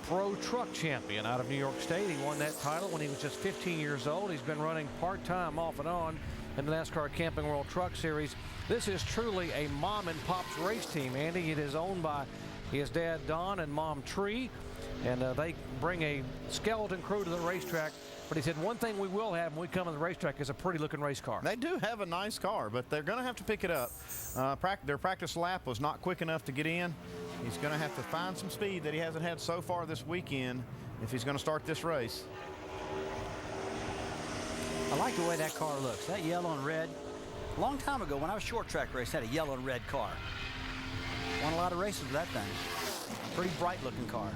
pro truck champion out of New York State. He won that title when he was just 15 years old. He's been running part-time off and on in the NASCAR Camping World Truck Series. This is truly a mom and pop's race team, Andy. It is owned by his dad, Don, and mom, Tree, and they bring a skeleton crew to the racetrack. But he said one thing we will have when we come to the racetrack is a pretty-looking race car. They do have a nice car, but they're going to have to pick it up. Their practice lap was not quick enough to get in. He's going to have to find some speed that he hasn't had so far this weekend if he's going to start this race. I like the way that car looks. That yellow and red. A long time ago, when I was short track race, I had a yellow and red car. Won a lot of races with that thing. Pretty bright-looking car.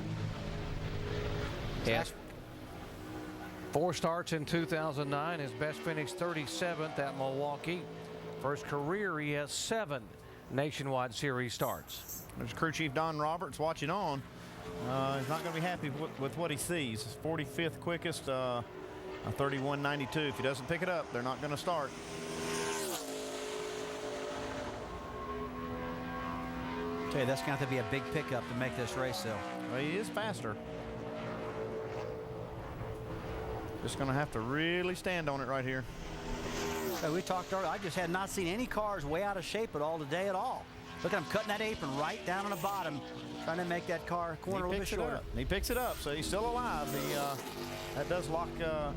Yes. 4 starts in 2009. His best finish 37th at Milwaukee. First career, he has 7 Nationwide Series starts. There's crew chief Don Roberts watching on. He's not going to be happy with what he sees. 45th quickest, a 31.92. If he doesn't pick it up, they're not going to start. Tell you, that's going to have to be a big pickup to make this race, though. Well, he is faster. Just going to have to really stand on it right here. So we talked earlier. I just had not seen any cars way out of shape at all today at all. Look at him cutting that apron right down on the bottom, trying to make that car corner a little bit shorter. He picks it up, so he's still alive. That does lock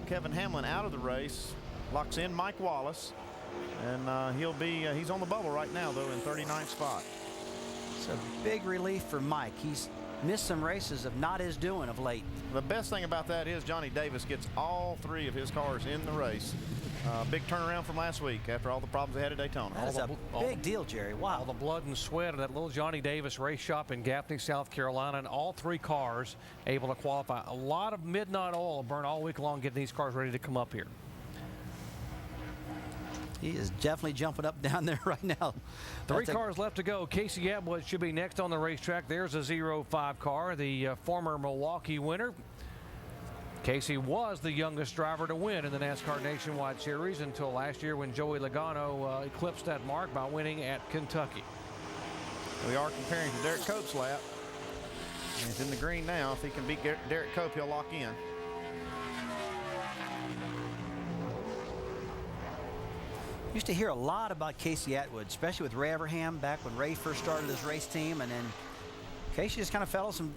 Kevin Hamlin out of the race. locks in Mike Wallace. And he's on the bubble right now, though, in 39th spot. It's a big relief for Mike. He's missed some races of not his doing of late. The best thing about that is Johnny Davis gets all 3 of his cars in the race. Big turnaround from last week after all the problems they had at Daytona. That's a big deal, Jerry. Wow. All the blood and sweat of that little Johnny Davis race shop in Gaffney, South Carolina, and all 3 cars able to qualify. A lot of midnight oil burned all week long getting these cars ready to come up here. He is definitely jumping up down there right now. 3 cars left to go. Casey Atwood should be next on the racetrack. There's a 05 car, the former Milwaukee winner. Casey was the youngest driver to win in the NASCAR Nationwide Series until last year when Joey Logano eclipsed that mark by winning at Kentucky. We are comparing to Derek Cope's lap. And he's in the green now. If he can beat Derek Cope, he'll lock in. Used to hear a lot about Casey Atwood, especially with Ray Everham back when Ray first started his race team, and then Casey just kind of fell some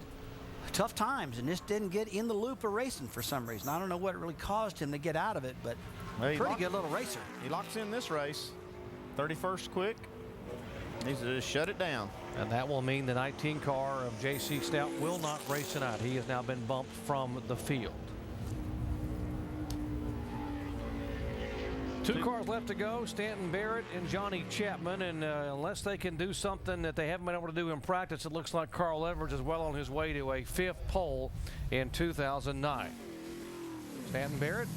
tough times and just didn't get in the loop of racing for some reason. I don't know what really caused him to get out of it, but pretty good little racer. He locks in this race. 31st quick. Needs to just shut it down. And that will mean the 19 car of J.C. Stout will not race tonight. He has now been bumped from the field. 2 cars left to go, Stanton Barrett and Johnny Chapman, and unless they can do something that they haven't been able to do in practice, it looks like Carl Edwards is well on his way to a 5th pole in 2009. Stanton Barrett,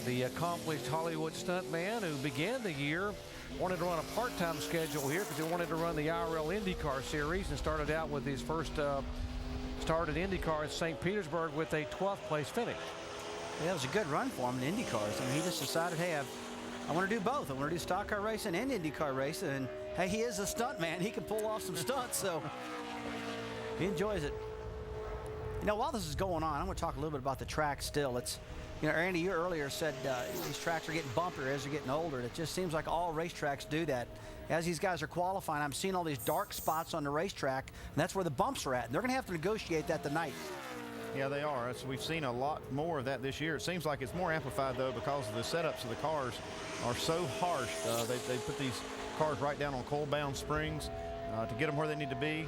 the accomplished Hollywood stuntman who began the year, wanted to run a part-time schedule here because he wanted to run the IRL IndyCar series and started out with his first start at IndyCar at St. Petersburg with a 12th place finish. Yeah, it was a good run for him in IndyCars. I mean, he just decided, hey, I want to do both. I want to do stock car racing and IndyCar racing. And hey, he is a stunt man. He can pull off some stunts, so he enjoys it. You know, while this is going on, I'm going to talk a little bit about the track still. It's, you know, Randy, you earlier said these tracks are getting bumpier as they're getting older. It just seems like all racetracks do that. As these guys are qualifying, I'm seeing all these dark spots on the racetrack, and that's where the bumps are at. And they're going to have to negotiate that tonight. Yeah, they are. We've seen a lot more of that this year. It seems like it's more amplified, though, because the setups of the cars are so harsh. They put these cars right down on coil-bound springs to get them where they need to be.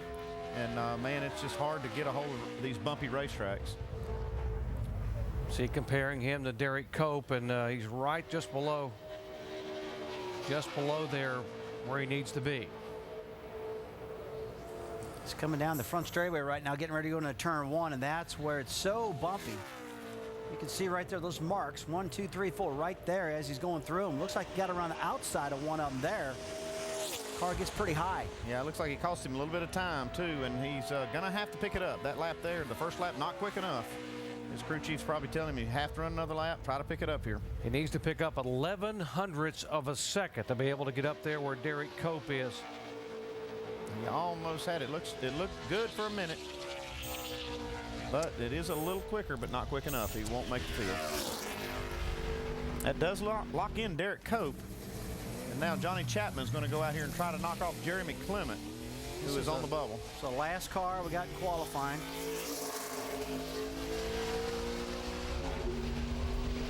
And, man, it's just hard to get a hold of these bumpy racetracks. See, comparing him to Derek Cope, and he's right just below there where he needs to be. He's coming down the front straightaway right now, getting ready to go into turn 1, and that's where it's so bumpy. You can see right there those marks, 1, 2, 3, 4, right there as he's going through them. Looks like he got around the outside of one of them there. Car gets pretty high. Yeah, it looks like it cost him a little bit of time, too, and he's going to have to pick it up. That lap there, the first lap, not quick enough. His crew chief's probably telling him you have to run another lap, try to pick it up here. He needs to pick up 11 hundredths of a second to be able to get up there where Derek Cope is. He almost had it. It looked good for a minute, but it is a little quicker, but not quick enough. He won't make the field. That does lock in Derek Cope, and now Johnny Chapman is going to go out here and try to knock off Jeremy Clement, who is on the bubble. So last car we got in qualifying.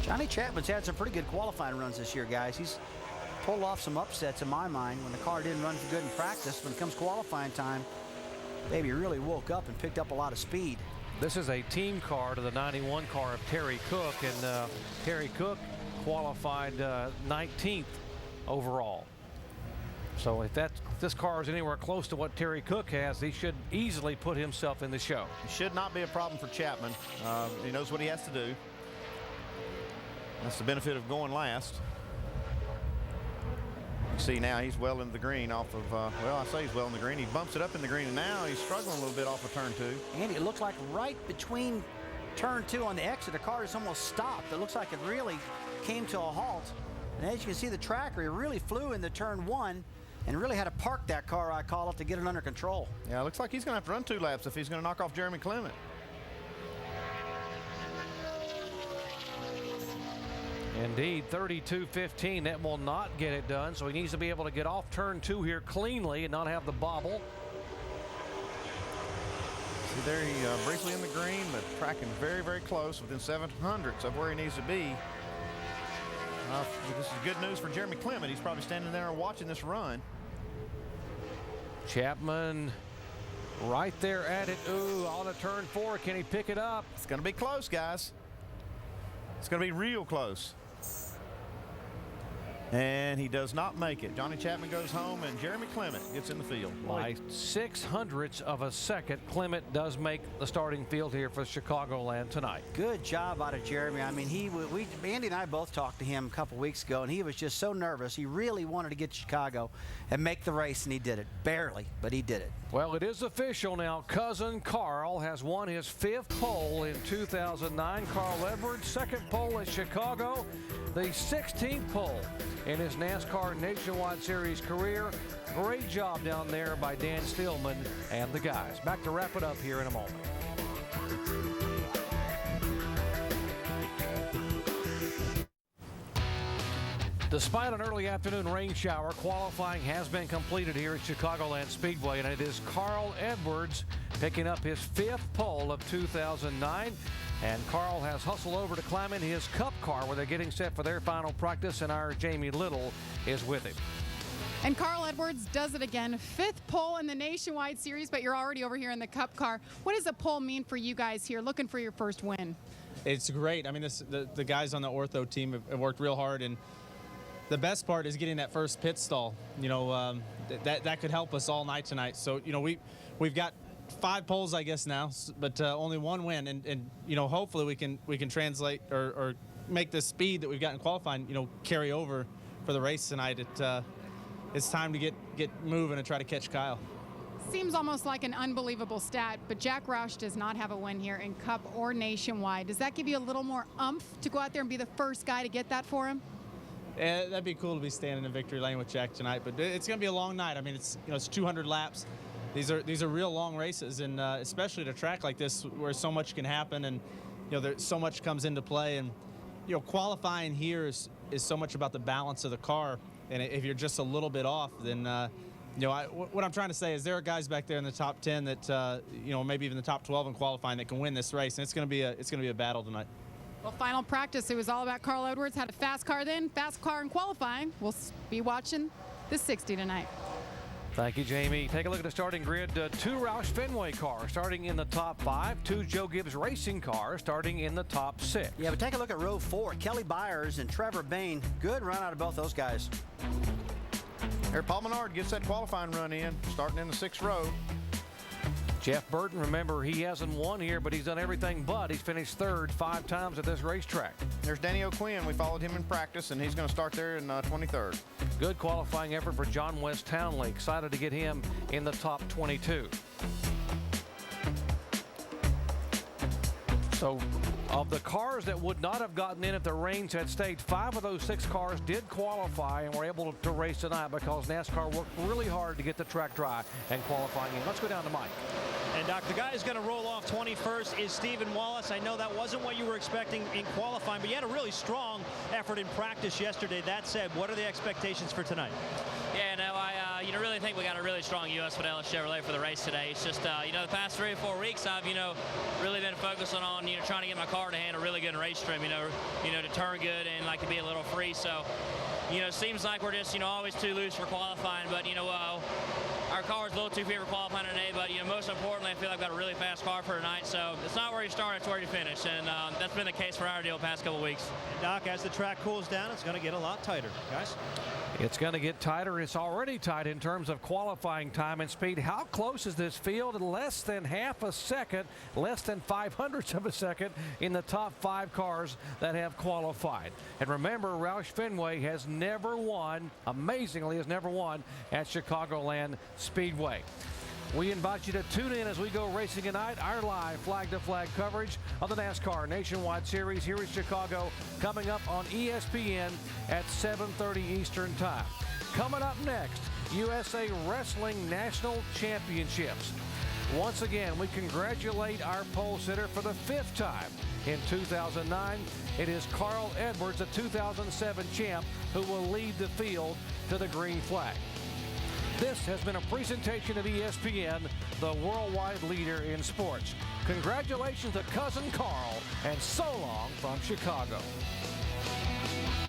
Johnny Chapman's had some pretty good qualifying runs this year, guys. He's pulled off some upsets in my mind when the car didn't run good in practice. When it comes qualifying time, baby really woke up and picked up a lot of speed. This is a team car to the 91 car of Terry Cook, and Terry Cook qualified 19th overall. So if this car is anywhere close to what Terry Cook has, he should easily put himself in the show. It should not be a problem for Chapman. He knows what he has to do. That's the benefit of going last. You see now he's well into the green off of, well, I say he's well in the green. He bumps it up in the green, and now he's struggling a little bit off of turn 2. And it looked like right between turn 2 on the exit, the car just almost stopped. It looks like it really came to a halt. And as you can see, the tracker, he really flew into turn 1 and really had to park that car, I call it, to get it under control. Yeah, it looks like he's going to have to run 2 laps if he's going to knock off Jeremy Clement. Indeed, 32.15. That will not get it done, so he needs to be able to get off turn 2 here cleanly and not have the bobble. See there, he briefly in the green, but tracking very, very close, within 700ths of where he needs to be. This is good news for Jeremy Clement. He's probably standing there watching this run. Chapman right there at it. Ooh, on a turn 4. Can he pick it up? It's going to be close, guys. It's going to be real close. And he does not make it. Johnny Chapman goes home, and Jeremy Clement gets in the field. By 0.06 of a second, Clement does make the starting field here for Chicagoland tonight. Good job out of Jeremy. I mean, Andy and I both talked to him a couple weeks ago, and he was just so nervous. He really wanted to get to Chicago and make the race, and he did it. Barely, but he did it. Well, it is official now. Cousin Carl has won his 5th pole in 2009. Carl Edwards, 2nd pole at Chicago, the 16th pole in his NASCAR Nationwide Series career. Great job down there by Dan Stillman and the guys. Back to wrap it up here in a moment. Despite an early afternoon rain shower, qualifying has been completed here at Chicagoland Speedway, and it is Carl Edwards picking up his 5th pole of 2009. And Carl has hustled over to climb in his Cup car where they're getting set for their final practice, and our Jamie Little is with him. And Carl Edwards does it again. 5th pole in the Nationwide Series, but you're already over here in the Cup car. What does a pole mean for you guys here, looking for your first win? It's great. I mean, the guys on the Ortho team have worked real hard, and the best part is getting that first pit stall. You know, that could help us all night tonight. So, you know, we've got 5 poles, I guess, now, but only 1 win, and you know, hopefully we can translate or make the speed that we've got in qualifying, you know, carry over for the race tonight. It's time to get moving and try to catch Kyle. Seems almost like an unbelievable stat, but Jack Roush does not have a win here in Cup or Nationwide. Does that give you a little more oomph to go out there and be the first guy to get that for him? Yeah, that'd be cool to be standing in victory lane with Jack tonight, but it's going to be a long night. I mean, it's 200 laps. These are real long races, and especially at a track like this where so much can happen, and you know, there's so much comes into play, and you know, qualifying here is so much about the balance of the car, and if you're just a little bit off, then you know, what I'm trying to say is there are guys back there in the top 10 that you know, maybe even the top 12 in qualifying that can win this race, and it's going to be a battle tonight. Well, final practice, it was all about Carl Edwards. Had a fast car then, fast car in qualifying. We'll be watching the 60 tonight. Thank you, Jamie. Take a look at the starting grid. 2 Roush Fenway cars starting in the top 5. 2 Joe Gibbs Racing cars starting in the top 6. Yeah, but take a look at row 4. Kelly Byers and Trevor Bain. Good run out of both those guys. There, Paul Menard gets that qualifying run in, starting in the 6th row. Jeff Burton, remember, he hasn't won here, but he's done everything but. He's finished 3rd 5 times at this racetrack. There's Danny O'Quinn. We followed him in practice, and he's going to start there in 23rd. Good qualifying effort for John West Townley. Excited to get him in the top 22. So, of the cars that would not have gotten in if the rains had stayed, 5 of those 6 cars did qualify and were able to race tonight because NASCAR worked really hard to get the track dry and qualifying in. Let's go down to Mike. And Doc, the guy who's going to roll off 21st is Stephen Wallace. I know that wasn't what you were expecting in qualifying, but you had a really strong effort in practice yesterday. That said, what are the expectations for tonight? Yeah, no, I really think we got a really strong U.S. Fidelis Chevrolet for the race today. It's just, you know, the past 3 or 4 weeks, I've, really been focusing on, trying to get my car to handle really good in race trim, to turn good and like to be a little free. So, it seems like we're just, always too loose for qualifying, but, our car's a little too free for qualifying today, but most importantly, I feel like I've got a really fast car for tonight. So it's not where you start, it's where you finish, and that's been the case for our deal the past couple weeks. And Doc, as the track cools down, it's going to get a lot tighter, guys. It's going to get tighter. It's already tight in terms of qualifying time and speed. How close is this field? Less than half a second, less than 5/100ths of a second in the top 5 cars that have qualified. And remember, Roush Fenway has never won, amazingly has never won at Chicagoland Speedway. We invite you to tune in as we go racing tonight. Our live flag-to-flag coverage of the NASCAR Nationwide Series here in Chicago, coming up on ESPN at 7:30 Eastern Time. Coming up next, USA Wrestling National Championships. Once again, we congratulate our pole sitter for the 5th time in 2009. It is Carl Edwards, the 2007 champ, who will lead the field to the green flag. This has been a presentation of ESPN, the worldwide leader in sports. Congratulations to Cousin Carl, and so long from Chicago.